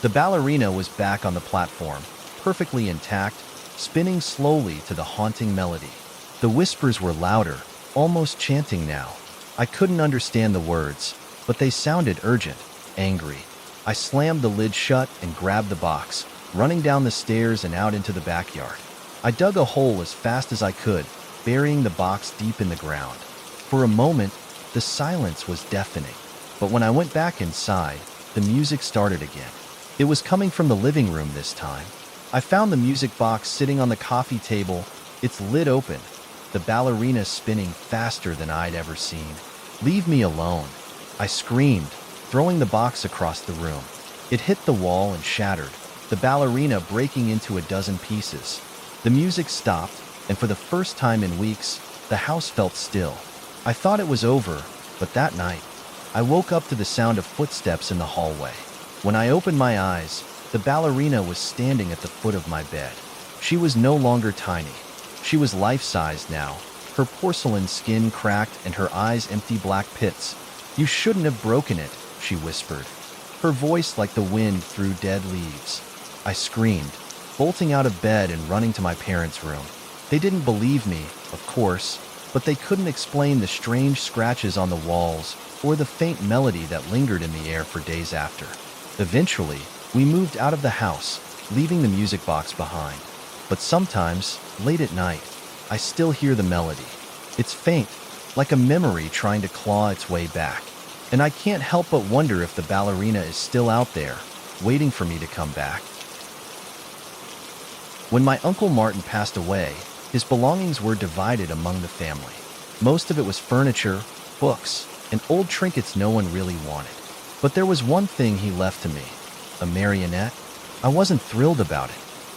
The ballerina was back on the platform, perfectly intact, spinning slowly to the haunting melody. The whispers were louder, almost chanting now. I couldn't understand the words, but they sounded urgent, angry. I slammed the lid shut and grabbed the box, running down the stairs and out into the backyard. I dug a hole as fast as I could, burying the box deep in the ground. For a moment, the silence was deafening. But when I went back inside, the music started again. It was coming from the living room this time. I found the music box sitting on the coffee table, its lid open, the ballerina spinning faster than I'd ever seen. "Leave me alone," I screamed, throwing the box across the room. It hit the wall and shattered, the ballerina breaking into a dozen pieces. The music stopped, and for the first time in weeks, the house felt still. I thought it was over, but that night, I woke up to the sound of footsteps in the hallway. When I opened my eyes, the ballerina was standing at the foot of my bed. She was no longer tiny. She was life-sized now, her porcelain skin cracked and her eyes empty black pits. "You shouldn't have broken it," she whispered, her voice like the wind through dead leaves. I screamed, bolting out of bed and running to my parents' room. They didn't believe me, of course, but they couldn't explain the strange scratches on the walls or the faint melody that lingered in the air for days after. Eventually, we moved out of the house, leaving the music box behind. But sometimes, late at night, I still hear the melody. It's faint, like a memory trying to claw its way back. And I can't help but wonder if the ballerina is still out there, waiting for me to come back. When my Uncle Martin passed away, his belongings were divided among the family. Most of it was furniture, books, and old trinkets no one really wanted. But there was one thing he left to me, a marionette. I wasn't thrilled about it.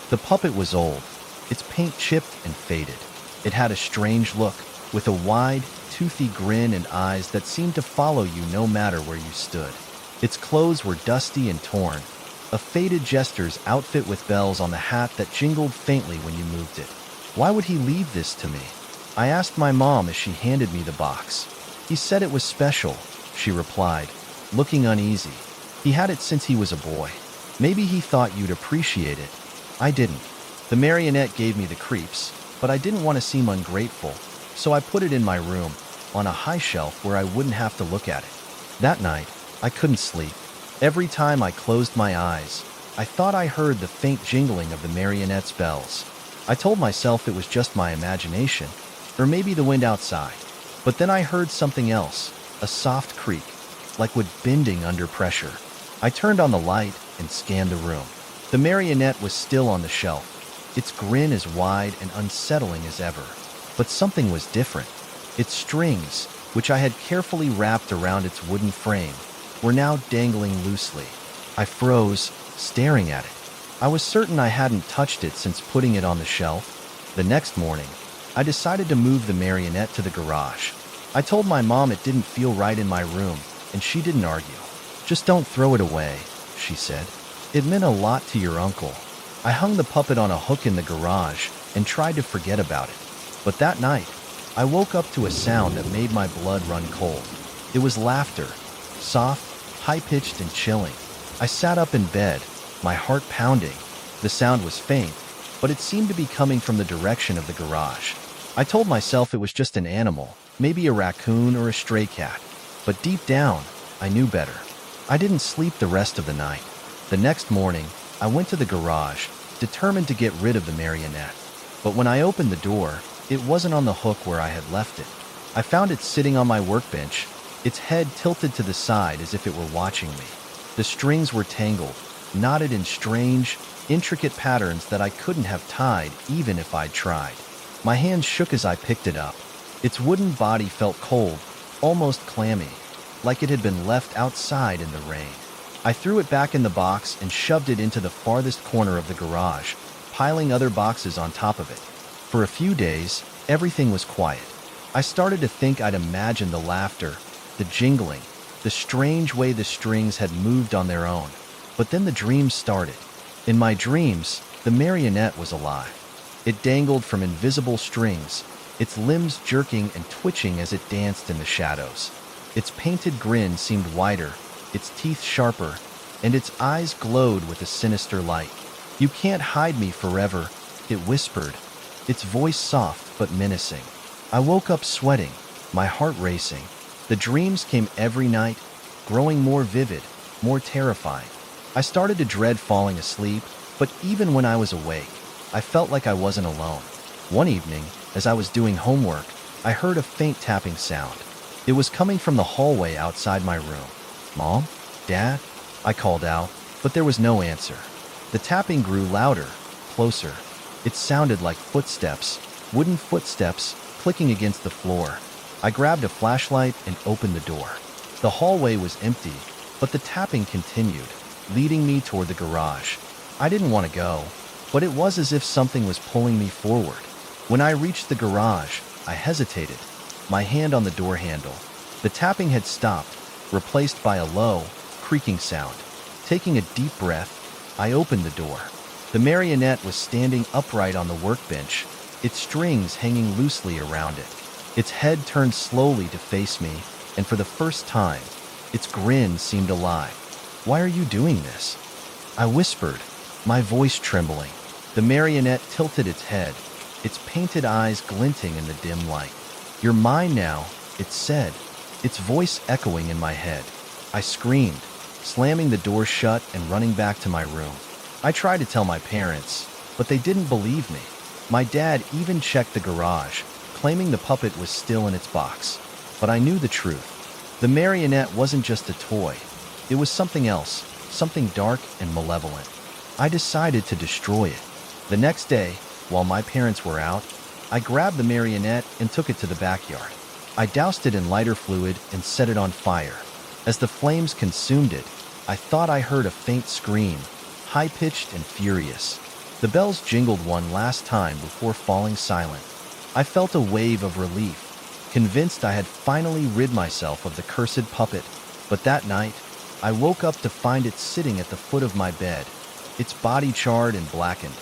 The puppet was old, its paint chipped and faded. It had a strange look, with a wide, toothy grin and eyes that seemed to follow you no matter where you stood. Its clothes were dusty and torn, a faded jester's outfit with bells on the hat that jingled faintly when you moved it. Why would he leave this to me? I asked my mom as she handed me the box. "He said it was special," she replied, looking uneasy. "He had it since he was a boy. Maybe he thought you'd appreciate it." I didn't. The marionette gave me the creeps, but I didn't want to seem ungrateful, so I put it in my room, on a high shelf where I wouldn't have to look at it. That night, I couldn't sleep. Every time I closed my eyes, I thought I heard the faint jingling of the marionette's bells. I told myself it was just my imagination, or maybe the wind outside. But then I heard something else, a soft creak, like wood bending under pressure. I turned on the light and scanned the room. The marionette was still on the shelf, its grin as wide and unsettling as ever. But something was different. Its strings, which I had carefully wrapped around its wooden frame, were now dangling loosely. I froze, staring at it. I was certain I hadn't touched it since putting it on the shelf. The next morning, I decided to move the marionette to the garage. I told my mom it didn't feel right in my room, and she didn't argue. "Just don't throw it away," she said. It meant a lot to your uncle. I hung the puppet on a hook in the garage and tried to forget about it. But that night, I woke up to a sound that made my blood run cold. It was laughter, soft, high-pitched, and chilling. I sat up in bed, my heart pounding. The sound was faint, but it seemed to be coming from the direction of the garage. I told myself it was just an animal, maybe a raccoon or a stray cat. But deep down, I knew better. I didn't sleep the rest of the night. The next morning, I went to the garage, determined to get rid of the marionette. But when I opened the door, it wasn't on the hook where I had left it. I found it sitting on my workbench, its head tilted to the side as if it were watching me. The strings were tangled, knotted in strange, intricate patterns that I couldn't have tied even if I'd tried. My hands shook as I picked it up. Its wooden body felt cold, almost clammy, like it had been left outside in the rain. I threw it back in the box and shoved it into the farthest corner of the garage, piling other boxes on top of it. For a few days, everything was quiet. I started to think I'd imagined the laughter, the jingling, the strange way the strings had moved on their own. But then the dreams started. In my dreams, the marionette was alive. It dangled from invisible strings, its limbs jerking and twitching as it danced in the shadows. Its painted grin seemed wider, its teeth sharper, and its eyes glowed with a sinister light. "You can't hide me forever," it whispered, its voice soft but menacing. I woke up sweating, my heart racing. The dreams came every night, growing more vivid, more terrifying. I started to dread falling asleep, but even when I was awake, I felt like I wasn't alone. One evening, as I was doing homework, I heard a faint tapping sound. It was coming from the hallway outside my room. "Mom? Dad?" I called out, but there was no answer. The tapping grew louder, closer. It sounded like footsteps, wooden footsteps, clicking against the floor. I grabbed a flashlight and opened the door. The hallway was empty, but the tapping continued, leading me toward the garage. I didn't want to go, but it was as if something was pulling me forward. When I reached the garage, I hesitated, my hand on the door handle. The tapping had stopped, replaced by a low, creaking sound. Taking a deep breath, I opened the door. The marionette was standing upright on the workbench, its strings hanging loosely around it. Its head turned slowly to face me, and for the first time, its grin seemed alive. "Why are you doing this?" I whispered, my voice trembling. The marionette tilted its head, its painted eyes glinting in the dim light. "You're mine now," it said, its voice echoing in my head. I screamed, slamming the door shut and running back to my room. I tried to tell my parents, but they didn't believe me. My dad even checked the garage, claiming the puppet was still in its box. But I knew the truth. The marionette wasn't just a toy. It was something else, something dark and malevolent. I decided to destroy it. The next day, while my parents were out, I grabbed the marionette and took it to the backyard. I doused it in lighter fluid and set it on fire. As the flames consumed it, I thought I heard a faint scream, high-pitched and furious. The bells jingled one last time before falling silent. I felt a wave of relief, convinced I had finally rid myself of the cursed puppet. But that night, I woke up to find it sitting at the foot of my bed, its body charred and blackened,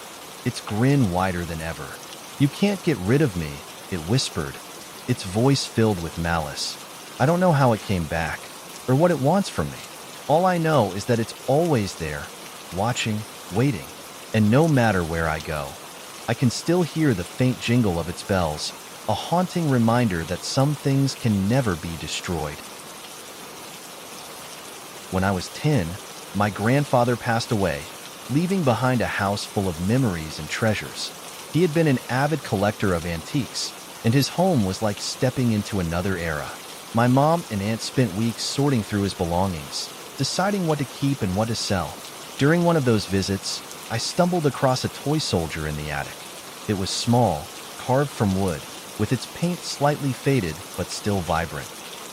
its grin wider than ever. "You can't get rid of me," it whispered, its voice filled with malice. "I don't know how it came back, or what it wants from me. All I know is that it's always there, watching, waiting, and no matter where I go, I can still hear the faint jingle of its bells, a haunting reminder that some things can never be destroyed." When I was 10, my grandfather passed away, leaving behind a house full of memories and treasures. He had been an avid collector of antiques, and his home was like stepping into another era. My mom and aunt spent weeks sorting through his belongings, deciding what to keep and what to sell. During one of those visits, I stumbled across a toy soldier in the attic. It was small, carved from wood, with its paint slightly faded but still vibrant.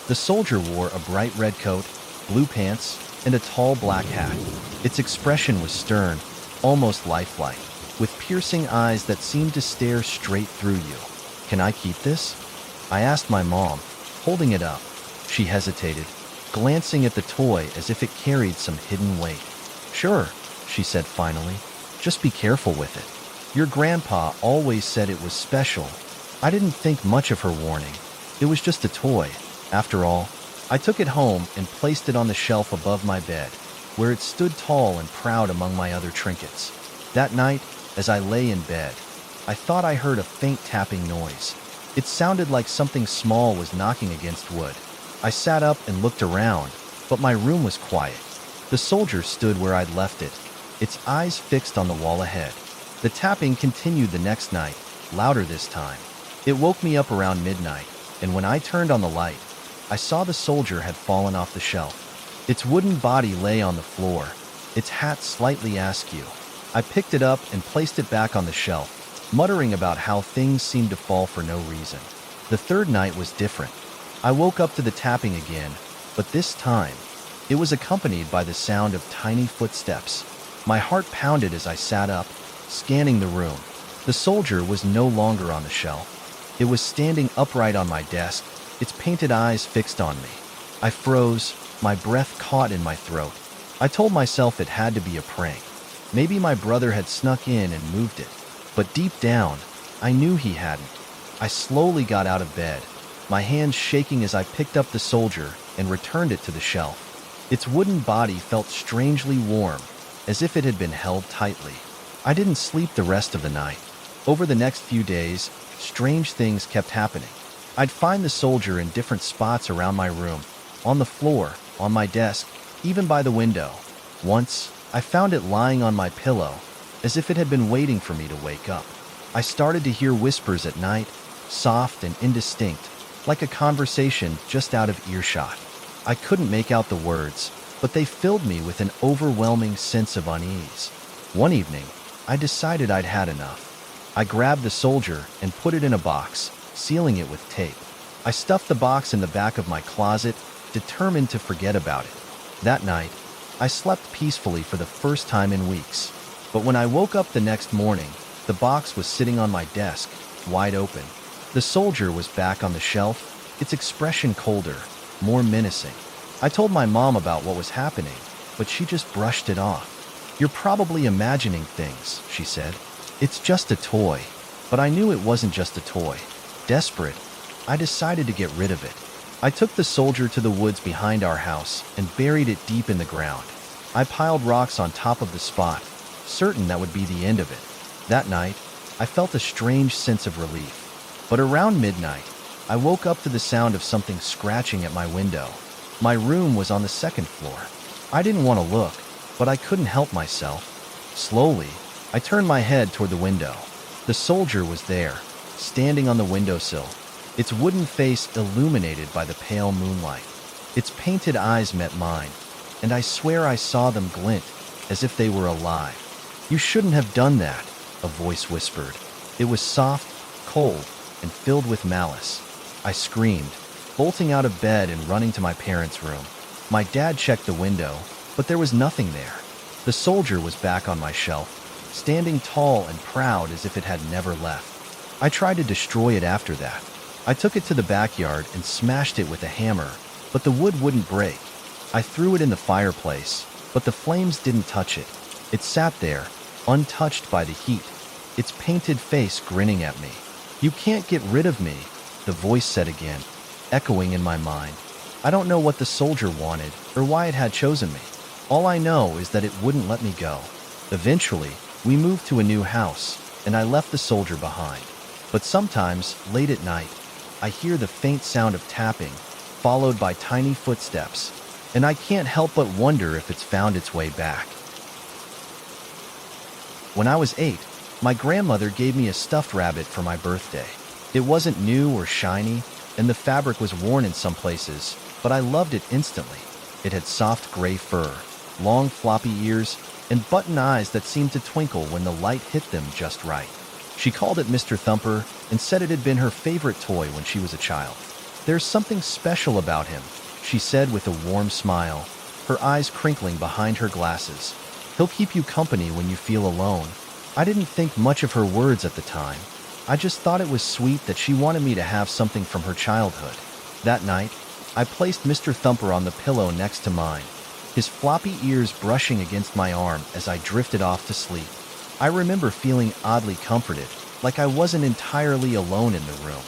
The soldier wore a bright red coat, blue pants, and a tall black hat. Its expression was stern, almost lifelike, with piercing eyes that seemed to stare straight through you. "Can I keep this?" I asked my mom, holding it up. She hesitated, glancing at the toy as if it carried some hidden weight. "Sure," she said finally. "Just be careful with it. Your grandpa always said it was special." I didn't think much of her warning. It was just a toy. After all, I took it home and placed it on the shelf above my bed, where it stood tall and proud among my other trinkets. That night, as I lay in bed, I thought I heard a faint tapping noise. It sounded like something small was knocking against wood. I sat up and looked around, but my room was quiet. The soldier stood where I'd left it, its eyes fixed on the wall ahead. The tapping continued the next night, louder this time. It woke me up around midnight, and when I turned on the light, I saw the soldier had fallen off the shelf. Its wooden body lay on the floor, its hat slightly askew. I picked it up and placed it back on the shelf, muttering about how things seemed to fall for no reason. The third night was different. I woke up to the tapping again, but this time, it was accompanied by the sound of tiny footsteps. My heart pounded as I sat up, scanning the room. The soldier was no longer on the shelf. It was standing upright on my desk, its painted eyes fixed on me. I froze, my breath caught in my throat. I told myself it had to be a prank. Maybe my brother had snuck in and moved it. But deep down, I knew he hadn't. I slowly got out of bed, my hands shaking as I picked up the soldier and returned it to the shelf. Its wooden body felt strangely warm, as if it had been held tightly. I didn't sleep the rest of the night. Over the next few days, strange things kept happening. I'd find the soldier in different spots around my room, on the floor, on my desk, even by the window. Once, I found it lying on my pillow, as if it had been waiting for me to wake up. I started to hear whispers at night, soft and indistinct, like a conversation just out of earshot. I couldn't make out the words, but they filled me with an overwhelming sense of unease. One evening, I decided I'd had enough. I grabbed the soldier and put it in a box, sealing it with tape. I stuffed the box in the back of my closet, determined to forget about it. That night, I slept peacefully for the first time in weeks. But when I woke up the next morning, the box was sitting on my desk, wide open. The soldier was back on the shelf, its expression colder, more menacing. I told my mom about what was happening, but she just brushed it off. "You're probably imagining things," she said. "It's just a toy." But I knew it wasn't just a toy. Desperate, I decided to get rid of it. I took the soldier to the woods behind our house and buried it deep in the ground. I piled rocks on top of the spot, certain that would be the end of it. That night, I felt a strange sense of relief. But around midnight, I woke up to the sound of something scratching at my window. My room was on the second floor. I didn't want to look, but I couldn't help myself. Slowly, I turned my head toward the window. The soldier was there, standing on the windowsill, its wooden face illuminated by the pale moonlight. Its painted eyes met mine, and I swear I saw them glint, as if they were alive. "You shouldn't have done that," a voice whispered. It was soft, cold, and filled with malice. I screamed, bolting out of bed and running to my parents' room. My dad checked the window, but there was nothing there. The soldier was back on my shelf, standing tall and proud as if it had never left. I tried to destroy it after that. I took it to the backyard and smashed it with a hammer, but the wood wouldn't break. I threw it in the fireplace, but the flames didn't touch it. It sat there, untouched by the heat, its painted face grinning at me. "You can't get rid of me," the voice said again, echoing in my mind. I don't know what the soldier wanted or why it had chosen me. All I know is that it wouldn't let me go. Eventually, we moved to a new house, and I left the soldier behind. But sometimes, late at night, I hear the faint sound of tapping, followed by tiny footsteps, and I can't help but wonder if it's found its way back. When I was 8, my grandmother gave me a stuffed rabbit for my birthday. It wasn't new or shiny, and the fabric was worn in some places, but I loved it instantly. It had soft gray fur, long floppy ears, and button eyes that seemed to twinkle when the light hit them just right. She called it Mr. Thumper and said it had been her favorite toy when she was a child. "There's something special about him," she said with a warm smile, her eyes crinkling behind her glasses. "He'll keep you company when you feel alone." I didn't think much of her words at the time. I just thought it was sweet that she wanted me to have something from her childhood. That night, I placed Mr. Thumper on the pillow next to mine. his floppy ears brushing against my arm as I drifted off to sleep. I remember feeling oddly comforted, like I wasn't entirely alone in the room.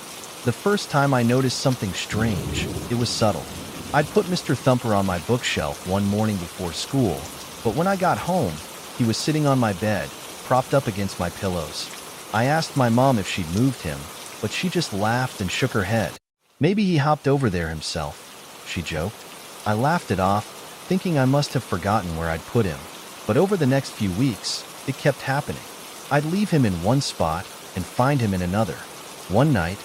The first time I noticed something strange, it was subtle. I'd put Mr. Thumper on my bookshelf one morning before school, but when I got home, he was sitting on my bed, propped up against my pillows. I asked my mom if she'd moved him, but she just laughed and shook her head. "Maybe he hopped over there himself," she joked. I laughed it off, thinking I must have forgotten where I'd put him. But over the next few weeks, it kept happening. I'd leave him in one spot and find him in another. One night,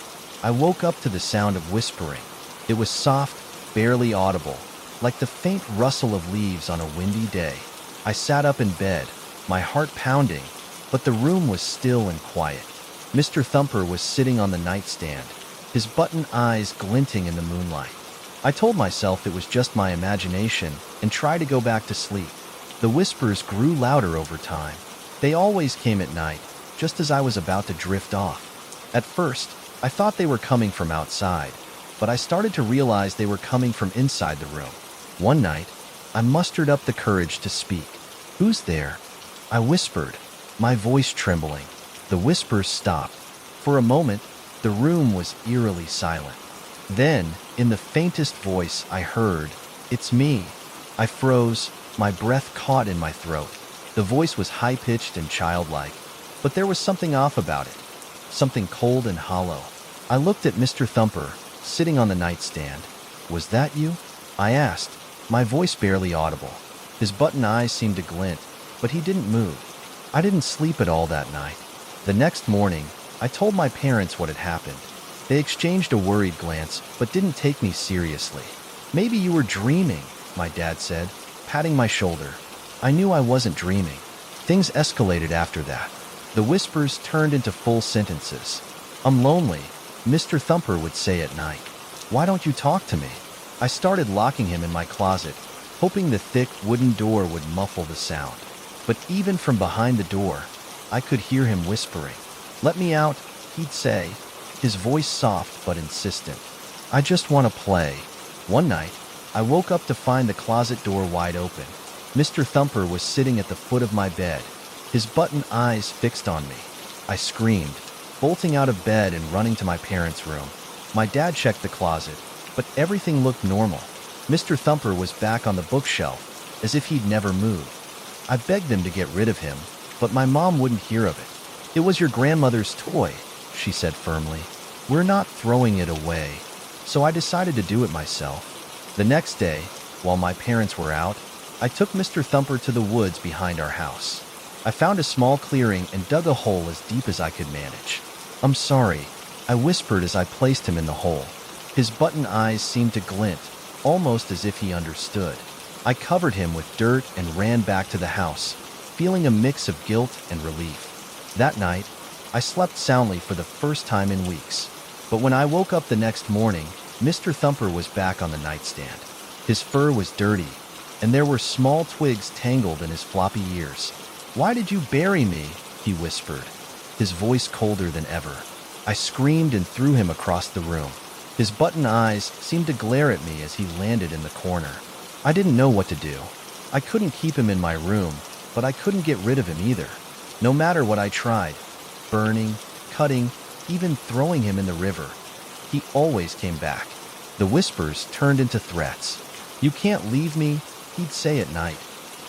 I woke up to the sound of whispering. It was soft, barely audible, like the faint rustle of leaves on a windy day. I sat up in bed, my heart pounding, but the room was still and quiet. Mr. Thumper was sitting on the nightstand, his button eyes glinting in the moonlight. I told myself it was just my imagination and tried to go back to sleep. The whispers grew louder over time. They always came at night, just as I was about to drift off. At first, I thought they were coming from outside, but I started to realize they were coming from inside the room. One night, I mustered up the courage to speak. "Who's there?" I whispered, my voice trembling. The whispers stopped. For a moment, the room was eerily silent. Then, in the faintest voice I heard, "It's me." I froze, my breath caught in my throat. The voice was high-pitched and childlike, but there was something off about it, something cold and hollow. I looked at Mr. Thumper, sitting on the nightstand. "Was that you?" I asked, my voice barely audible. His button eyes seemed to glint, but he didn't move. I didn't sleep at all that night. The next morning, I told my parents what had happened. They exchanged a worried glance, but didn't take me seriously. "Maybe you were dreaming," my dad said, patting my shoulder. I knew I wasn't dreaming. Things escalated after that. The whispers turned into full sentences. "I'm lonely," Mr. Thumper would say at night. "Why don't you talk to me?" I started locking him in my closet, hoping the thick wooden door would muffle the sound. But even from behind the door, I could hear him whispering. "Let me out," he'd say, his voice soft but insistent. "I just want to play." One night, I woke up to find the closet door wide open. Mr. Thumper was sitting at the foot of my bed, his button eyes fixed on me. I screamed, bolting out of bed and running to my parents' room. My dad checked the closet, but everything looked normal. Mr. Thumper was back on the bookshelf, as if he'd never moved. I begged them to get rid of him, but my mom wouldn't hear of it. "It was your grandmother's toy," she said firmly. "We're not throwing it away." So I decided to do it myself. The next day, while my parents were out, I took Mr. Thumper to the woods behind our house. I found a small clearing and dug a hole as deep as I could manage. "I'm sorry," I whispered as I placed him in the hole. His button eyes seemed to glint, almost as if he understood. I covered him with dirt and ran back to the house, feeling a mix of guilt and relief. That night, I slept soundly for the first time in weeks. But when I woke up the next morning, Mr. Thumper was back on the nightstand. His fur was dirty, and there were small twigs tangled in his floppy ears. "Why did you bury me?" he whispered, his voice colder than ever. I screamed and threw him across the room. His button eyes seemed to glare at me as he landed in the corner. I didn't know what to do. I couldn't keep him in my room, but I couldn't get rid of him either. No matter what I tried, burning, cutting, even throwing him in the river, he always came back. The whispers turned into threats. "You can't leave me," he'd say at night,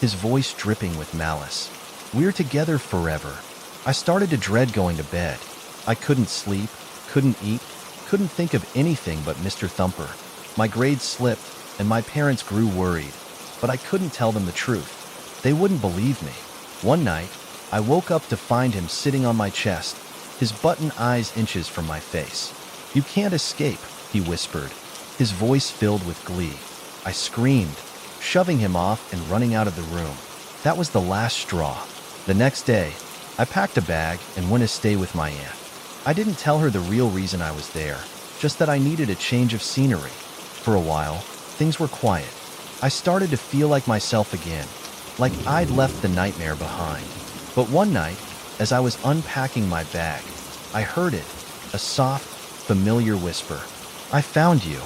his voice dripping with malice. "We're together forever." I started to dread going to bed. I couldn't sleep, couldn't eat, couldn't think of anything but Mr. Thumper. My grades slipped, and my parents grew worried, but I couldn't tell them the truth. They wouldn't believe me. One night, I woke up to find him sitting on my chest, his button eyes inches from my face. "You can't escape," he whispered, his voice filled with glee. I screamed, shoving him off and running out of the room. That was the last straw. The next day, I packed a bag and went to stay with my aunt. I didn't tell her the real reason I was there, just that I needed a change of scenery. For a while, things were quiet. I started to feel like myself again, like I'd left the nightmare behind. But one night, as I was unpacking my bag, I heard it, a soft, familiar whisper. "I found you."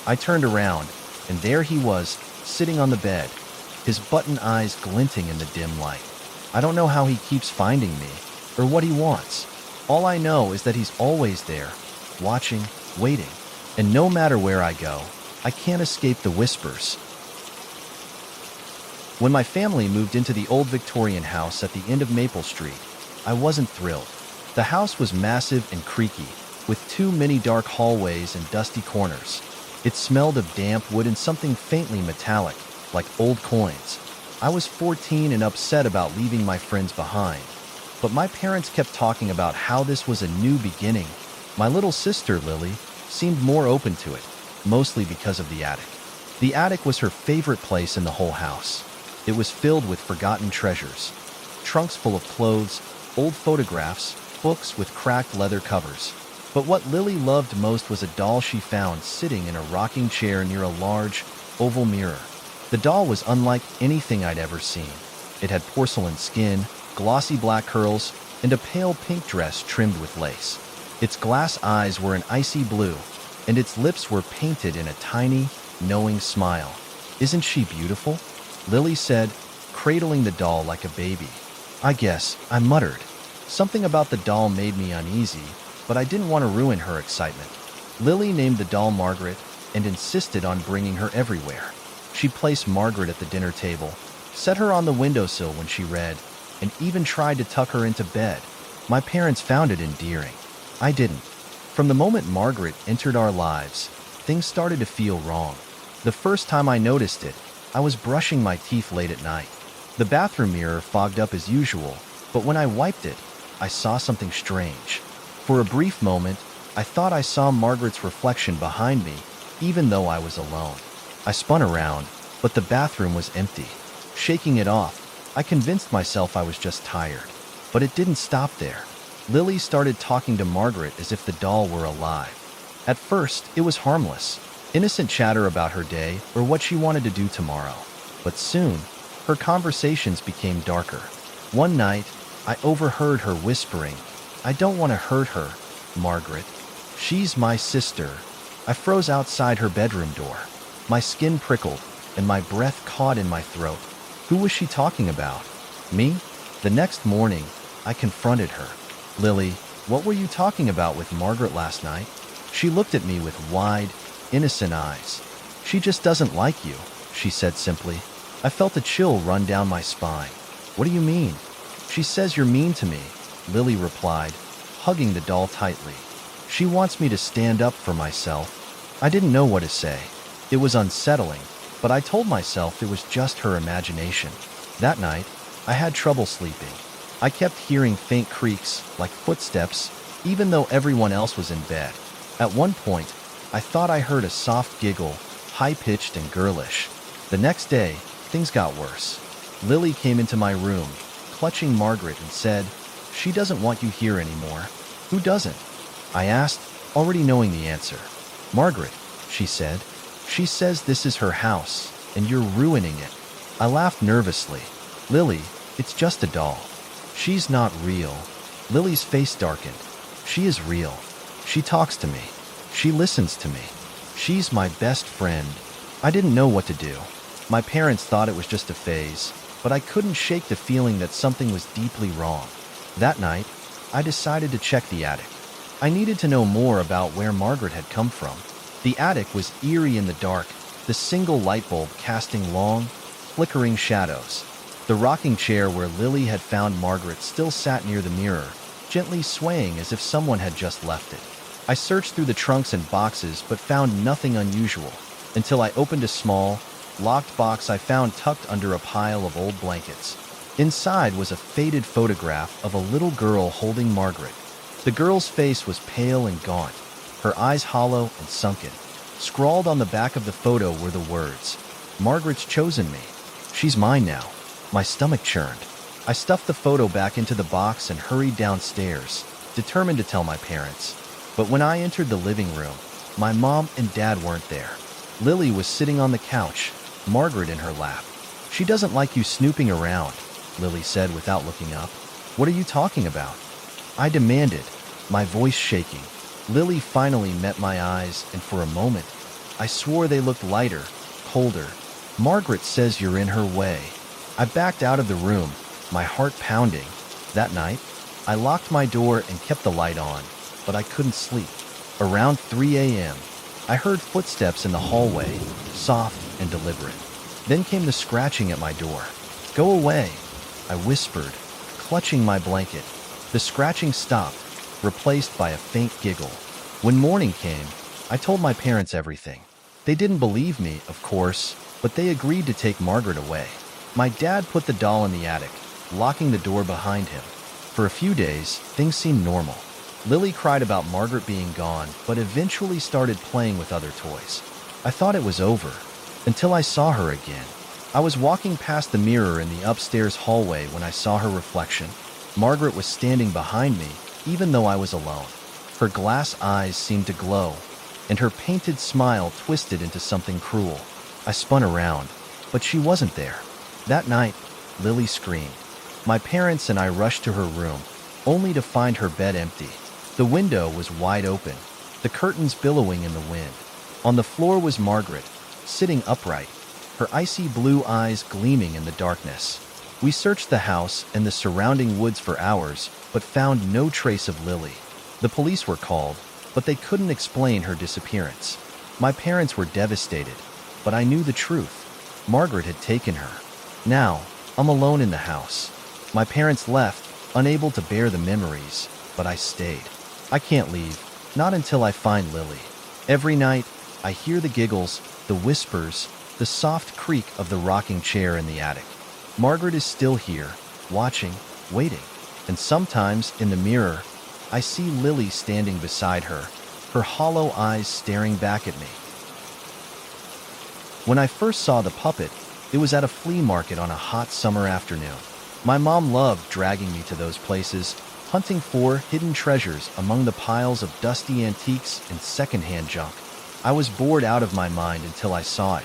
I turned around, and there he was, sitting on the bed, his button eyes glinting in the dim light. I don't know how he keeps finding me, or what he wants. All I know is that he's always there, watching, waiting, and no matter where I go, I can't escape the whispers. When my family moved into the old Victorian house at the end of Maple Street, I wasn't thrilled. The house was massive and creaky, with too many dark hallways and dusty corners. It smelled of damp wood and something faintly metallic, like old coins. I was 14 and upset about leaving my friends behind, but my parents kept talking about how this was a new beginning. My little sister, Lily, seemed more open to it, mostly because of the attic. The attic was her favorite place in the whole house. It was filled with forgotten treasures, trunks full of clothes, old photographs, books with cracked leather covers. But what Lily loved most was a doll she found sitting in a rocking chair near a large, oval mirror. The doll was unlike anything I'd ever seen. It had porcelain skin, glossy black curls, and a pale pink dress trimmed with lace. Its glass eyes were an icy blue, and its lips were painted in a tiny, knowing smile. "Isn't she beautiful?" Lily said, cradling the doll like a baby. "I guess," I muttered. Something about the doll made me uneasy, but I didn't want to ruin her excitement. Lily named the doll Margaret and insisted on bringing her everywhere. She placed Margaret at the dinner table, set her on the windowsill when she read, and even tried to tuck her into bed. My parents found it endearing. I didn't. From the moment Margaret entered our lives, things started to feel wrong. The first time I noticed it, I was brushing my teeth late at night. The bathroom mirror fogged up as usual, but when I wiped it, I saw something strange. For a brief moment, I thought I saw Margaret's reflection behind me, even though I was alone. I spun around, but the bathroom was empty. Shaking it off, I convinced myself I was just tired. But it didn't stop there. Lily started talking to Margaret as if the doll were alive. At first, it was harmless, innocent chatter about her day or what she wanted to do tomorrow. But soon, her conversations became darker. One night, I overheard her whispering, "I don't want to hurt her, Margaret. She's my sister." I froze outside her bedroom door. My skin prickled, and my breath caught in my throat. Who was she talking about? Me? The next morning, I confronted her. "Lily, what were you talking about with Margaret last night?" She looked at me with wide, innocent eyes. "She just doesn't like you," she said simply. I felt a chill run down my spine. "What do you mean?" "She says you're mean to me," Lily replied, hugging the doll tightly. "She wants me to stand up for myself." I didn't know what to say. It was unsettling, but I told myself it was just her imagination. That night, I had trouble sleeping. I kept hearing faint creaks, like footsteps, even though everyone else was in bed. At one point, I thought I heard a soft giggle, high-pitched and girlish. The next day, things got worse. Lily came into my room, clutching Margaret, and said, "She doesn't want you here anymore." "Who doesn't?" I asked, already knowing the answer. "Margaret," she said. "She says this is her house, and you're ruining it." I laughed nervously. "Lily, it's just a doll. She's not real." Lily's face darkened. "She is real. She talks to me. She listens to me. She's my best friend." I didn't know what to do. My parents thought it was just a phase, but I couldn't shake the feeling that something was deeply wrong. That night, I decided to check the attic. I needed to know more about where Margaret had come from. The attic was eerie in the dark, the single light bulb casting long, flickering shadows. The rocking chair where Lily had found Margaret still sat near the mirror, gently swaying as if someone had just left it. I searched through the trunks and boxes but found nothing unusual, until I opened a small, locked box I found tucked under a pile of old blankets. Inside was a faded photograph of a little girl holding Margaret. The girl's face was pale and gaunt, her eyes hollow and sunken. Scrawled on the back of the photo were the words, "Margaret's chosen me. She's mine now." My stomach churned. I stuffed the photo back into the box and hurried downstairs, determined to tell my parents. But when I entered the living room, my mom and dad weren't there. Lily was sitting on the couch, Margaret in her lap. "She doesn't like you snooping around," Lily said without looking up. "What are you talking about?" I demanded, my voice shaking. Lily finally met my eyes, and for a moment, I swore they looked lighter, colder, Margaret says you're in her way. I backed out of the room, my heart pounding. That night, I locked my door and kept the light on, but I couldn't sleep. Around 3 a.m., I heard footsteps in the hallway, soft and deliberate. Then came the scratching at my door. "Go away," I whispered, clutching my blanket. The scratching stopped, replaced by a faint giggle. When morning came, I told my parents everything. They didn't believe me, of course, but they agreed to take Margaret away. My dad put the doll in the attic, locking the door behind him. For a few days, things seemed normal. Lily cried about Margaret being gone, but eventually started playing with other toys. I thought it was over, until I saw her again. I was walking past the mirror in the upstairs hallway when I saw her reflection. Margaret was standing behind me, even though I was alone. Her glass eyes seemed to glow, and her painted smile twisted into something cruel. I spun around, but she wasn't there. That night, Lily screamed. My parents and I rushed to her room, only to find her bed empty. The window was wide open, the curtains billowing in the wind. On the floor was Margaret, sitting upright, her icy blue eyes gleaming in the darkness. We searched the house and the surrounding woods for hours, but found no trace of Lily. The police were called, but they couldn't explain her disappearance. My parents were devastated, but I knew the truth. Margaret had taken her. Now, I'm alone in the house. My parents left, unable to bear the memories, but I stayed. I can't leave, not until I find Lily. Every night, I hear the giggles, the whispers, the soft creak of the rocking chair in the attic. Margaret is still here, watching, waiting. And sometimes, in the mirror, I see Lily standing beside her, her hollow eyes staring back at me. When I first saw the puppet, it was at a flea market on a hot summer afternoon. My mom loved dragging me to those places, hunting for hidden treasures among the piles of dusty antiques and secondhand junk. I was bored out of my mind until I saw it.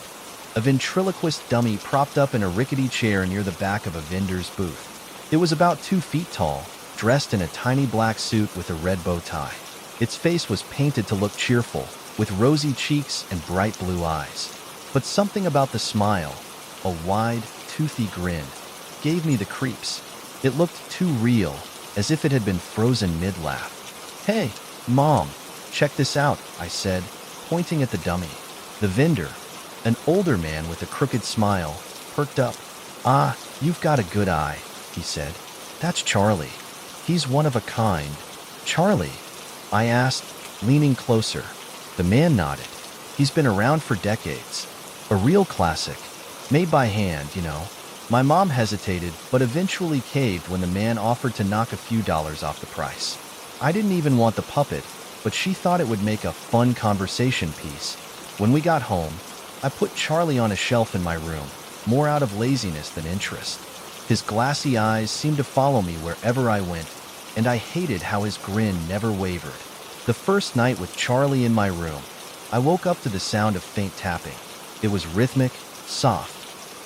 A ventriloquist dummy propped up in a rickety chair near the back of a vendor's booth. It was about 2 feet tall, dressed in a tiny black suit with a red bow tie. Its face was painted to look cheerful, with rosy cheeks and bright blue eyes. But something about the smile, a wide, toothy grin, gave me the creeps. It looked too real, as if it had been frozen mid-laugh. "Hey, Mom, check this out," I said, pointing at the dummy. The vendor, an older man with a crooked smile, perked up. "Ah, you've got a good eye," he said. "That's Charlie. He's one of a kind." "Charlie?" I asked, leaning closer. The man nodded. "He's been around for decades. A real classic. Made by hand, you know." My mom hesitated, but eventually caved when the man offered to knock a few dollars off the price. I didn't even want the puppet, but she thought it would make a fun conversation piece. When we got home, I put Charlie on a shelf in my room, more out of laziness than interest. His glassy eyes seemed to follow me wherever I went, and I hated how his grin never wavered. The first night with Charlie in my room, I woke up to the sound of faint tapping. It was rhythmic, soft,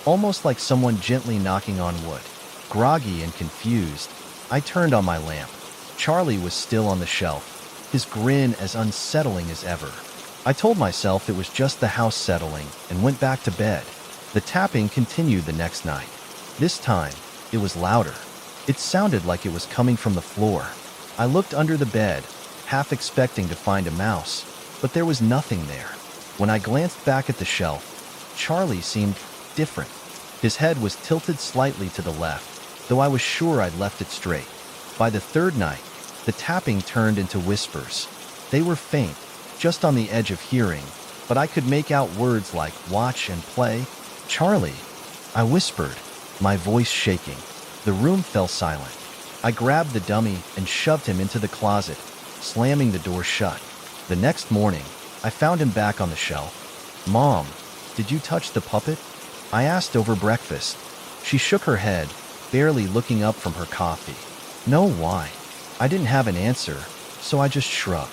almost like someone gently knocking on wood. Groggy and confused, I turned on my lamp. Charlie was still on the shelf, his grin as unsettling as ever. I told myself it was just the house settling and went back to bed. The tapping continued the next night. This time, it was louder. It sounded like it was coming from the floor. I looked under the bed, half expecting to find a mouse, but there was nothing there. When I glanced back at the shelf, Charlie seemed different. His head was tilted slightly to the left, though I was sure I'd left it straight. By the third night, the tapping turned into whispers. They were faint, just on the edge of hearing, but I could make out words like watch and play. "Charlie," I whispered, my voice shaking. The room fell silent. I grabbed the dummy and shoved him into the closet, slamming the door shut. The next morning, I found him back on the shelf. "Mom, did you touch the puppet?" I asked over breakfast. She shook her head, barely looking up from her coffee. "No, why?" I didn't have an answer, so I just shrugged.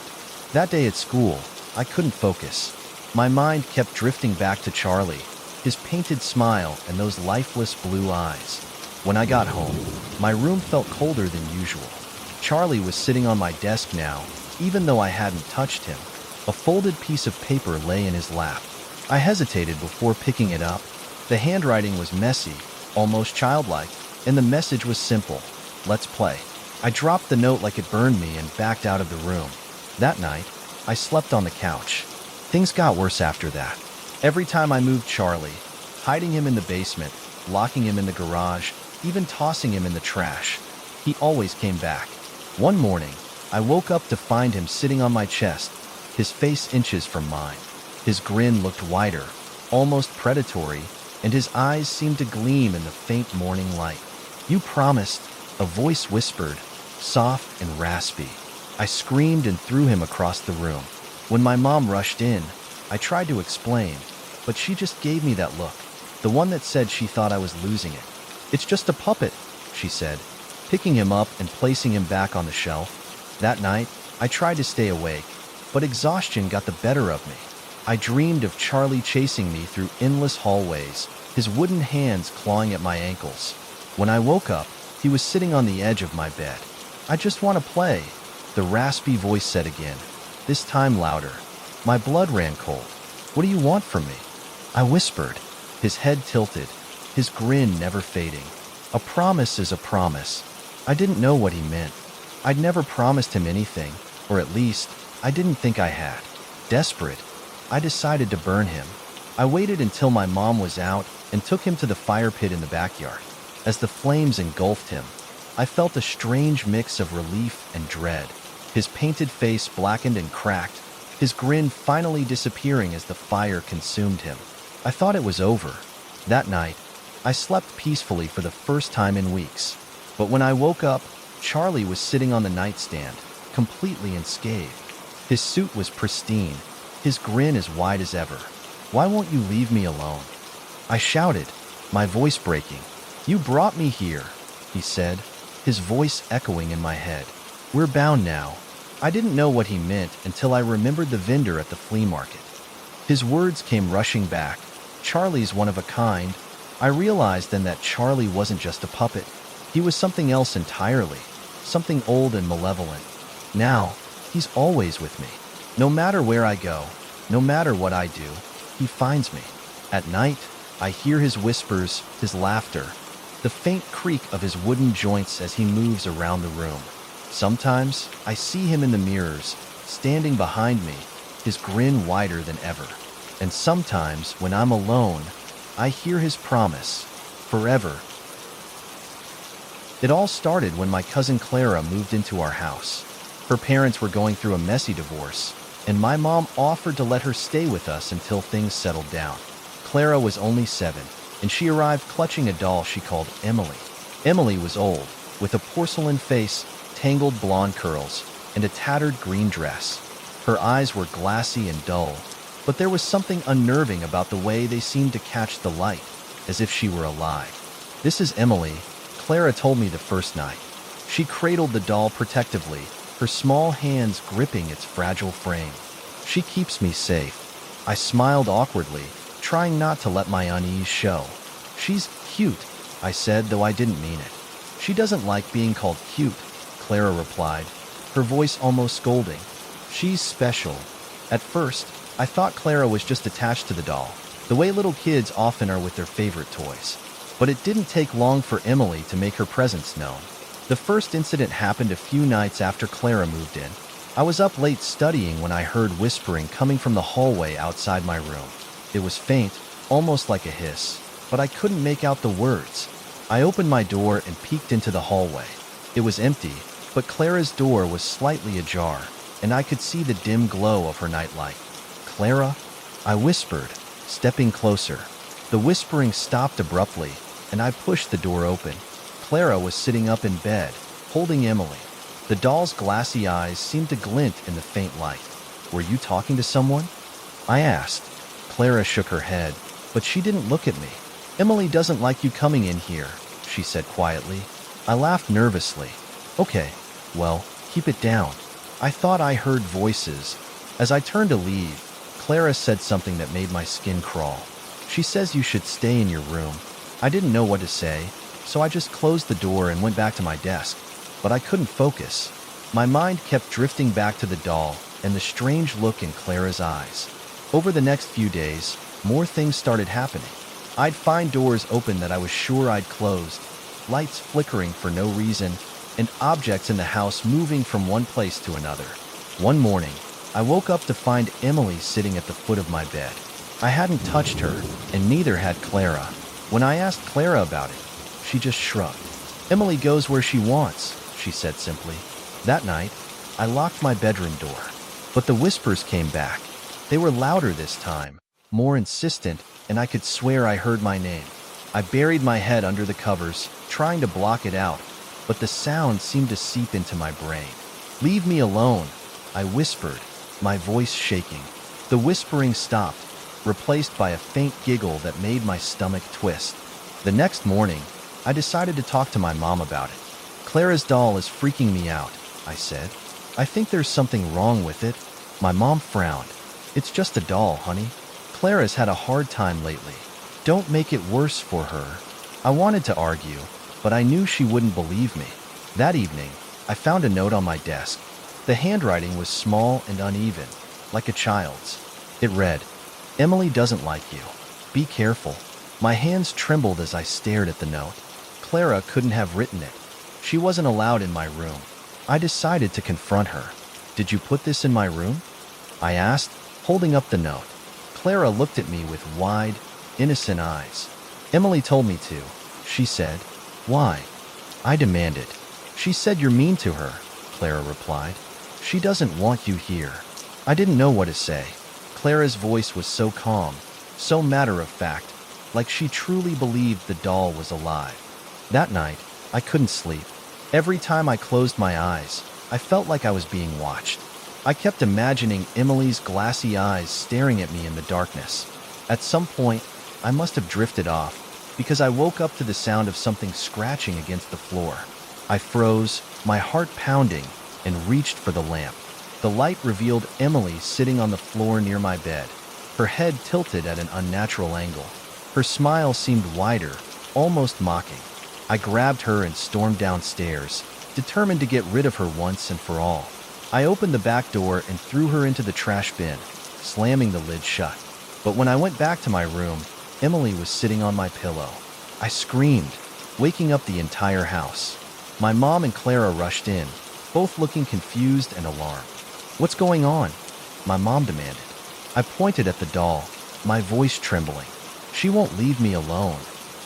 That day at school, I couldn't focus. My mind kept drifting back to Charlie, his painted smile and those lifeless blue eyes. When I got home, my room felt colder than usual. Charlie was sitting on my desk now, even though I hadn't touched him. A folded piece of paper lay in his lap. I hesitated before picking it up. The handwriting was messy, almost childlike, and the message was simple: let's play. I dropped the note like it burned me and backed out of the room. That night, I slept on the couch. Things got worse after that. Every time I moved Charlie, hiding him in the basement, locking him in the garage, even tossing him in the trash, he always came back. One morning, I woke up to find him sitting on my chest, his face inches from mine. His grin looked wider, almost predatory, and his eyes seemed to gleam in the faint morning light. "You promised," a voice whispered, soft and raspy. I screamed and threw him across the room. When my mom rushed in, I tried to explain, but she just gave me that look, the one that said she thought I was losing it. "It's just a puppet," she said, picking him up and placing him back on the shelf. That night, I tried to stay awake, but exhaustion got the better of me. I dreamed of Charlie chasing me through endless hallways, his wooden hands clawing at my ankles. When I woke up, he was sitting on the edge of my bed. "I just want to play," the raspy voice said again, this time louder. My blood ran cold. "What do you want from me?" I whispered, his head tilted, his grin never fading. "A promise is a promise." I didn't know what he meant. I'd never promised him anything, or at least, I didn't think I had. Desperate, I decided to burn him. I waited until my mom was out and took him to the fire pit in the backyard. As the flames engulfed him, I felt a strange mix of relief and dread. His painted face blackened and cracked, his grin finally disappearing as the fire consumed him. I thought it was over. That night, I slept peacefully for the first time in weeks. But when I woke up, Charlie was sitting on the nightstand, completely unscathed. His suit was pristine, his grin as wide as ever. "Why won't you leave me alone?" I shouted, my voice breaking. "You brought me here," he said, his voice echoing in my head. "We're bound now." I didn't know what he meant until I remembered the vendor at the flea market. His words came rushing back. "Charlie's one of a kind." I realized then that Charlie wasn't just a puppet. He was something else entirely, something old and malevolent. Now, he's always with me. No matter where I go, no matter what I do, he finds me. At night, I hear his whispers, his laughter, the faint creak of his wooden joints as he moves around the room. Sometimes, I see him in the mirrors, standing behind me, his grin wider than ever. And sometimes, when I'm alone, I hear his promise, forever. It all started when my cousin Clara moved into our house. Her parents were going through a messy divorce, and my mom offered to let her stay with us until things settled down. Clara was only 7, and she arrived clutching a doll she called Emily. Emily was old, with a porcelain face, tangled blonde curls, and a tattered green dress. Her eyes were glassy and dull, but there was something unnerving about the way they seemed to catch the light, as if she were alive. "This is Emily," Clara told me the first night. She cradled the doll protectively, her small hands gripping its fragile frame. "She keeps me safe." I smiled awkwardly, trying not to let my unease show. "She's cute," I said, though I didn't mean it. "She doesn't like being called cute," Clara replied, her voice almost scolding. "She's special." At first, I thought Clara was just attached to the doll, the way little kids often are with their favorite toys. But it didn't take long for Emily to make her presence known. The first incident happened a few nights after Clara moved in. I was up late studying when I heard whispering coming from the hallway outside my room. It was faint, almost like a hiss, but I couldn't make out the words. I opened my door and peeked into the hallway. It was empty, but Clara's door was slightly ajar, and I could see the dim glow of her nightlight. "Clara?" I whispered, stepping closer. The whispering stopped abruptly, and I pushed the door open. Clara was sitting up in bed, holding Emily. The doll's glassy eyes seemed to glint in the faint light. "Were you talking to someone?" I asked. Clara shook her head, but she didn't look at me. "Emily doesn't like you coming in here," she said quietly. I laughed nervously. "Okay, well, keep it down." I thought I heard voices. As I turned to leave, Clara said something that made my skin crawl. "She says you should stay in your room." I didn't know what to say, so I just closed the door and went back to my desk. But I couldn't focus. My mind kept drifting back to the doll and the strange look in Clara's eyes. Over the next few days, more things started happening. I'd find doors open that I was sure I'd closed, lights flickering for no reason, and objects in the house moving from one place to another. One morning, I woke up to find Emily sitting at the foot of my bed. I hadn't touched her, and neither had Clara. When I asked Clara about it, she just shrugged. "Emily goes where she wants," she said simply. That night, I locked my bedroom door. But the whispers came back. They were louder this time, more insistent, and I could swear I heard my name. I buried my head under the covers, trying to block it out, but the sound seemed to seep into my brain. "Leave me alone," I whispered, my voice shaking. The whispering stopped, replaced by a faint giggle that made my stomach twist. The next morning, I decided to talk to my mom about it. "Clara's doll is freaking me out," I said. "I think there's something wrong with it." My mom frowned. "It's just a doll, honey. Clara's had a hard time lately. Don't make it worse for her." I wanted to argue, but I knew she wouldn't believe me. That evening, I found a note on my desk. The handwriting was small and uneven, like a child's. It read, "Emily doesn't like you. Be careful." My hands trembled as I stared at the note. Clara couldn't have written it. She wasn't allowed in my room. I decided to confront her. "Did you put this in my room?" I asked, holding up the note. Clara looked at me with wide, innocent eyes. "Emily told me to," she said. "Why?" I demanded. "She said you're mean to her," Clara replied. "She doesn't want you here." I didn't know what to say. Clara's voice was so calm, so matter-of-fact, like she truly believed the doll was alive. That night, I couldn't sleep. Every time I closed my eyes, I felt like I was being watched. I kept imagining Emily's glassy eyes staring at me in the darkness. At some point, I must have drifted off, because I woke up to the sound of something scratching against the floor. I froze, my heart pounding, and reached for the lamp. The light revealed Emily sitting on the floor near my bed, her head tilted at an unnatural angle. Her smile seemed wider, almost mocking. I grabbed her and stormed downstairs, determined to get rid of her once and for all. I opened the back door and threw her into the trash bin, slamming the lid shut. But when I went back to my room, Emily was sitting on my pillow. I screamed, waking up the entire house. My mom and Clara rushed in, both looking confused and alarmed. "What's going on?" my mom demanded. I pointed at the doll, my voice trembling. "She won't leave me alone."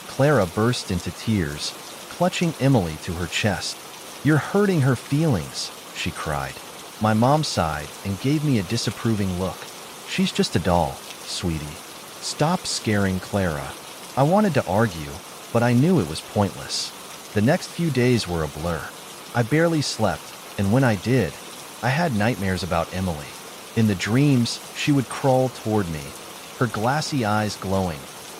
Clara burst into tears, clutching Emily to her chest. "You're hurting her feelings," she cried. My mom sighed and gave me a disapproving look. "She's just a doll, sweetie. Stop scaring Clara." I wanted to argue, but I knew it was pointless. The next few days were a blur. I barely slept, and when I did, I had nightmares about Emily. In the dreams, she would crawl toward me, her glassy eyes glowing,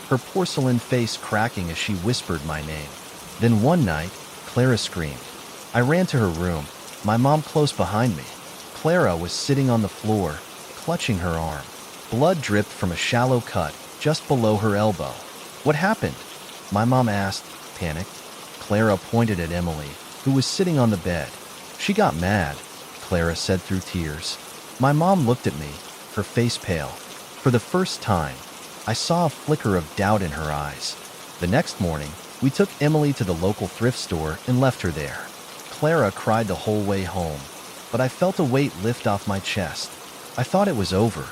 her porcelain face cracking as she whispered my name. Then one night, Clara screamed. I ran to her room, my mom close behind me. Clara was sitting on the floor, clutching her arm. Blood dripped from a shallow cut just below her elbow. "What happened?" my mom asked, panicked. Clara pointed at Emily, who was sitting on the bed. "She got mad," Clara said through tears. My mom looked at me, her face pale. For the first time, I saw a flicker of doubt in her eyes. The next morning, we took Emily to the local thrift store and left her there. Clara cried the whole way home, but I felt a weight lift off my chest. I thought it was over,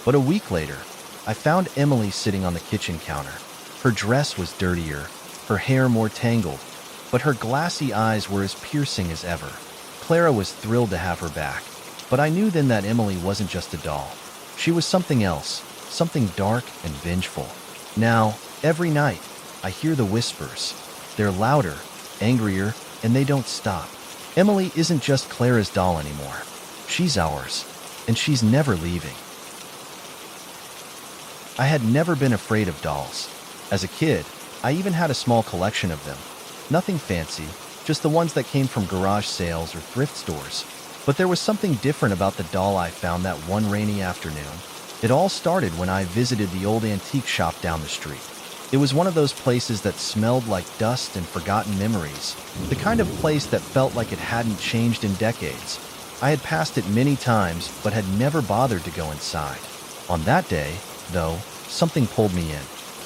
but a week later, I found Emily sitting on the kitchen counter. Her dress was dirtier, her hair more tangled, but her glassy eyes were as piercing as ever. Clara was thrilled to have her back, but I knew then that Emily wasn't just a doll. She was something else, something dark and vengeful. Now, every night, I hear the whispers. They're louder, angrier, and they don't stop. Emily isn't just Clara's doll anymore. She's ours, and she's never leaving. I had never been afraid of dolls. As a kid, I even had a small collection of them. Nothing fancy, just the ones that came from garage sales or thrift stores. But there was something different about the doll I found that one rainy afternoon. It all started when I visited the old antique shop down the street. It was one of those places that smelled like dust and forgotten memories, the kind of place that felt like it hadn't changed in decades. I had passed it many times, but had never bothered to go inside. On that day, though, something pulled me in.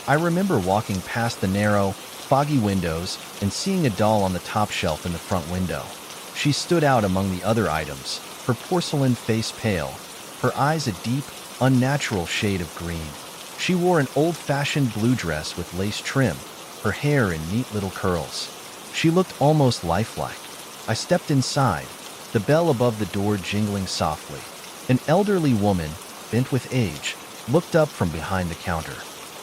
I remember walking past the narrow, foggy windows and seeing a doll on the top shelf in the front window. She stood out among the other items, her porcelain face pale, her eyes a deep, unnatural shade of green. She wore an old-fashioned blue dress with lace trim, her hair in neat little curls. She looked almost lifelike. I stepped inside, the bell above the door jingling softly. An elderly woman, bent with age, looked up from behind the counter.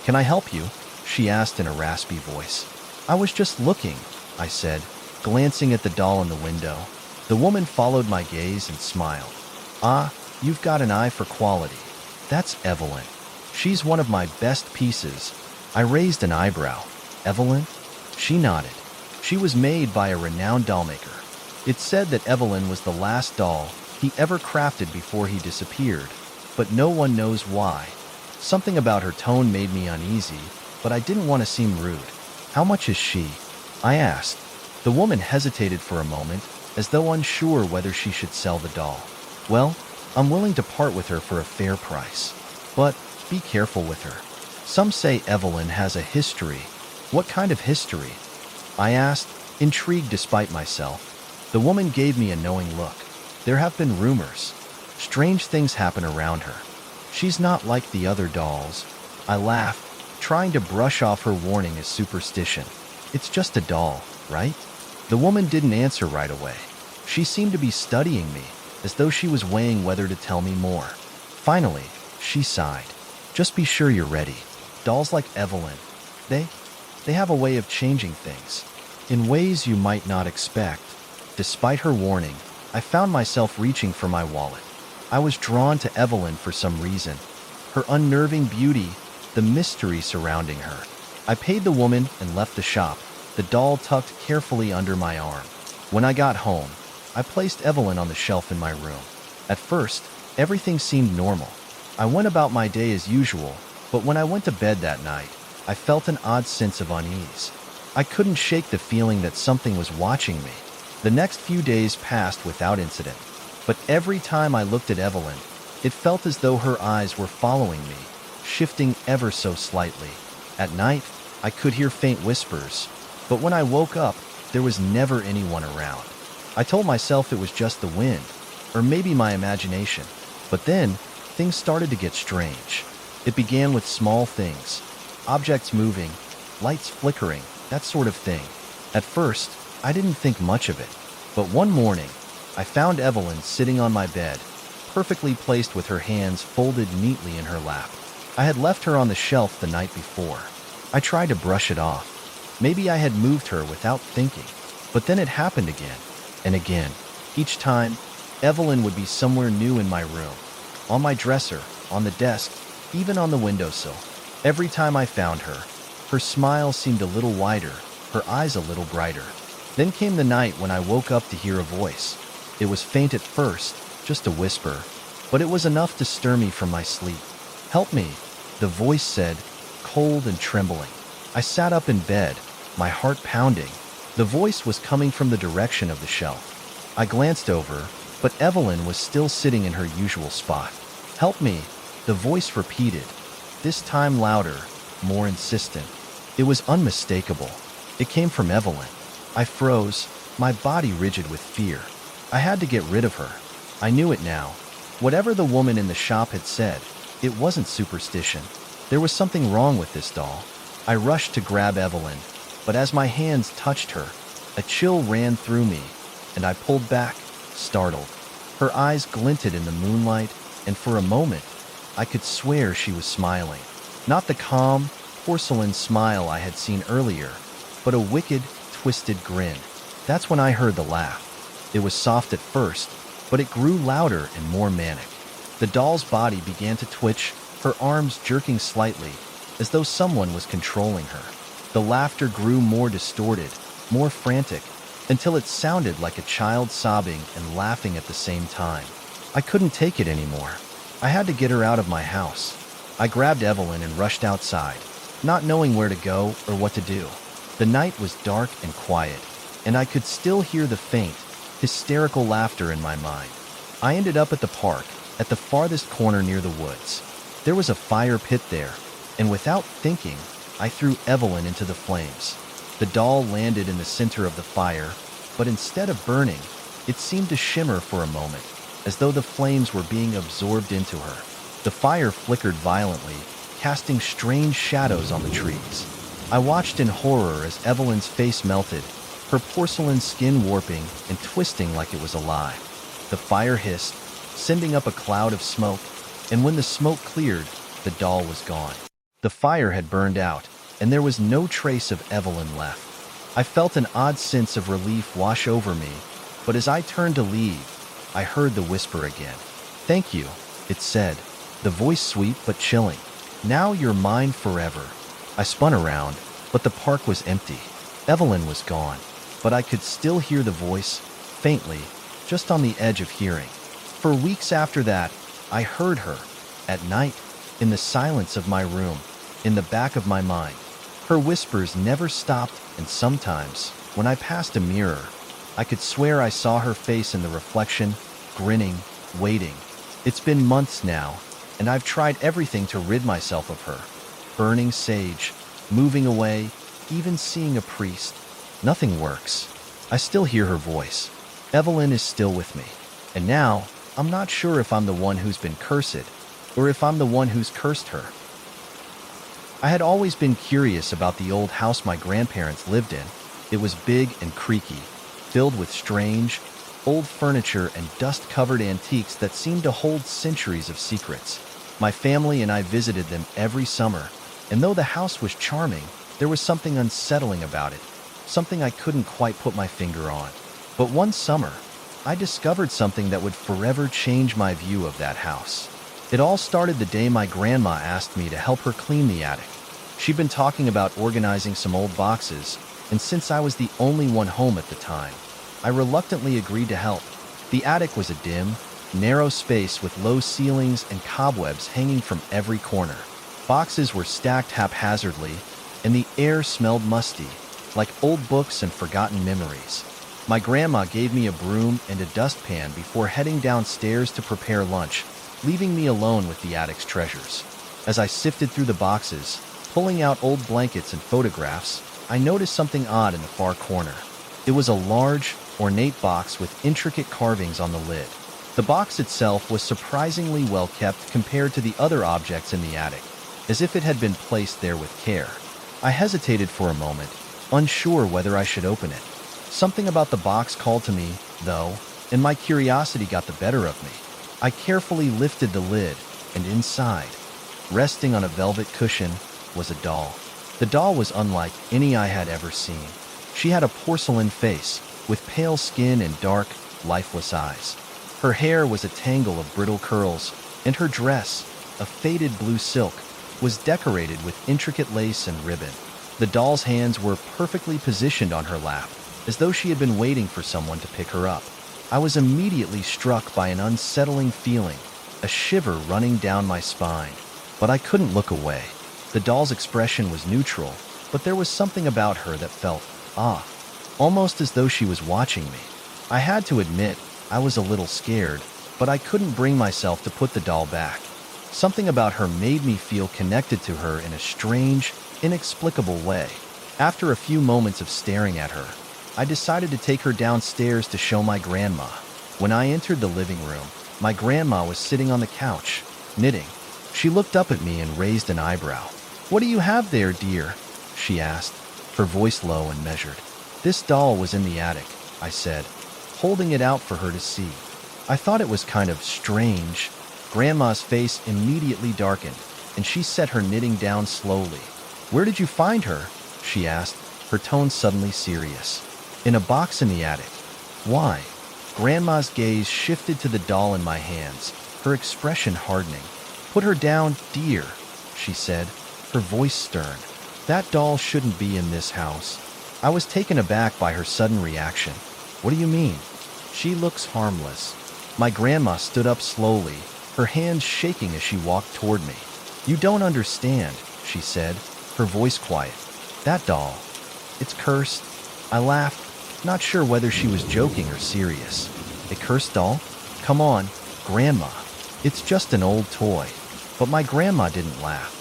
"Can I help you?" she asked in a raspy voice. "I was just looking," I said, glancing at the doll in the window. The woman followed my gaze and smiled. "Ah, you've got an eye for quality. That's Evelyn. She's one of my best pieces." I raised an eyebrow. "Evelyn?" She nodded. "She was made by a renowned dollmaker. It said that Evelyn was the last doll he ever crafted before he disappeared, but no one knows why." Something about her tone made me uneasy, but I didn't want to seem rude. "How much is she?" I asked. The woman hesitated for a moment, as though unsure whether she should sell the doll. "Well, I'm willing to part with her for a fair price. But be careful with her. Some say Evelyn has a history." "What kind of history?" I asked, intrigued despite myself. The woman gave me a knowing look. "There have been rumors. Strange things happen around her. She's not like the other dolls." I laughed, trying to brush off her warning as superstition. "It's just a doll, right?" The woman didn't answer right away. She seemed to be studying me, as though she was weighing whether to tell me more. Finally, she sighed. "Just be sure you're ready. Dolls like Evelyn, they have a way of changing things, in ways you might not expect." Despite her warning, I found myself reaching for my wallet. I was drawn to Evelyn for some reason. Her unnerving beauty, the mystery surrounding her. I paid the woman and left the shop, the doll tucked carefully under my arm. When I got home, I placed Evelyn on the shelf in my room. At first, everything seemed normal. I went about my day as usual, but when I went to bed that night, I felt an odd sense of unease. I couldn't shake the feeling that something was watching me. The next few days passed without incident, but every time I looked at Evelyn, it felt as though her eyes were following me, shifting ever so slightly. At night, I could hear faint whispers, but when I woke up, there was never anyone around. I told myself it was just the wind, or maybe my imagination. But then, things started to get strange. It began with small things, objects moving, lights flickering, that sort of thing. At first, I didn't think much of it, but one morning, I found Evelyn sitting on my bed, perfectly placed with her hands folded neatly in her lap. I had left her on the shelf the night before. I tried to brush it off. Maybe I had moved her without thinking, but then it happened again and again. Each time, Evelyn would be somewhere new in my room, on my dresser, on the desk, even on the windowsill. Every time I found her, her smile seemed a little wider, her eyes a little brighter. Then came the night when I woke up to hear a voice. It was faint at first, just a whisper, but it was enough to stir me from my sleep. "Help me," the voice said, cold and trembling. I sat up in bed, my heart pounding. The voice was coming from the direction of the shelf. I glanced over, but Evelyn was still sitting in her usual spot. "Help me," the voice repeated, this time louder, more insistent. It was unmistakable. It came from Evelyn. I froze, my body rigid with fear. I had to get rid of her. I knew it now. Whatever the woman in the shop had said, it wasn't superstition. There was something wrong with this doll. I rushed to grab Evelyn, but as my hands touched her, a chill ran through me, and I pulled back, startled. Her eyes glinted in the moonlight, and for a moment, I could swear she was smiling. Not the calm, porcelain smile I had seen earlier, but a wicked, twisted grin. That's when I heard the laugh. It was soft at first, but it grew louder and more manic. The doll's body began to twitch, her arms jerking slightly, as though someone was controlling her. The laughter grew more distorted, more frantic, until it sounded like a child sobbing and laughing at the same time. I couldn't take it anymore. I had to get her out of my house. I grabbed Evelyn and rushed outside, not knowing where to go or what to do. The night was dark and quiet, and I could still hear the faint, hysterical laughter in my mind. I ended up at the park, at the farthest corner near the woods. There was a fire pit there, and without thinking, I threw Evelyn into the flames. The doll landed in the center of the fire, but instead of burning, it seemed to shimmer for a moment, as though the flames were being absorbed into her. The fire flickered violently, casting strange shadows on the trees. I watched in horror as Evelyn's face melted, her porcelain skin warping and twisting like it was alive. The fire hissed, sending up a cloud of smoke, and when the smoke cleared, the doll was gone. The fire had burned out, and there was no trace of Evelyn left. I felt an odd sense of relief wash over me, but as I turned to leave, I heard the whisper again. "Thank you," it said, the voice sweet but chilling. "Now you're mine forever." I spun around, but the park was empty. Evelyn was gone, but I could still hear the voice, faintly, just on the edge of hearing. For weeks after that, I heard her, at night, in the silence of my room, in the back of my mind. Her whispers never stopped, and sometimes, when I passed a mirror, I could swear I saw her face in the reflection, grinning, waiting. It's been months now, and I've tried everything to rid myself of her. Burning sage, moving away, even seeing a priest. Nothing works. I still hear her voice. Evelyn is still with me. And now, I'm not sure if I'm the one who's been cursed, or if I'm the one who's cursed her. I had always been curious about the old house my grandparents lived in. It was big and creaky, filled with strange, old furniture and dust-covered antiques that seemed to hold centuries of secrets. My family and I visited them every summer, and though the house was charming, there was something unsettling about it, something I couldn't quite put my finger on. But one summer, I discovered something that would forever change my view of that house. It all started the day my grandma asked me to help her clean the attic. She'd been talking about organizing some old boxes, and since I was the only one home at the time, I reluctantly agreed to help. The attic was a dim, narrow space with low ceilings and cobwebs hanging from every corner. Boxes were stacked haphazardly, and the air smelled musty, like old books and forgotten memories. My grandma gave me a broom and a dustpan before heading downstairs to prepare lunch, leaving me alone with the attic's treasures. As I sifted through the boxes, pulling out old blankets and photographs, I noticed something odd in the far corner. It was a large, ornate box with intricate carvings on the lid. The box itself was surprisingly well kept compared to the other objects in the attic, as if it had been placed there with care. I hesitated for a moment, unsure whether I should open it. Something about the box called to me, though, and my curiosity got the better of me. I carefully lifted the lid, and inside, resting on a velvet cushion, was a doll. The doll was unlike any I had ever seen. She had a porcelain face, with pale skin and dark, lifeless eyes. Her hair was a tangle of brittle curls, and her dress, a faded blue silk, was decorated with intricate lace and ribbon. The doll's hands were perfectly positioned on her lap, as though she had been waiting for someone to pick her up. I was immediately struck by an unsettling feeling, a shiver running down my spine. But I couldn't look away. The doll's expression was neutral, but there was something about her that felt off, almost as though she was watching me. I had to admit, I was a little scared, but I couldn't bring myself to put the doll back. Something about her made me feel connected to her in a strange, inexplicable way. After a few moments of staring at her, I decided to take her downstairs to show my grandma. When I entered the living room, my grandma was sitting on the couch, knitting. She looked up at me and raised an eyebrow. "What do you have there, dear?" she asked, her voice low and measured. "This doll was in the attic," I said, holding it out for her to see. I thought it was kind of strange. Grandma's face immediately darkened, and she set her knitting down slowly. "Where did you find her?" she asked, her tone suddenly serious. "In a box in the attic." "Why?" Grandma's gaze shifted to the doll in my hands, her expression hardening. "Put her down, dear," she said, her voice stern. "That doll shouldn't be in this house." I was taken aback by her sudden reaction. "What do you mean?" "She looks harmless." My grandma stood up slowly, her hands shaking as she walked toward me. "You don't understand," she said, her voice quiet. "That doll, it's cursed." I laughed, not sure whether she was joking or serious. "A cursed doll? Come on, Grandma. It's just an old toy." But my grandma didn't laugh.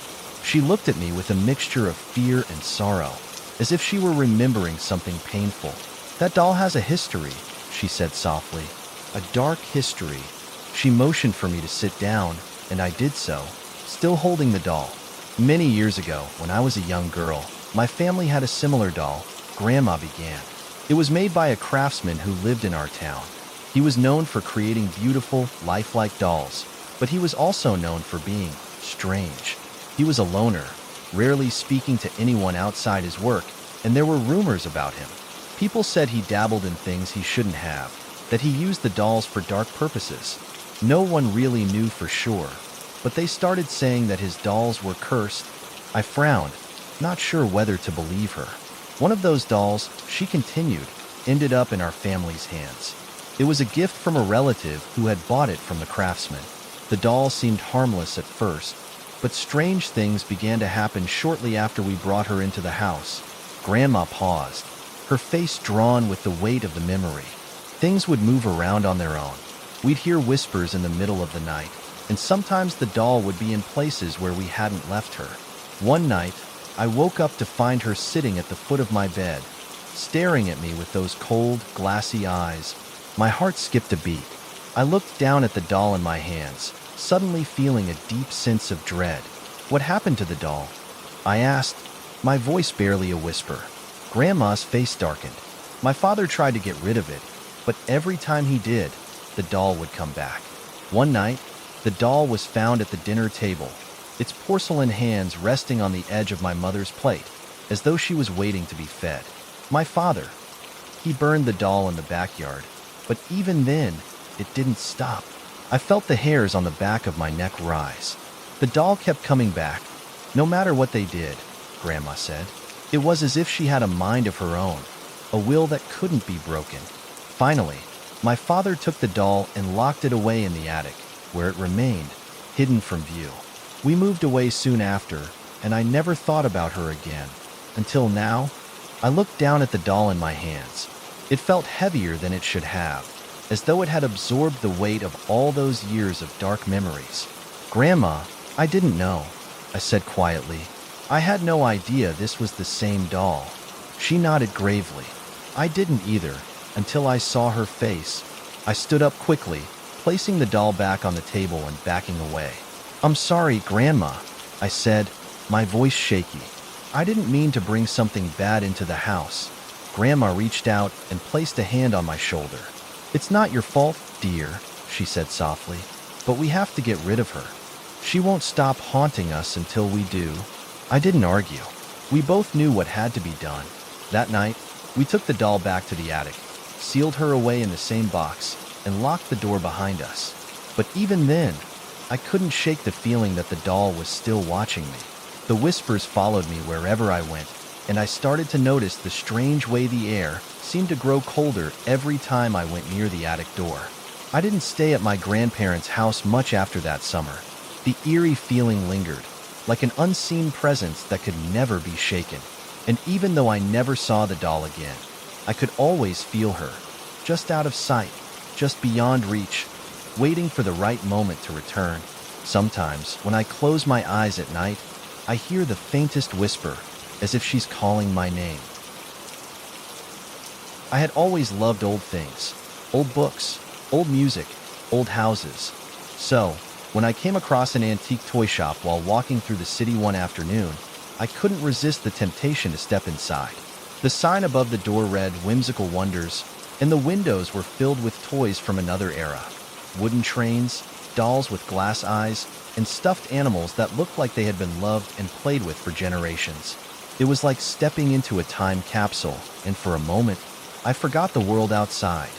She looked at me with a mixture of fear and sorrow, as if she were remembering something painful. "That doll has a history," she said softly. "A dark history." She motioned for me to sit down, and I did so, still holding the doll. "Many years ago, when I was a young girl, my family had a similar doll," Grandma began. "It was made by a craftsman who lived in our town. He was known for creating beautiful, lifelike dolls, but he was also known for being strange. He was a loner, rarely speaking to anyone outside his work, and there were rumors about him. People said he dabbled in things he shouldn't have, that he used the dolls for dark purposes. No one really knew for sure, but they started saying that his dolls were cursed." I frowned, not sure whether to believe her. "One of those dolls," she continued, "ended up in our family's hands. It was a gift from a relative who had bought it from the craftsman. The doll seemed harmless at first, but strange things began to happen shortly after we brought her into the house." Grandma paused, her face drawn with the weight of the memory. "Things would move around on their own. We'd hear whispers in the middle of the night, and sometimes the doll would be in places where we hadn't left her. One night, I woke up to find her sitting at the foot of my bed, staring at me with those cold, glassy eyes. My heart skipped a beat. I looked down at the doll in my hands, suddenly feeling a deep sense of dread. "What happened to the doll?" I asked, my voice barely a whisper. Grandma's face darkened. "My father tried to get rid of it, but every time he did, the doll would come back. One night, the doll was found at the dinner table, its porcelain hands resting on the edge of my mother's plate, as though she was waiting to be fed. My father, he burned the doll in the backyard, but even then, it didn't stop. I felt the hairs on the back of my neck rise. The doll kept coming back, no matter what they did," Grandma said. "It was as if she had a mind of her own, a will that couldn't be broken. Finally, my father took the doll and locked it away in the attic, where it remained, hidden from view. We moved away soon after, and I never thought about her again. Until now." I looked down at the doll in my hands. It felt heavier than it should have, as though it had absorbed the weight of all those years of dark memories. "Grandma, I didn't know," I said quietly. "I had no idea this was the same doll." She nodded gravely. "I didn't either, until I saw her face." I stood up quickly, placing the doll back on the table and backing away. "I'm sorry, Grandma," I said, my voice shaky. "I didn't mean to bring something bad into the house." Grandma reached out and placed a hand on my shoulder. "It's not your fault, dear," she said softly, "but we have to get rid of her. She won't stop haunting us until we do." I didn't argue. We both knew what had to be done. That night, we took the doll back to the attic, sealed her away in the same box, and locked the door behind us. But even then, I couldn't shake the feeling that the doll was still watching me. The whispers followed me wherever I went, and I started to notice the strange way the air seemed to grow colder every time I went near the attic door. I didn't stay at my grandparents' house much after that summer. The eerie feeling lingered, like an unseen presence that could never be shaken. And even though I never saw the doll again, I could always feel her, just out of sight, just beyond reach, waiting for the right moment to return. Sometimes, when I close my eyes at night, I hear the faintest whisper, as if she's calling my name. I had always loved old things, old books, old music, old houses. So, when I came across an antique toy shop while walking through the city one afternoon, I couldn't resist the temptation to step inside. The sign above the door read "Whimsical Wonders," and the windows were filled with toys from another era. Wooden trains, dolls with glass eyes, and stuffed animals that looked like they had been loved and played with for generations. It was like stepping into a time capsule, and for a moment, I forgot the world outside.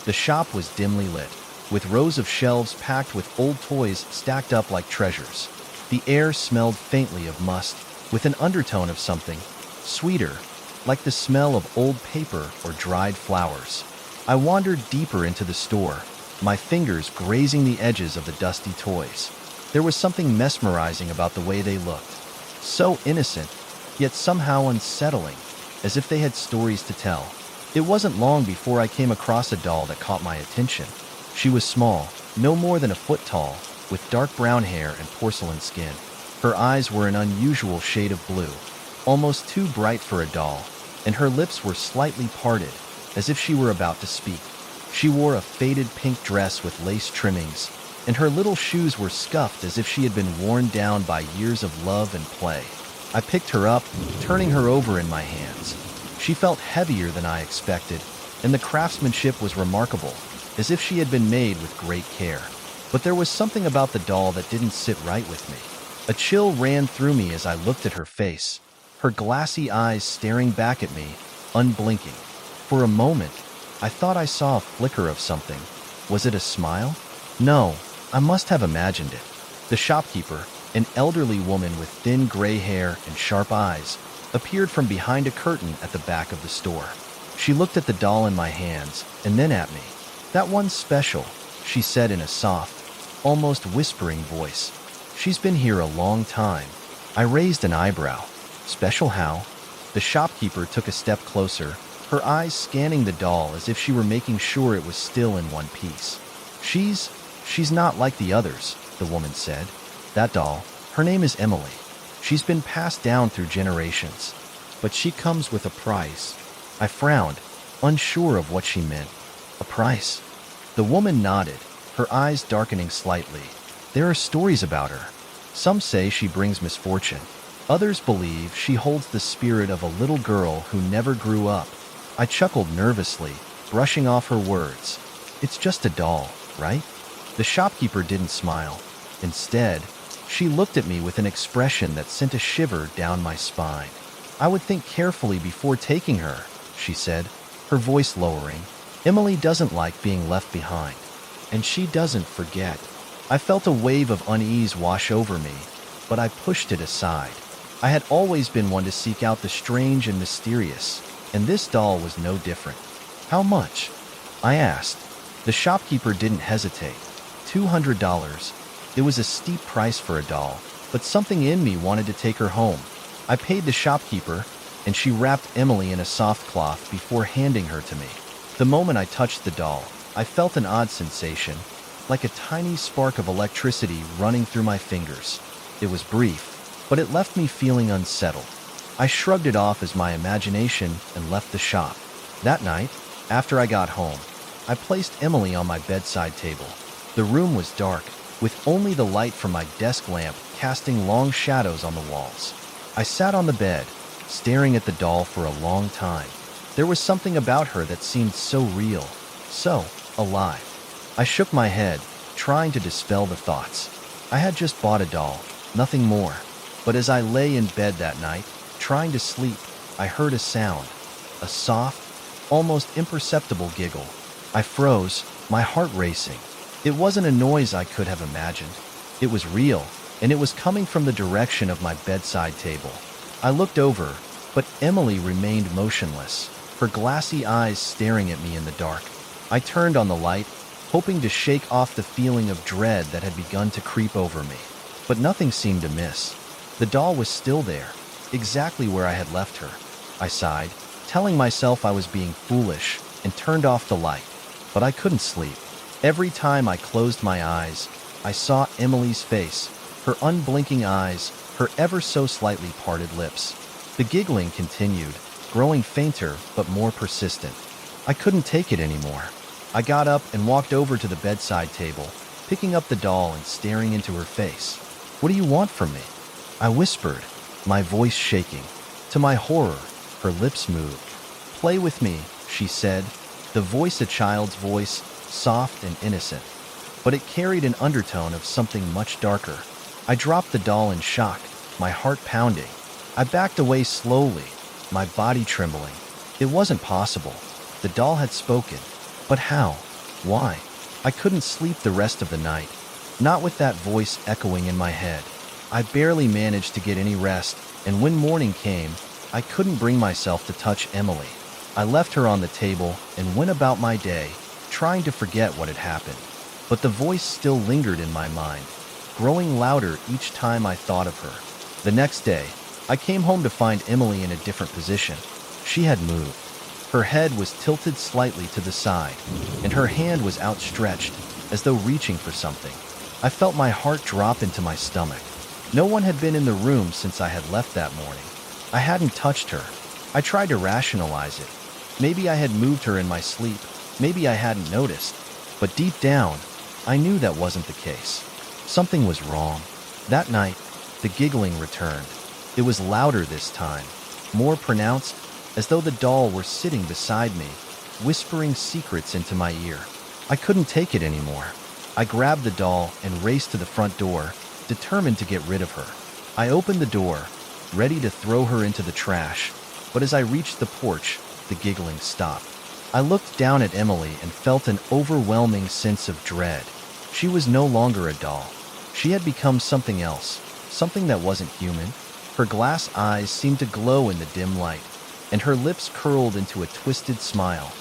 The shop was dimly lit, with rows of shelves packed with old toys stacked up like treasures. The air smelled faintly of must, with an undertone of something sweeter, like the smell of old paper or dried flowers. I wandered deeper into the store, my fingers grazing the edges of the dusty toys. There was something mesmerizing about the way they looked. So innocent, yet somehow unsettling, as if they had stories to tell. It wasn't long before I came across a doll that caught my attention. She was small, no more than a foot tall, with dark brown hair and porcelain skin. Her eyes were an unusual shade of blue, almost too bright for a doll, and her lips were slightly parted, as if she were about to speak. She wore a faded pink dress with lace trimmings, and her little shoes were scuffed as if she had been worn down by years of love and play. I picked her up, turning her over in my hands. She felt heavier than I expected, and the craftsmanship was remarkable, as if she had been made with great care. But there was something about the doll that didn't sit right with me. A chill ran through me as I looked at her face, her glassy eyes staring back at me, unblinking. For a moment, I thought I saw a flicker of something. Was it a smile? No, I must have imagined it. The shopkeeper, an elderly woman with thin gray hair and sharp eyes, appeared from behind a curtain at the back of the store. She looked at the doll in my hands and then at me. "That one's special," she said in a soft, almost whispering voice. "She's been here a long time." I raised an eyebrow. "Special how?" The shopkeeper took a step closer, her eyes scanning the doll as if she were making sure it was still in one piece. She's not like the others," the woman said. "That doll, her name is Emily. She's been passed down through generations. But she comes with a price." I frowned, unsure of what she meant. "A price?" The woman nodded, her eyes darkening slightly. "There are stories about her. Some say she brings misfortune. Others believe she holds the spirit of a little girl who never grew up." I chuckled nervously, brushing off her words. "It's just a doll, right?" The shopkeeper didn't smile. Instead, she looked at me with an expression that sent a shiver down my spine. "I would think carefully before taking her," she said, her voice lowering. "Emily doesn't like being left behind, and she doesn't forget." I felt a wave of unease wash over me, but I pushed it aside. I had always been one to seek out the strange and mysterious, and this doll was no different. "How much?" I asked. The shopkeeper didn't hesitate. $200. It was a steep price for a doll, but something in me wanted to take her home. I paid the shopkeeper, and she wrapped Emily in a soft cloth before handing her to me. The moment I touched the doll, I felt an odd sensation, like a tiny spark of electricity running through my fingers. It was brief, but it left me feeling unsettled. I shrugged it off as my imagination and left the shop. That night, after I got home, I placed Emily on my bedside table. The room was dark, with only the light from my desk lamp casting long shadows on the walls. I sat on the bed, staring at the doll for a long time. There was something about her that seemed so real, so alive. I shook my head, trying to dispel the thoughts. I had just bought a doll, nothing more. But as I lay in bed that night, trying to sleep, I heard a sound, a soft, almost imperceptible giggle. I froze, my heart racing. It wasn't a noise I could have imagined. It was real, and it was coming from the direction of my bedside table. I looked over, but Emily remained motionless, her glassy eyes staring at me in the dark. I turned on the light, hoping to shake off the feeling of dread that had begun to creep over me. But nothing seemed amiss. The doll was still there, exactly where I had left her. I sighed, telling myself I was being foolish, and turned off the light. But I couldn't sleep. Every time I closed my eyes, I saw Emily's face, her unblinking eyes, her ever so slightly parted lips. The giggling continued, growing fainter but more persistent. I couldn't take it anymore. I got up and walked over to the bedside table, picking up the doll and staring into her face. "What do you want from me?" I whispered, my voice shaking. To my horror, her lips moved. "Play with me," she said, the voice a child's voice, soft and innocent. But it carried an undertone of something much darker. I dropped the doll in shock, my heart pounding. I backed away slowly, my body trembling. It wasn't possible. The doll had spoken. But how? Why? I couldn't sleep the rest of the night, not with that voice echoing in my head. I barely managed to get any rest, and when morning came, I couldn't bring myself to touch Emily. I left her on the table and went about my day, trying to forget what had happened. But the voice still lingered in my mind, growing louder each time I thought of her. The next day, I came home to find Emily in a different position. She had moved. Her head was tilted slightly to the side, and her hand was outstretched, as though reaching for something. I felt my heart drop into my stomach. No one had been in the room since I had left that morning. I hadn't touched her. I tried to rationalize it. Maybe I had moved her in my sleep. Maybe I hadn't noticed. But deep down, I knew that wasn't the case. Something was wrong. That night, the giggling returned. It was louder this time, more pronounced, as though the doll were sitting beside me, whispering secrets into my ear. I couldn't take it anymore. I grabbed the doll and raced to the front door, determined to get rid of her. I opened the door, ready to throw her into the trash, but as I reached the porch, the giggling stopped. I looked down at Emily and felt an overwhelming sense of dread. She was no longer a doll. She had become something else, something that wasn't human. Her glass eyes seemed to glow in the dim light, and her lips curled into a twisted smile.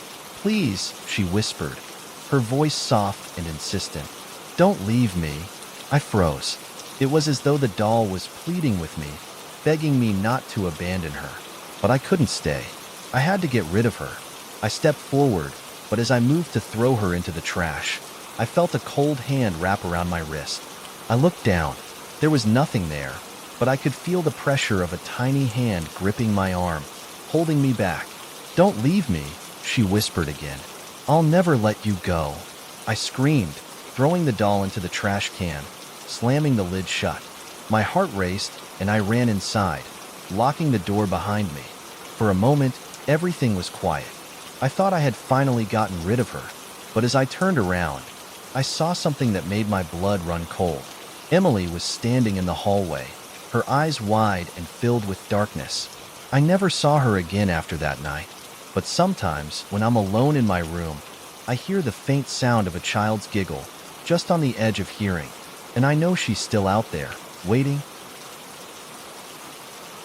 "Please," she whispered, her voice soft and insistent. "Don't leave me." I froze. It was as though the doll was pleading with me, begging me not to abandon her. But I couldn't stay. I had to get rid of her. I stepped forward, but as I moved to throw her into the trash, I felt a cold hand wrap around my wrist. I looked down. There was nothing there, but I could feel the pressure of a tiny hand gripping my arm, holding me back. "Don't leave me," she whispered again. "I'll never let you go." I screamed, throwing the doll into the trash can, slamming the lid shut. My heart raced, and I ran inside, locking the door behind me. For a moment, everything was quiet. I thought I had finally gotten rid of her, but as I turned around, I saw something that made my blood run cold. Emily was standing in the hallway, her eyes wide and filled with darkness. I never saw her again after that night, but sometimes, when I'm alone in my room, I hear the faint sound of a child's giggle, just on the edge of hearing, and I know she's still out there, waiting.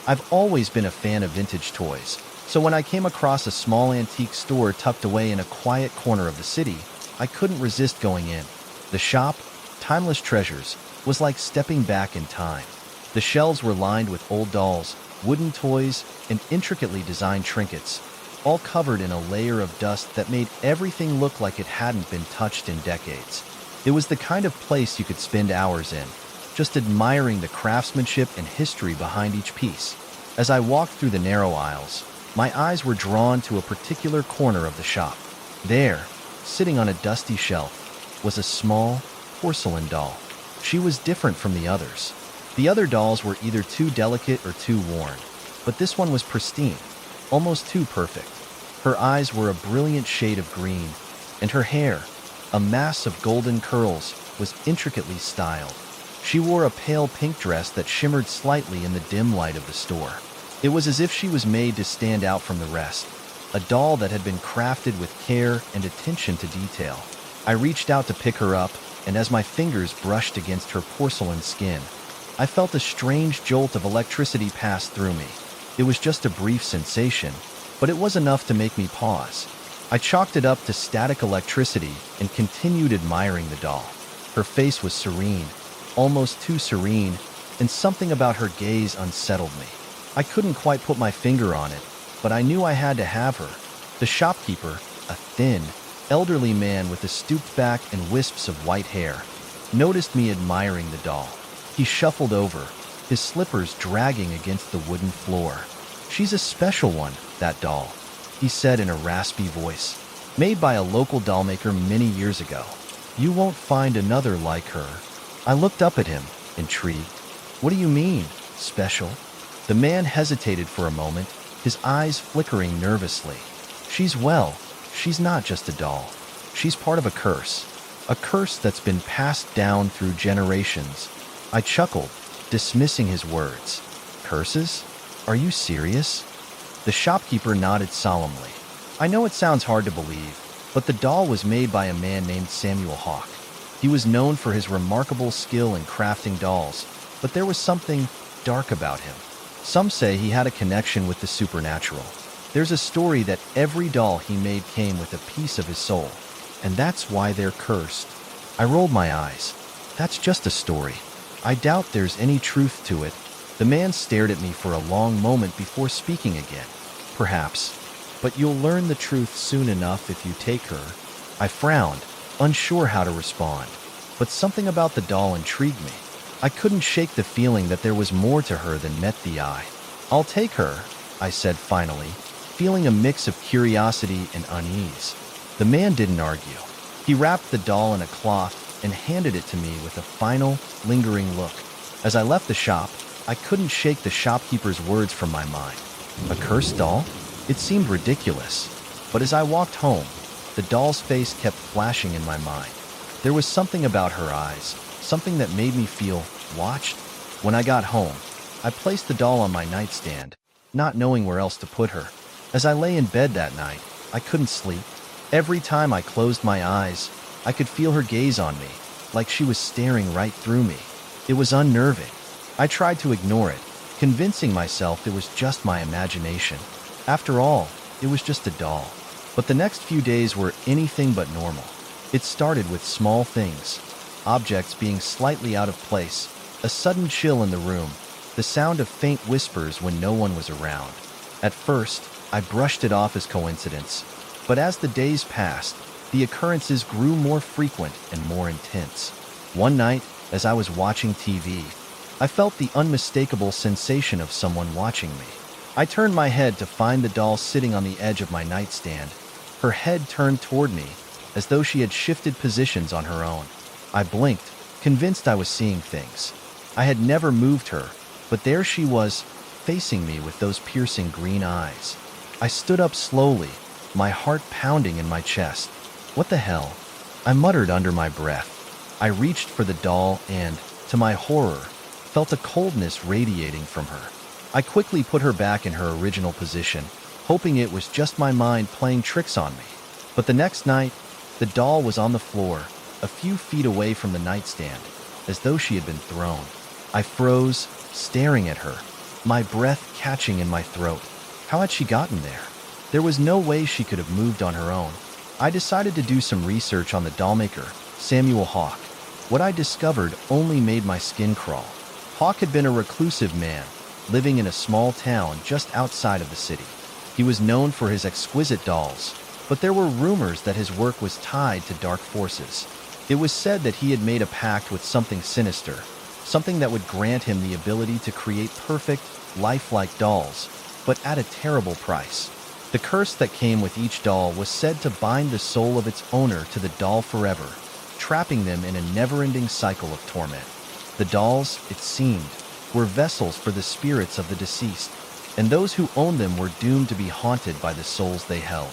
I've always been a fan of vintage toys, so when I came across a small antique store tucked away in a quiet corner of the city, I couldn't resist going in. The shop, Timeless Treasures, was like stepping back in time. The shelves were lined with old dolls, wooden toys, and intricately designed trinkets, all covered in a layer of dust that made everything look like it hadn't been touched in decades. It was the kind of place you could spend hours in, just admiring the craftsmanship and history behind each piece. As I walked through the narrow aisles, my eyes were drawn to a particular corner of the shop. There, sitting on a dusty shelf, was a small, porcelain doll. She was different from the others. The other dolls were either too delicate or too worn, but this one was pristine, almost too perfect. Her eyes were a brilliant shade of green, and her hair, a mass of golden curls, was intricately styled. She wore a pale pink dress that shimmered slightly in the dim light of the store. It was as if she was made to stand out from the rest, a doll that had been crafted with care and attention to detail. I reached out to pick her up, and as my fingers brushed against her porcelain skin, I felt a strange jolt of electricity pass through me. It was just a brief sensation, but it was enough to make me pause. I chalked it up to static electricity and continued admiring the doll. Her face was serene, almost too serene, and something about her gaze unsettled me. I couldn't quite put my finger on it, but I knew I had to have her. The shopkeeper, a thin, elderly man with a stooped back and wisps of white hair, noticed me admiring the doll. He shuffled over, his slippers dragging against the wooden floor. "She's a special one, that doll," he said in a raspy voice. "Made by a local dollmaker many years ago. You won't find another like her." I looked up at him, intrigued. "What do you mean, special?" The man hesitated for a moment, his eyes flickering nervously. She's not just a doll. She's part of a curse that's been passed down through generations." I chuckled, dismissing his words. "Curses? Are you serious?" The shopkeeper nodded solemnly. "I know it sounds hard to believe, but the doll was made by a man named Samuel Hawk. He was known for his remarkable skill in crafting dolls, but there was something dark about him. Some say he had a connection with the supernatural. There's a story that every doll he made came with a piece of his soul, and that's why they're cursed." I rolled my eyes. "That's just a story. I doubt there's any truth to it." The man stared at me for a long moment before speaking again. "Perhaps, but you'll learn the truth soon enough if you take her." I frowned, unsure how to respond, but something about the doll intrigued me. I couldn't shake the feeling that there was more to her than met the eye. "I'll take her," I said finally, feeling a mix of curiosity and unease. The man didn't argue. He wrapped the doll in a cloth and handed it to me with a final, lingering look. As I left the shop, I couldn't shake the shopkeeper's words from my mind. A cursed doll? It seemed ridiculous. But as I walked home, the doll's face kept flashing in my mind. There was something about her eyes, something that made me feel watched. When I got home, I placed the doll on my nightstand, not knowing where else to put her. As I lay in bed that night, I couldn't sleep. Every time I closed my eyes, I could feel her gaze on me, like she was staring right through me. It was unnerving. I tried to ignore it, convincing myself it was just my imagination. After all, it was just a doll. But the next few days were anything but normal. It started with small things, objects being slightly out of place, a sudden chill in the room, the sound of faint whispers when no one was around. At first, I brushed it off as coincidence, but as the days passed, the occurrences grew more frequent and more intense. One night, as I was watching TV, I felt the unmistakable sensation of someone watching me. I turned my head to find the doll sitting on the edge of my nightstand, her head turned toward me, as though she had shifted positions on her own. I blinked, convinced I was seeing things. I had never moved her, but there she was, facing me with those piercing green eyes. I stood up slowly, my heart pounding in my chest. "What the hell?" I muttered under my breath. I reached for the doll and, to my horror, felt a coldness radiating from her. I quickly put her back in her original position, hoping it was just my mind playing tricks on me. But the next night, the doll was on the floor, a few feet away from the nightstand, as though she had been thrown. I froze, staring at her, my breath catching in my throat. How had she gotten there? There was no way she could have moved on her own. I decided to do some research on the dollmaker, Samuel Hawk. What I discovered only made my skin crawl. Hawk had been a reclusive man, living in a small town just outside of the city. He was known for his exquisite dolls, but there were rumors that his work was tied to dark forces. It was said that he had made a pact with something sinister, something that would grant him the ability to create perfect, lifelike dolls, but at a terrible price. The curse that came with each doll was said to bind the soul of its owner to the doll forever, trapping them in a never-ending cycle of torment. The dolls, it seemed, were vessels for the spirits of the deceased, and those who owned them were doomed to be haunted by the souls they held.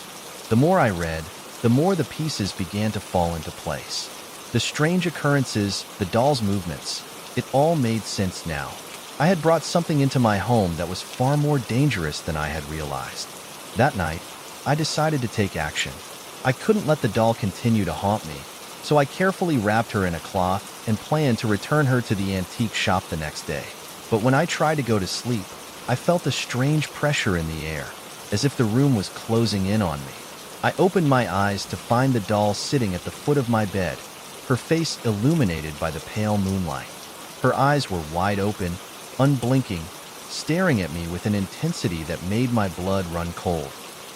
The more I read, the more the pieces began to fall into place. The strange occurrences, the doll's movements, it all made sense now. I had brought something into my home that was far more dangerous than I had realized. That night, I decided to take action. I couldn't let the doll continue to haunt me, so I carefully wrapped her in a cloth and planned to return her to the antique shop the next day. But when I tried to go to sleep, I felt a strange pressure in the air, as if the room was closing in on me. I opened my eyes to find the doll sitting at the foot of my bed, her face illuminated by the pale moonlight. Her eyes were wide open, unblinking, staring at me with an intensity that made my blood run cold.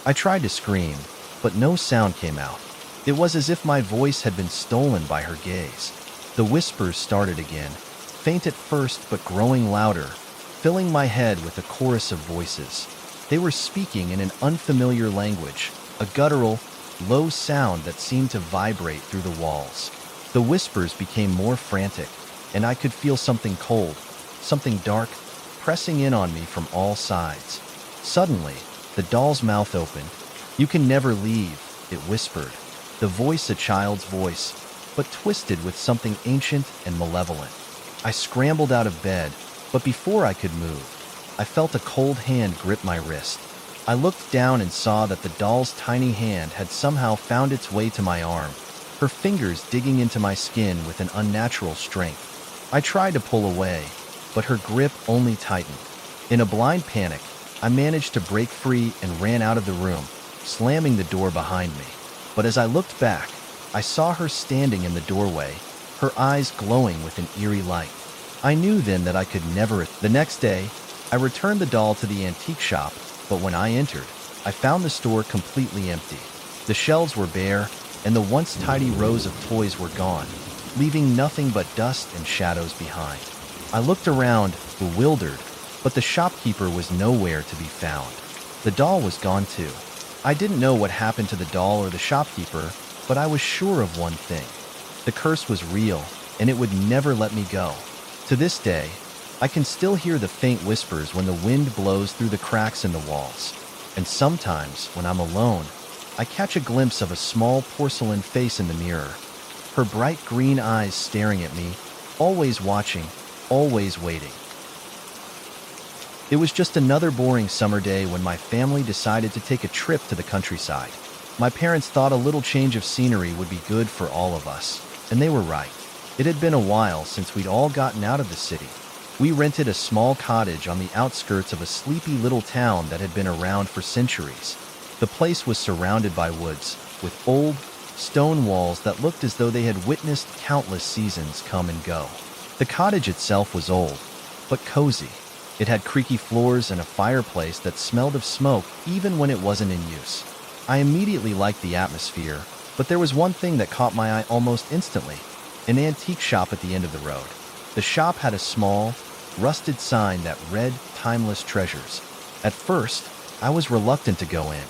I tried to scream, but no sound came out. It was as if my voice had been stolen by her gaze. The whispers started again, faint at first but growing louder, filling my head with a chorus of voices. They were speaking in an unfamiliar language, a guttural, low sound that seemed to vibrate through the walls. The whispers became more frantic, and I could feel something cold, something dark, pressing in on me from all sides. Suddenly, the doll's mouth opened. "You can never leave," it whispered, the voice a child's voice, but twisted with something ancient and malevolent. I scrambled out of bed, but before I could move, I felt a cold hand grip my wrist. I looked down and saw that the doll's tiny hand had somehow found its way to my arm, her fingers digging into my skin with an unnatural strength. I tried to pull away, but her grip only tightened. In a blind panic, I managed to break free and ran out of the room, slamming the door behind me. But as I looked back, I saw her standing in the doorway, her eyes glowing with an eerie light. I knew then that I could never. The next day, I returned the doll to the antique shop, but when I entered, I found the store completely empty. The shelves were bare, and the once tidy rows of toys were gone, leaving nothing but dust and shadows behind. I looked around, bewildered, but the shopkeeper was nowhere to be found. The doll was gone too. I didn't know what happened to the doll or the shopkeeper, but I was sure of one thing. The curse was real, and it would never let me go. To this day, I can still hear the faint whispers when the wind blows through the cracks in the walls. And sometimes, when I'm alone, I catch a glimpse of a small porcelain face in the mirror, her bright green eyes staring at me, always watching, always waiting. It was just another boring summer day when my family decided to take a trip to the countryside. My parents thought a little change of scenery would be good for all of us, and they were right. It had been a while since we'd all gotten out of the city. We rented a small cottage on the outskirts of a sleepy little town that had been around for centuries. The place was surrounded by woods, with old, stone walls that looked as though they had witnessed countless seasons come and go. The cottage itself was old, but cozy. It had creaky floors and a fireplace that smelled of smoke even when it wasn't in use. I immediately liked the atmosphere, but there was one thing that caught my eye almost instantly: an antique shop at the end of the road. The shop had a small, rusted sign that read "Timeless Treasures." At first, I was reluctant to go in.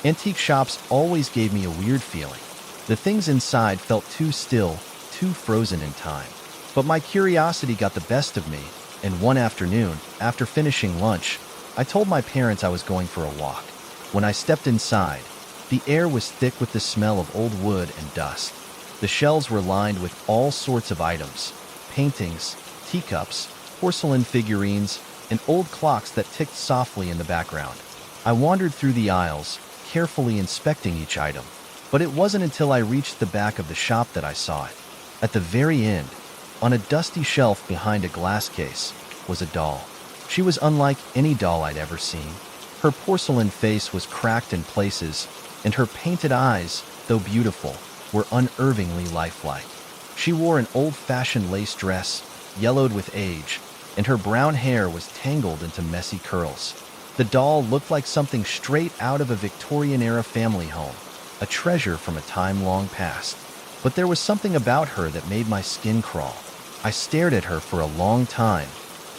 Antique shops always gave me a weird feeling. The things inside felt too still, too frozen in time. But my curiosity got the best of me, and one afternoon, after finishing lunch, I told my parents I was going for a walk. When I stepped inside, the air was thick with the smell of old wood and dust. The shelves were lined with all sorts of items: paintings, teacups, porcelain figurines, and old clocks that ticked softly in the background. I wandered through the aisles, carefully inspecting each item, but it wasn't until I reached the back of the shop that I saw it. At the very end, on a dusty shelf behind a glass case, was a doll. She was unlike any doll I'd ever seen. Her porcelain face was cracked in places, and her painted eyes, though beautiful, were unnervingly lifelike. She wore an old-fashioned lace dress, yellowed with age, and her brown hair was tangled into messy curls. The doll looked like something straight out of a Victorian-era family home, a treasure from a time long past. But there was something about her that made my skin crawl. I stared at her for a long time,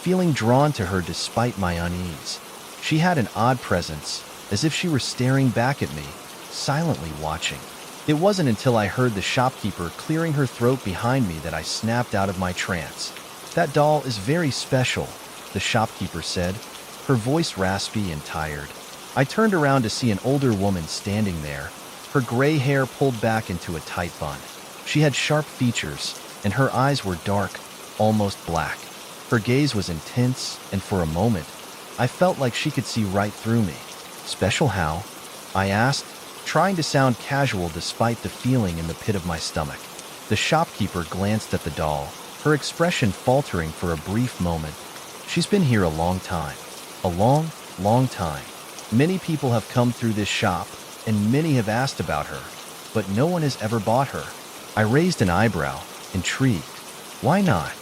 feeling drawn to her despite my unease. She had an odd presence, as if she were staring back at me, silently watching. It wasn't until I heard the shopkeeper clearing her throat behind me that I snapped out of my trance. "That doll is very special," the shopkeeper said, her voice raspy and tired. I turned around to see an older woman standing there, her gray hair pulled back into a tight bun. She had sharp features, and her eyes were dark, almost black. Her gaze was intense, and for a moment, I felt like she could see right through me. "Special how?" I asked, trying to sound casual despite the feeling in the pit of my stomach. The shopkeeper glanced at the doll, her expression faltering for a brief moment. "She's been here a long time. A long, long time. Many people have come through this shop, and many have asked about her, but no one has ever bought her." I raised an eyebrow, intrigued. "Why not?"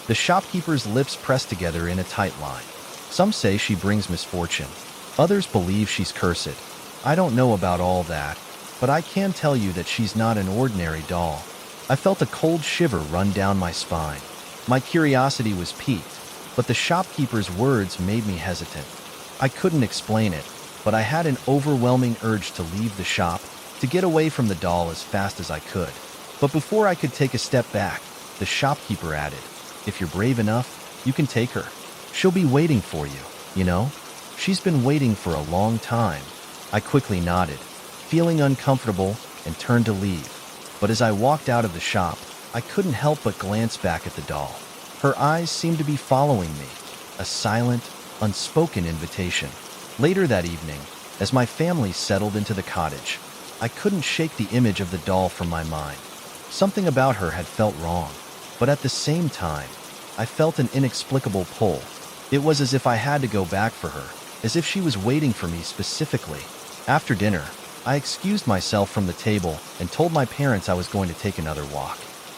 The shopkeeper's lips pressed together in a tight line. "Some say she brings misfortune. Others believe she's cursed. I don't know about all that, but I can tell you that she's not an ordinary doll." I felt a cold shiver run down my spine. My curiosity was piqued, but the shopkeeper's words made me hesitant. I couldn't explain it, but I had an overwhelming urge to leave the shop, to get away from the doll as fast as I could. But before I could take a step back, the shopkeeper added, "If you're brave enough, you can take her. She'll be waiting for you, you know? She's been waiting for a long time." I quickly nodded, feeling uncomfortable, and turned to leave. But as I walked out of the shop, I couldn't help but glance back at the doll. Her eyes seemed to be following me, a silent, unspoken invitation. Later that evening, as my family settled into the cottage, I couldn't shake the image of the doll from my mind. Something about her had felt wrong, but at the same time, I felt an inexplicable pull. It was as if I had to go back for her, as if she was waiting for me specifically. After dinner, I excused myself from the table and told my parents I was going to take another walk.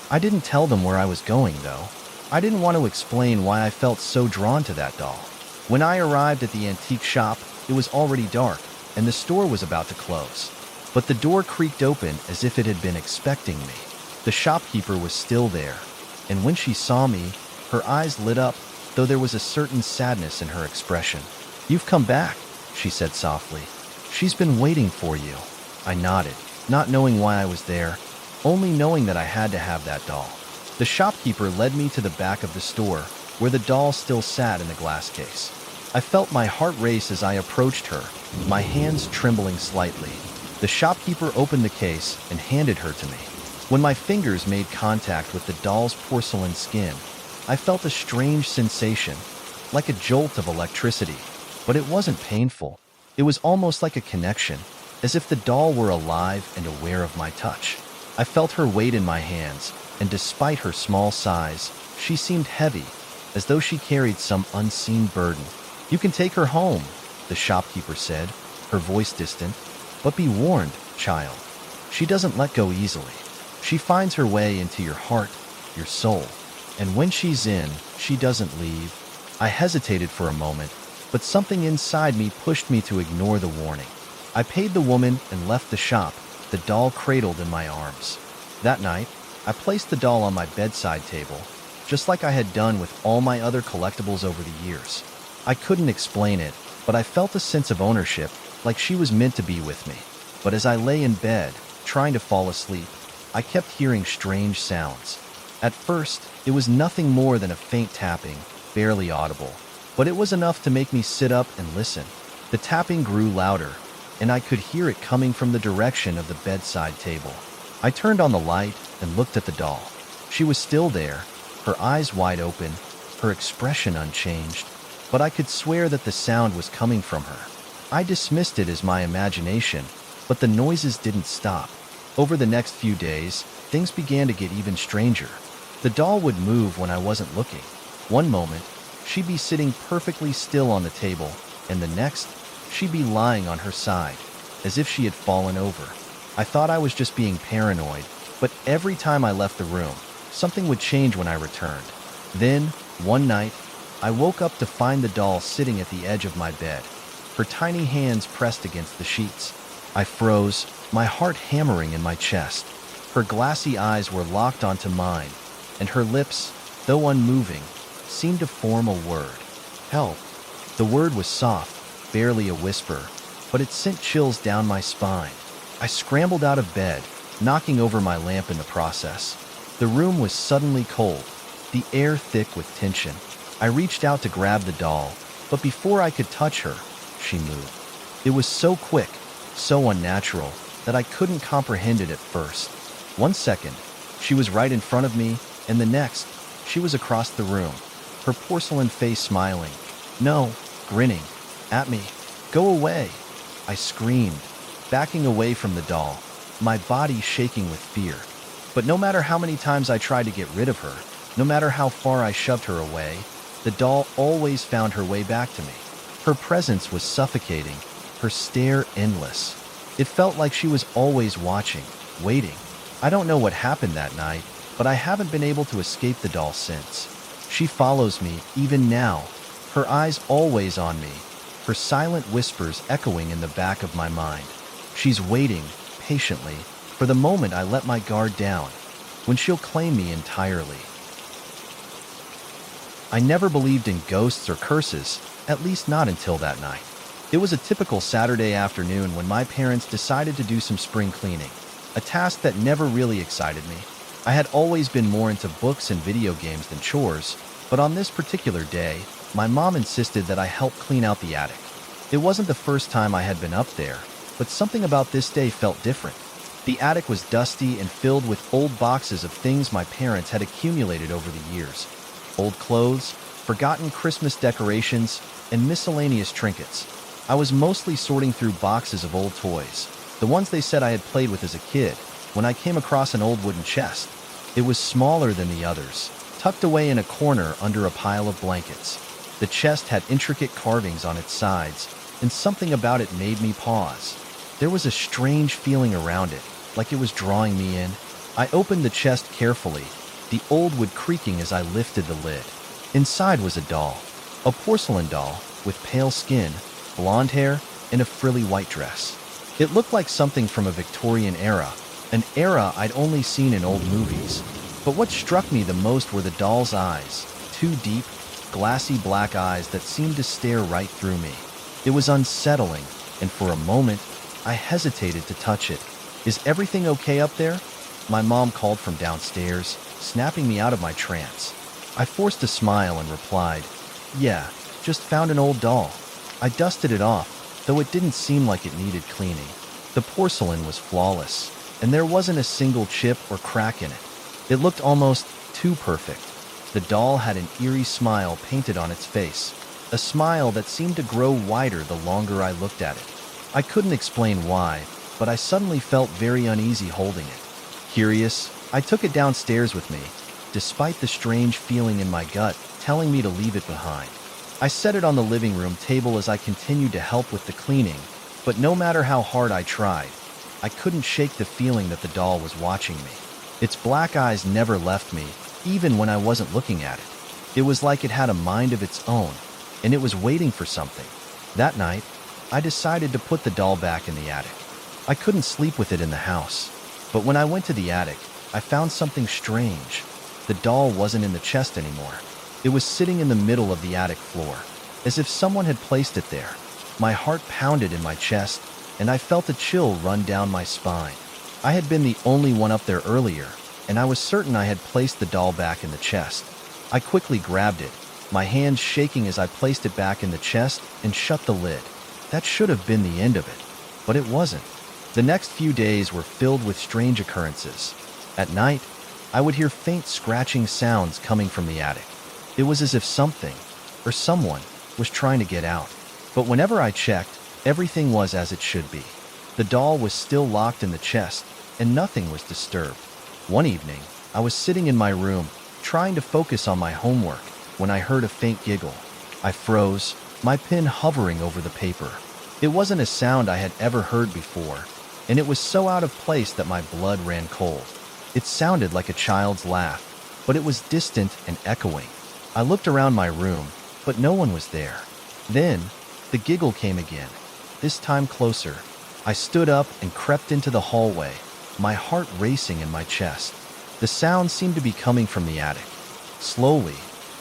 I didn't tell them where I was going, though. I didn't want to explain why I felt so drawn to that doll. When I arrived at the antique shop, it was already dark, and the store was about to close. But the door creaked open as if it had been expecting me. The shopkeeper was still there, and when she saw me, Her eyes lit up, though there was a certain sadness in her expression. "You've come back," she said softly. "She's been waiting for you." I nodded, not knowing why I was there, only knowing that I had to have that doll. The shopkeeper led me to the back of the store, where the doll still sat in the glass case. I felt my heart race as I approached her, my hands trembling slightly. The shopkeeper opened the case and handed her to me. When my fingers made contact with the doll's porcelain skin, I felt a strange sensation, like a jolt of electricity. But it wasn't painful. It was almost like a connection, as if the doll were alive and aware of my touch. I felt her weight in my hands, and despite her small size, she seemed heavy, as though she carried some unseen burden. "You can take her home," the shopkeeper said, her voice distant. "But be warned, child. She doesn't let go easily. She finds her way into your heart, your soul. And when she's in, she doesn't leave." I hesitated for a moment, but something inside me pushed me to ignore the warning. I paid the woman and left the shop, the doll cradled in my arms. That night, I placed the doll on my bedside table, just like I had done with all my other collectibles over the years. I couldn't explain it, but I felt a sense of ownership, like she was meant to be with me. But as I lay in bed, trying to fall asleep, I kept hearing strange sounds. At first, it was nothing more than a faint tapping, barely audible, but it was enough to make me sit up and listen. The tapping grew louder, and I could hear it coming from the direction of the bedside table. I turned on the light and looked at the doll. She was still there, her eyes wide open, her expression unchanged, but I could swear that the sound was coming from her. I dismissed it as my imagination, but the noises didn't stop. Over the next few days, things began to get even stranger. The doll would move when I wasn't looking. One moment, she'd be sitting perfectly still on the table, and the next, she'd be lying on her side, as if she had fallen over. I thought I was just being paranoid, but every time I left the room, something would change when I returned. Then, one night, I woke up to find the doll sitting at the edge of my bed, her tiny hands pressed against the sheets. I froze, my heart hammering in my chest. Her glassy eyes were locked onto mine, and her lips, though unmoving, seemed to form a word. "Help." The word was soft, barely a whisper, but it sent chills down my spine. I scrambled out of bed, knocking over my lamp in the process. The room was suddenly cold, the air thick with tension. I reached out to grab the doll, but before I could touch her, she moved. It was so quick, so unnatural, that I couldn't comprehend it at first. 1 second, she was right in front of me, and the next, she was across the room, her porcelain face smiling. No, grinning at me. "Go away," I screamed, backing away from the doll, my body shaking with fear. But no matter how many times I tried to get rid of her, no matter how far I shoved her away, the doll always found her way back to me. Her presence was suffocating, her stare endless. It felt like she was always watching, waiting. I don't know what happened that night, but I haven't been able to escape the doll since. She follows me, even now, her eyes always on me, her silent whispers echoing in the back of my mind. She's waiting, patiently, for the moment I let my guard down, when she'll claim me entirely. I never believed in ghosts or curses, at least not until that night. It was a typical Saturday afternoon when my parents decided to do some spring cleaning, a task that never really excited me. I had always been more into books and video games than chores, but on this particular day, my mom insisted that I help clean out the attic. It wasn't the first time I had been up there, but something about this day felt different. The attic was dusty and filled with old boxes of things my parents had accumulated over the years. Old clothes, forgotten Christmas decorations, and miscellaneous trinkets. I was mostly sorting through boxes of old toys, the ones they said I had played with as a kid, when I came across an old wooden chest. It was smaller than the others, tucked away in a corner under a pile of blankets. The chest had intricate carvings on its sides, and something about it made me pause. There was a strange feeling around it, like it was drawing me in. I opened the chest carefully, the old wood creaking as I lifted the lid. Inside was a doll, a porcelain doll with pale skin, blonde hair, and a frilly white dress. It looked like something from a Victorian era, an era I'd only seen in old movies. But what struck me the most were the doll's eyes, two deep, glassy black eyes that seemed to stare right through me. It was unsettling, and for a moment, I hesitated to touch it. "Is everything okay up there?" My mom called from downstairs, snapping me out of my trance. I forced a smile and replied, "Yeah, just found an old doll." I dusted it off, though it didn't seem like it needed cleaning. The porcelain was flawless, and there wasn't a single chip or crack in it. It looked almost too perfect. The doll had an eerie smile painted on its face, a smile that seemed to grow wider the longer I looked at it. I couldn't explain why, but I suddenly felt very uneasy holding it. Curious, I took it downstairs with me, despite the strange feeling in my gut telling me to leave it behind. I set it on the living room table as I continued to help with the cleaning, but no matter how hard I tried, I couldn't shake the feeling that the doll was watching me. Its black eyes never left me, even when I wasn't looking at it. It was like it had a mind of its own, and it was waiting for something. That night, I decided to put the doll back in the attic. I couldn't sleep with it in the house, but when I went to the attic, I found something strange. The doll wasn't in the chest anymore. It was sitting in the middle of the attic floor, as if someone had placed it there. My heart pounded in my chest, and I felt a chill run down my spine. I had been the only one up there earlier, and I was certain I had placed the doll back in the chest. I quickly grabbed it, my hands shaking as I placed it back in the chest and shut the lid. That should have been the end of it, but it wasn't. The next few days were filled with strange occurrences. At night, I would hear faint scratching sounds coming from the attic. It was as if something, or someone, was trying to get out. But whenever I checked, everything was as it should be. The doll was still locked in the chest, and nothing was disturbed. One evening, I was sitting in my room, trying to focus on my homework, when I heard a faint giggle. I froze, my pen hovering over the paper. It wasn't a sound I had ever heard before, and it was so out of place that my blood ran cold. It sounded like a child's laugh, but it was distant and echoing. I looked around my room, but no one was there. Then, the giggle came again, this time closer. I stood up and crept into the hallway, my heart racing in my chest. The sound seemed to be coming from the attic. Slowly,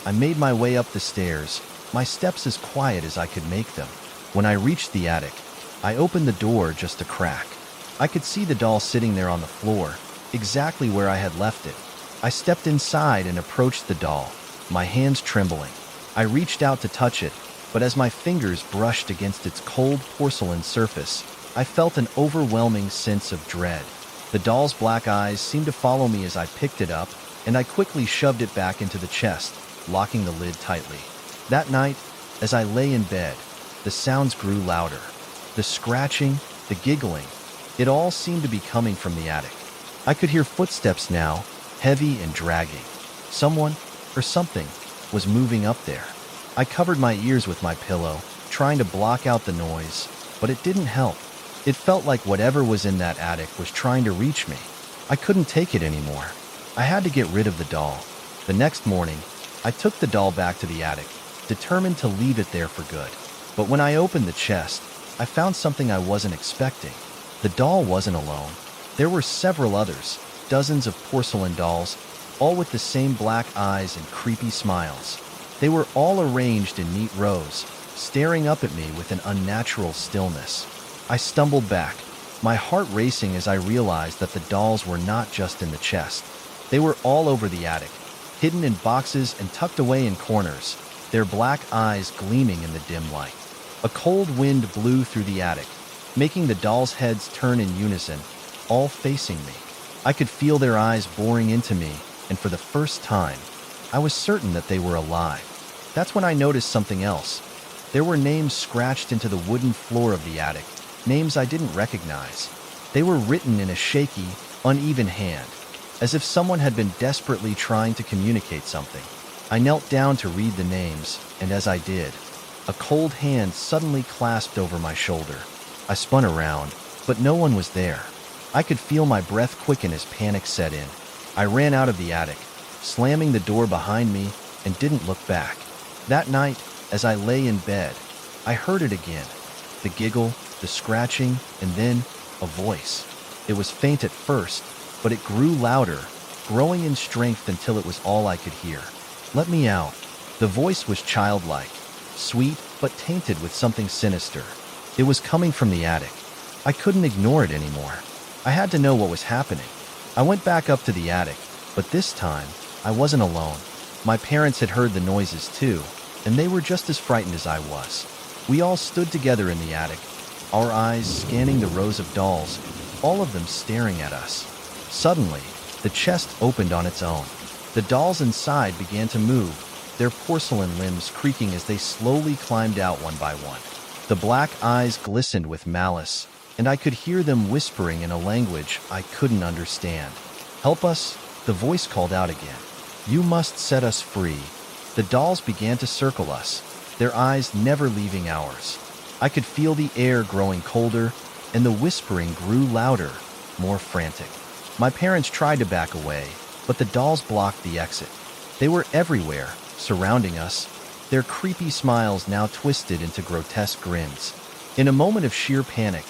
I made my way up the stairs, my steps as quiet as I could make them. When I reached the attic, I opened the door just a crack. I could see the doll sitting there on the floor, exactly where I had left it. I stepped inside and approached the doll, my hands trembling. I reached out to touch it, but as my fingers brushed against its cold porcelain surface, I felt an overwhelming sense of dread. The doll's black eyes seemed to follow me as I picked it up, and I quickly shoved it back into the chest, locking the lid tightly. That night, as I lay in bed, the sounds grew louder. The scratching, the giggling, it all seemed to be coming from the attic. I could hear footsteps now, heavy and dragging. Someone, or something, was moving up there. I covered my ears with my pillow, trying to block out the noise, but it didn't help. It felt like whatever was in that attic was trying to reach me. I couldn't take it anymore. I had to get rid of the doll. The next morning, I took the doll back to the attic, determined to leave it there for good. But when I opened the chest, I found something I wasn't expecting. The doll wasn't alone. There were several others, dozens of porcelain dolls, all with the same black eyes and creepy smiles. They were all arranged in neat rows, staring up at me with an unnatural stillness. I stumbled back, my heart racing as I realized that the dolls were not just in the chest. They were all over the attic, hidden in boxes and tucked away in corners, their black eyes gleaming in the dim light. A cold wind blew through the attic, making the dolls' heads turn in unison, all facing me. I could feel their eyes boring into me, and for the first time, I was certain that they were alive. That's when I noticed something else. There were names scratched into the wooden floor of the attic, names I didn't recognize. They were written in a shaky, uneven hand, as if someone had been desperately trying to communicate something. I knelt down to read the names, and as I did, a cold hand suddenly clasped over my shoulder. I spun around, but no one was there. I could feel my breath quicken as panic set in. I ran out of the attic, slamming the door behind me, and didn't look back. That night, as I lay in bed, I heard it again. The giggle, the scratching, and then a voice. It was faint at first, but it grew louder, growing in strength until it was all I could hear. "Let me out. The voice was childlike, sweet but tainted with something sinister. It was coming from the attic. I couldn't ignore it anymore. I had to know what was happening. I went back up to the attic, but this time, I wasn't alone. My parents had heard the noises too, and they were just as frightened as I was. We all stood together in the attic, our eyes scanning the rows of dolls, all of them staring at us. Suddenly, the chest opened on its own. The dolls inside began to move, their porcelain limbs creaking as they slowly climbed out one by one. The black eyes glistened with malice, and I could hear them whispering in a language I couldn't understand. "Help us," the voice called out again. "You must set us free." The dolls began to circle us, their eyes never leaving ours. I could feel the air growing colder, and the whispering grew louder, more frantic. My parents tried to back away, but the dolls blocked the exit. They were everywhere, surrounding us, their creepy smiles now twisted into grotesque grins. In a moment of sheer panic,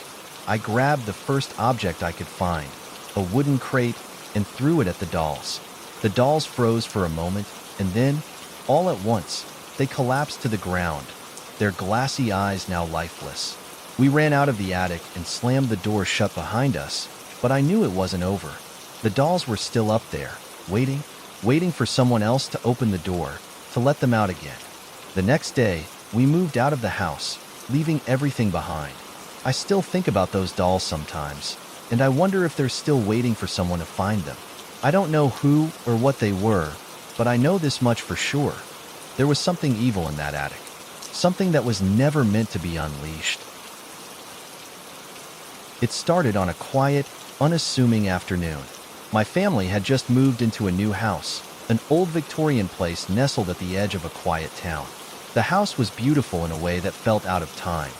I grabbed the first object I could find, a wooden crate, and threw it at the dolls. The dolls froze for a moment, and then, all at once, they collapsed to the ground, their glassy eyes now lifeless. We ran out of the attic and slammed the door shut behind us, but I knew it wasn't over. The dolls were still up there, waiting for someone else to open the door, to let them out again. The next day, we moved out of the house, leaving everything behind. I still think about those dolls sometimes, and I wonder if they're still waiting for someone to find them. I don't know who or what they were, but I know this much for sure. There was something evil in that attic, something that was never meant to be unleashed. It started on a quiet, unassuming afternoon. My family had just moved into a new house, an old Victorian place nestled at the edge of a quiet town. The house was beautiful in a way that felt out of time,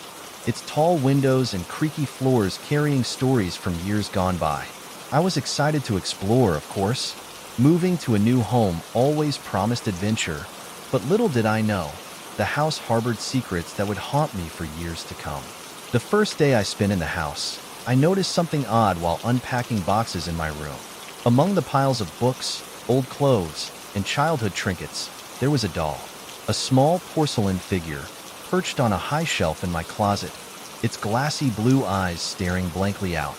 its tall windows and creaky floors carrying stories from years gone by. I was excited to explore, of course. Moving to a new home always promised adventure, but little did I know, the house harbored secrets that would haunt me for years to come. The first day I spent in the house, I noticed something odd while unpacking boxes in my room. Among the piles of books, old clothes, and childhood trinkets, there was a doll, a small porcelain figure, perched on a high shelf in my closet, its glassy blue eyes staring blankly out.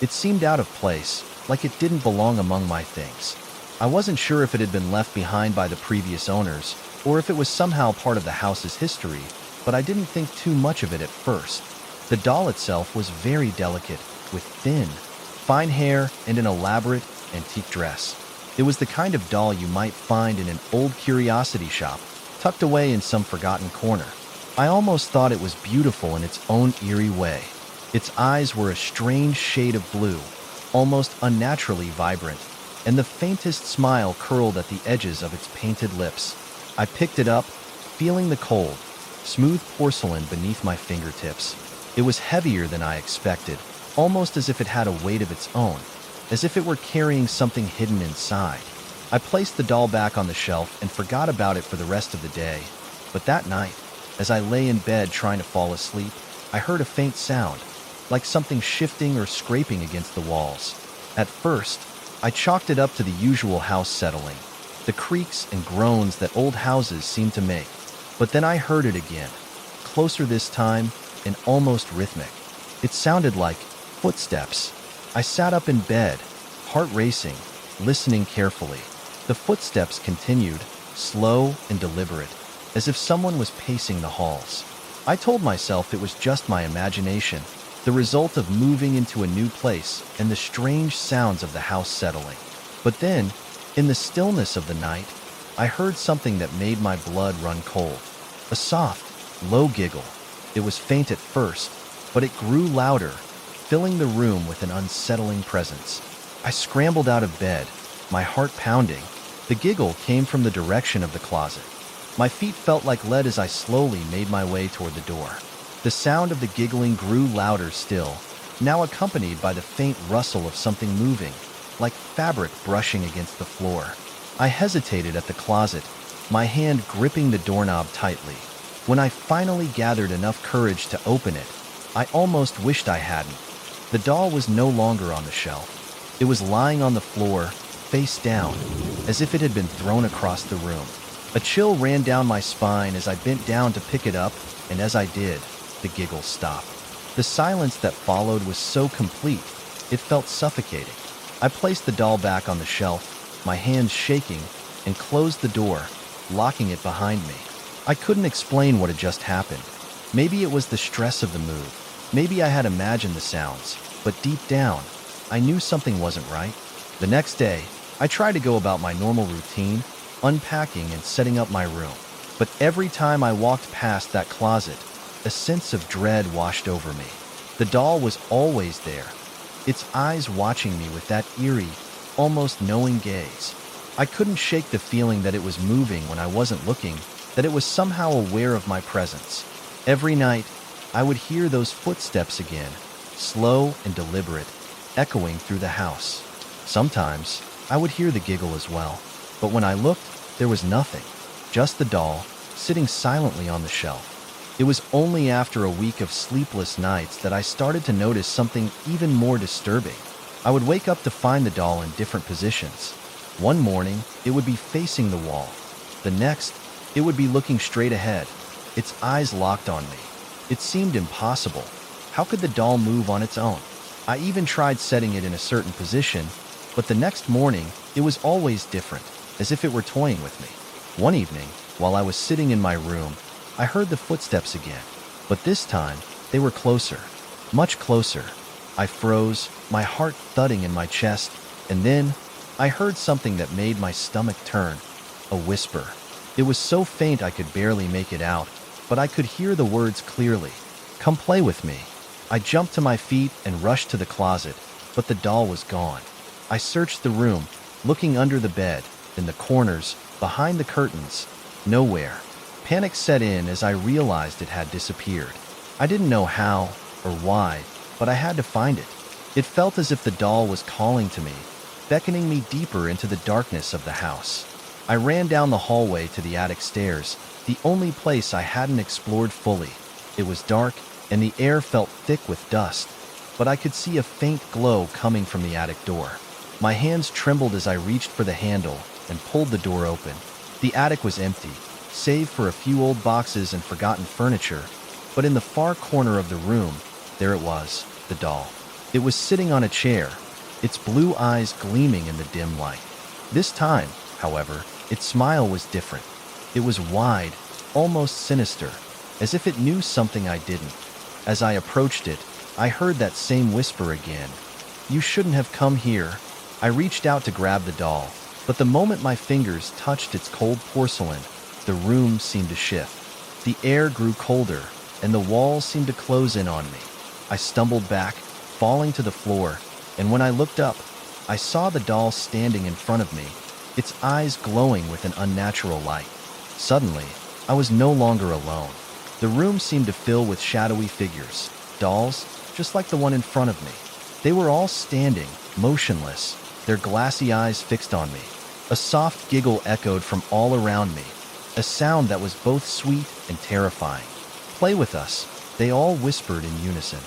It seemed out of place, like it didn't belong among my things. I wasn't sure if it had been left behind by the previous owners, or if it was somehow part of the house's history, but I didn't think too much of it at first. The doll itself was very delicate, with thin, fine hair and an elaborate, antique dress. It was the kind of doll you might find in an old curiosity shop, tucked away in some forgotten corner. I almost thought it was beautiful in its own eerie way. Its eyes were a strange shade of blue, almost unnaturally vibrant, and the faintest smile curled at the edges of its painted lips. I picked it up, feeling the cold, smooth porcelain beneath my fingertips. It was heavier than I expected, almost as if it had a weight of its own, as if it were carrying something hidden inside. I placed the doll back on the shelf and forgot about it for the rest of the day. But that night, as I lay in bed trying to fall asleep, I heard a faint sound, like something shifting or scraping against the walls. At first, I chalked it up to the usual house settling, the creaks and groans that old houses seem to make. But then I heard it again, closer this time and almost rhythmic. It sounded like footsteps. I sat up in bed, heart racing, listening carefully. The footsteps continued, slow and deliberate, as if someone was pacing the halls. I told myself it was just my imagination, the result of moving into a new place and the strange sounds of the house settling. But then, in the stillness of the night, I heard something that made my blood run cold. A soft, low giggle. It was faint at first, but it grew louder, filling the room with an unsettling presence. I scrambled out of bed, my heart pounding. The giggle came from the direction of the closet. My feet felt like lead as I slowly made my way toward the door. The sound of the giggling grew louder still, now accompanied by the faint rustle of something moving, like fabric brushing against the floor. I hesitated at the closet, my hand gripping the doorknob tightly. When I finally gathered enough courage to open it, I almost wished I hadn't. The doll was no longer on the shelf. It was lying on the floor, face down, as if it had been thrown across the room. A chill ran down my spine as I bent down to pick it up, and as I did, the giggles stopped. The silence that followed was so complete, it felt suffocating. I placed the doll back on the shelf, my hands shaking, and closed the door, locking it behind me. I couldn't explain what had just happened. Maybe it was the stress of the move. Maybe I had imagined the sounds, but deep down, I knew something wasn't right. The next day, I tried to go about my normal routine, unpacking and setting up my room. But every time I walked past that closet, a sense of dread washed over me. The doll was always there, its eyes watching me with that eerie, almost knowing gaze. I couldn't shake the feeling that it was moving when I wasn't looking, that it was somehow aware of my presence. Every night, I would hear those footsteps again, slow and deliberate, echoing through the house. Sometimes, I would hear the giggle as well, but when I looked, there was nothing, just the doll, sitting silently on the shelf. It was only after a week of sleepless nights that I started to notice something even more disturbing. I would wake up to find the doll in different positions. One morning, it would be facing the wall. The next, it would be looking straight ahead, its eyes locked on me. It seemed impossible. How could the doll move on its own? I even tried setting it in a certain position, but the next morning, it was always different, as if it were toying with me. One evening, while I was sitting in my room, I heard the footsteps again, but this time, they were closer, much closer. I froze, my heart thudding in my chest, and then I heard something that made my stomach turn, a whisper. It was so faint I could barely make it out, but I could hear the words clearly. "Come play with me." I jumped to my feet and rushed to the closet, but the doll was gone. I searched the room, looking under the bed, in the corners, behind the curtains. Nowhere. Panic set in as I realized it had disappeared. I didn't know how or why, but I had to find it. It felt as if the doll was calling to me, beckoning me deeper into the darkness of the house. I ran down the hallway to the attic stairs, the only place I hadn't explored fully. It was dark, and the air felt thick with dust, but I could see a faint glow coming from the attic door. My hands trembled as I reached for the handle and pulled the door open. The attic was empty, save for a few old boxes and forgotten furniture, but in the far corner of the room, there it was, the doll. It was sitting on a chair, its blue eyes gleaming in the dim light. This time, however, its smile was different. It was wide, almost sinister, as if it knew something I didn't. As I approached it, I heard that same whisper again. "You shouldn't have come here." I reached out to grab the doll, but the moment my fingers touched its cold porcelain, the room seemed to shift. The air grew colder, and the walls seemed to close in on me. I stumbled back, falling to the floor, and when I looked up, I saw the doll standing in front of me, its eyes glowing with an unnatural light. Suddenly, I was no longer alone. The room seemed to fill with shadowy figures, dolls, just like the one in front of me. They were all standing, motionless, their glassy eyes fixed on me. A soft giggle echoed from all around me, a sound that was both sweet and terrifying. "Play with us," they all whispered in unison.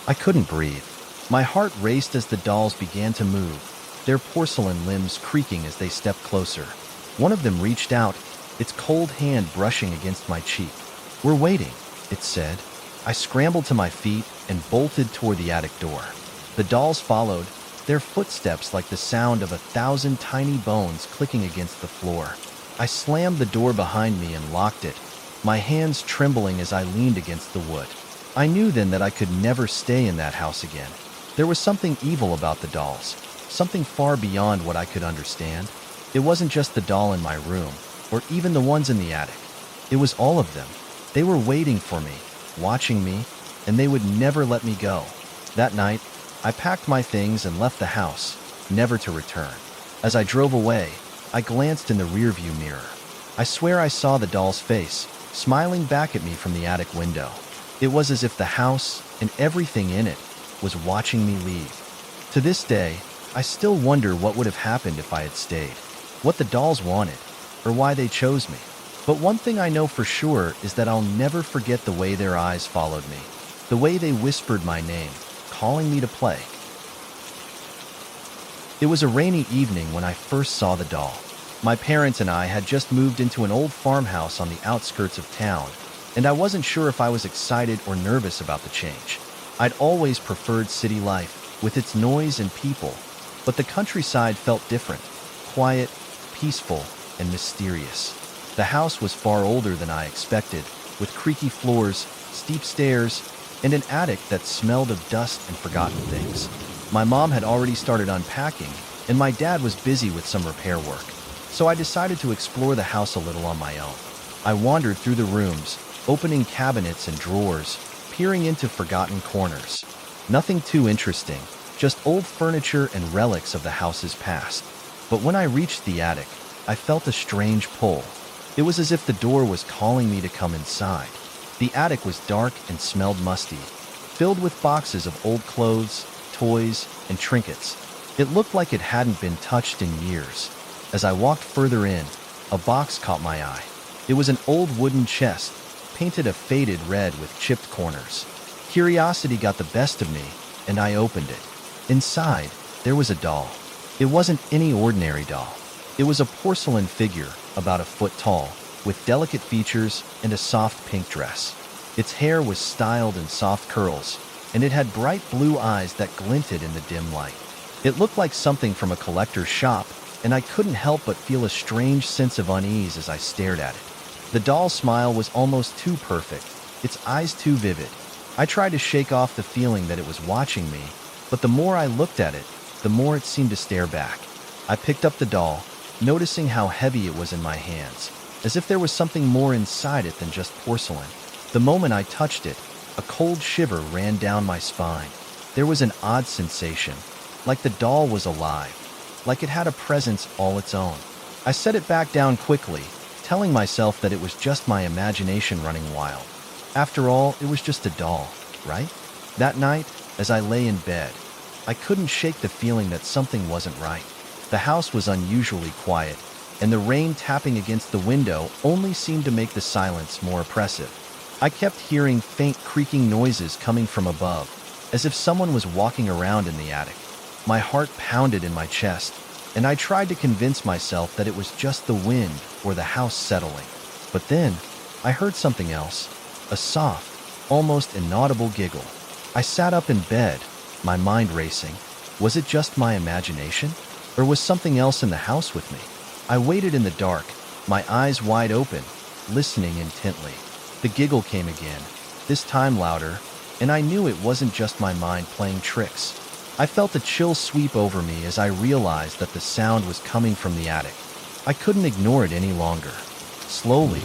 I couldn't breathe. My heart raced as the dolls began to move, their porcelain limbs creaking as they stepped closer. One of them reached out, its cold hand brushing against my cheek. "We're waiting," it said. I scrambled to my feet and bolted toward the attic door. The dolls followed, their footsteps like the sound of 1,000 tiny bones clicking against the floor. I slammed the door behind me and locked it, my hands trembling as I leaned against the wood. I knew then that I could never stay in that house again. There was something evil about the dolls, something far beyond what I could understand. It wasn't just the doll in my room, or even the ones in the attic. It was all of them. They were waiting for me, watching me, and they would never let me go. That night, I packed my things and left the house, never to return. As I drove away, I glanced in the rearview mirror. I swear I saw the doll's face, smiling back at me from the attic window. It was as if the house, and everything in it, was watching me leave. To this day, I still wonder what would have happened if I had stayed, what the dolls wanted, or why they chose me. But one thing I know for sure is that I'll never forget the way their eyes followed me, the way they whispered my name, calling me to play. It was a rainy evening when I first saw the doll. My parents and I had just moved into an old farmhouse on the outskirts of town, and I wasn't sure if I was excited or nervous about the change. I'd always preferred city life, with its noise and people, but the countryside felt different, quiet, peaceful, and mysterious. The house was far older than I expected, with creaky floors, steep stairs, and an attic that smelled of dust and forgotten things. My mom had already started unpacking, and my dad was busy with some repair work, so I decided to explore the house a little on my own. I wandered through the rooms, opening cabinets and drawers, peering into forgotten corners. Nothing too interesting, just old furniture and relics of the house's past. But when I reached the attic, I felt a strange pull. It was as if the door was calling me to come inside. The attic was dark and smelled musty, filled with boxes of old clothes, toys, and trinkets. It looked like it hadn't been touched in years. As I walked further in, a box caught my eye. It was an old wooden chest, painted a faded red with chipped corners. Curiosity got the best of me, and I opened it. Inside, there was a doll. It wasn't any ordinary doll. It was a porcelain figure, about a foot tall, with delicate features and a soft pink dress. Its hair was styled in soft curls, and it had bright blue eyes that glinted in the dim light. It looked like something from a collector's shop, and I couldn't help but feel a strange sense of unease as I stared at it. The doll's smile was almost too perfect, its eyes too vivid. I tried to shake off the feeling that it was watching me, but the more I looked at it, the more it seemed to stare back. I picked up the doll, noticing how heavy it was in my hands, as if there was something more inside it than just porcelain. The moment I touched it, a cold shiver ran down my spine. There was an odd sensation, like the doll was alive, like it had a presence all its own. I set it back down quickly, telling myself that it was just my imagination running wild. After all, it was just a doll, right? That night, as I lay in bed, I couldn't shake the feeling that something wasn't right. The house was unusually quiet, and the rain tapping against the window only seemed to make the silence more oppressive. I kept hearing faint creaking noises coming from above, as if someone was walking around in the attic. My heart pounded in my chest, and I tried to convince myself that it was just the wind or the house settling. But then, I heard something else, a soft, almost inaudible giggle. I sat up in bed, my mind racing. Was it just my imagination? Or was something else in the house with me? I waited in the dark, my eyes wide open, listening intently. The giggle came again, this time louder, and I knew it wasn't just my mind playing tricks. I felt a chill sweep over me as I realized that the sound was coming from the attic. I couldn't ignore it any longer. Slowly,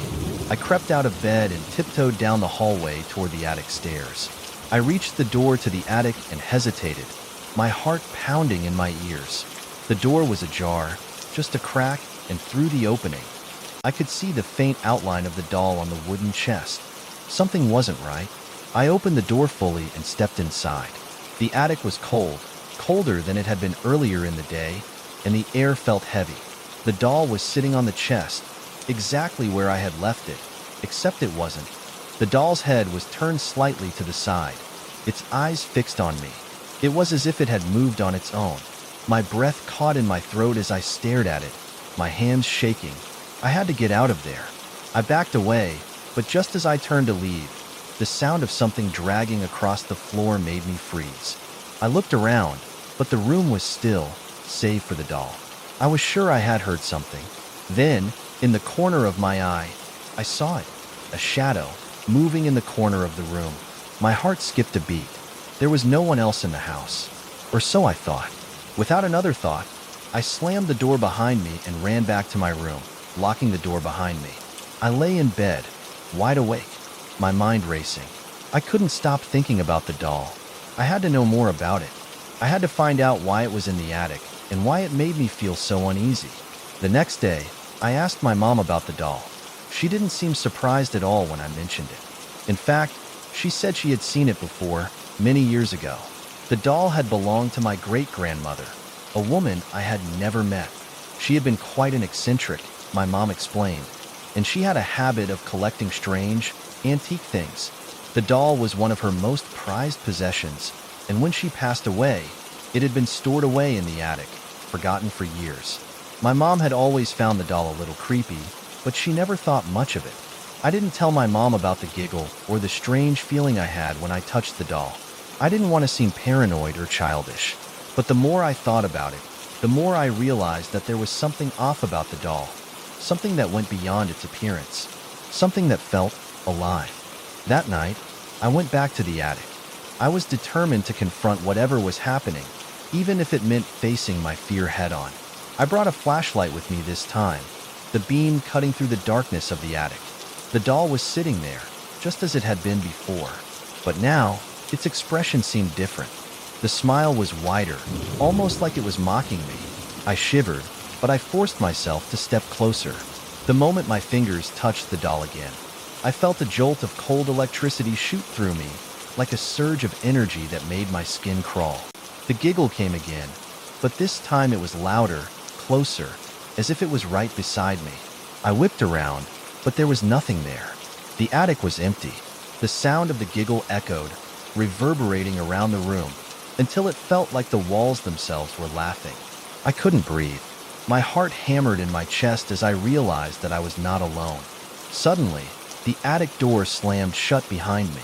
I crept out of bed and tiptoed down the hallway toward the attic stairs. I reached the door to the attic and hesitated, my heart pounding in my ears. The door was ajar, just a crack, and through the opening, I could see the faint outline of the doll on the wooden chest. Something wasn't right. I opened the door fully and stepped inside. The attic was cold, colder than it had been earlier in the day, and the air felt heavy. The doll was sitting on the chest, exactly where I had left it, except it wasn't. The doll's head was turned slightly to the side, its eyes fixed on me. It was as if it had moved on its own. My breath caught in my throat as I stared at it, my hands shaking. I had to get out of there. I backed away, but just as I turned to leave, the sound of something dragging across the floor made me freeze. I looked around, but the room was still, save for the doll. I was sure I had heard something. Then, in the corner of my eye, I saw it, a shadow, moving in the corner of the room. My heart skipped a beat. There was no one else in the house, or so I thought. Without another thought, I slammed the door behind me and ran back to my room, locking the door behind me. I lay in bed, wide awake, my mind racing. I couldn't stop thinking about the doll. I had to know more about it. I had to find out why it was in the attic and why it made me feel so uneasy. The next day, I asked my mom about the doll. She didn't seem surprised at all when I mentioned it. In fact, she said she had seen it before, many years ago. The doll had belonged to my great-grandmother, a woman I had never met. She had been quite an eccentric, my mom explained, and she had a habit of collecting strange, antique things. The doll was one of her most prized possessions, and when she passed away, it had been stored away in the attic, forgotten for years. My mom had always found the doll a little creepy, but she never thought much of it. I didn't tell my mom about the giggle or the strange feeling I had when I touched the doll. I didn't want to seem paranoid or childish, but the more I thought about it, the more I realized that there was something off about the doll, something that went beyond its appearance, something that felt alive. That night, I went back to the attic. I was determined to confront whatever was happening, even if it meant facing my fear head-on. I brought a flashlight with me this time, the beam cutting through the darkness of the attic. The doll was sitting there, just as it had been before, but now, its expression seemed different. The smile was wider, almost like it was mocking me. I shivered, but I forced myself to step closer. The moment my fingers touched the doll again, I felt a jolt of cold electricity shoot through me, like a surge of energy that made my skin crawl. The giggle came again, but this time it was louder, closer, as if it was right beside me. I whipped around, but there was nothing there. The attic was empty. The sound of the giggle echoed, reverberating around the room, until it felt like the walls themselves were laughing. I couldn't breathe. My heart hammered in my chest as I realized that I was not alone. Suddenly, the attic door slammed shut behind me.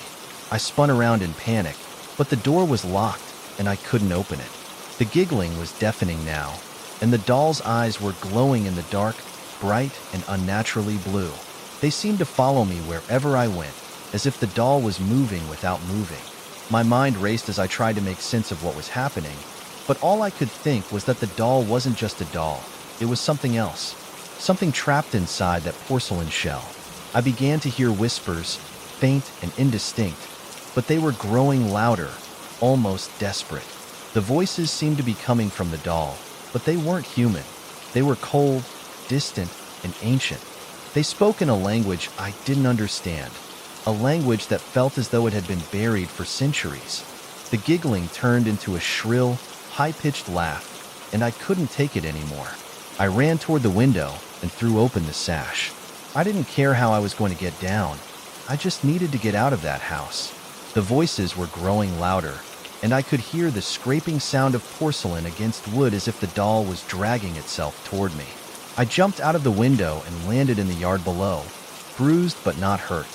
I spun around in panic, but the door was locked, and I couldn't open it. The giggling was deafening now, and the doll's eyes were glowing in the dark, bright and unnaturally blue. They seemed to follow me wherever I went, as if the doll was moving without moving. My mind raced as I tried to make sense of what was happening, but all I could think was that the doll wasn't just a doll. It was something else, something trapped inside that porcelain shell. I began to hear whispers, faint and indistinct, but they were growing louder, almost desperate. The voices seemed to be coming from the doll, but they weren't human. They were cold, distant, and ancient. They spoke in a language I didn't understand, a language that felt as though it had been buried for centuries. The giggling turned into a shrill, high-pitched laugh, and I couldn't take it anymore. I ran toward the window and threw open the sash. I didn't care how I was going to get down. I just needed to get out of that house. The voices were growing louder, and I could hear the scraping sound of porcelain against wood as if the doll was dragging itself toward me. I jumped out of the window and landed in the yard below, bruised but not hurt.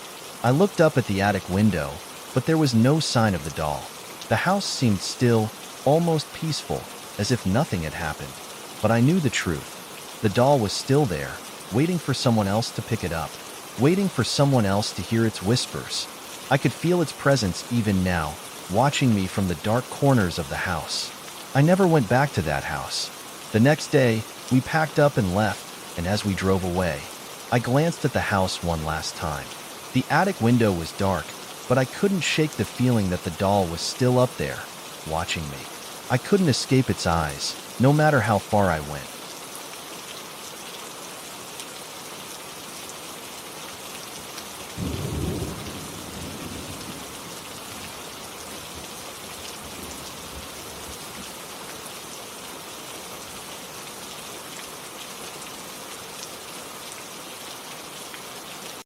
I looked up at the attic window, but there was no sign of the doll. The house seemed still, almost peaceful, as if nothing had happened. But I knew the truth. The doll was still there, waiting for someone else to pick it up, waiting for someone else to hear its whispers. I could feel its presence even now, watching me from the dark corners of the house. I never went back to that house. The next day, we packed up and left, and as we drove away, I glanced at the house one last time. The attic window was dark, but I couldn't shake the feeling that the doll was still up there, watching me. I couldn't escape its eyes, no matter how far I went.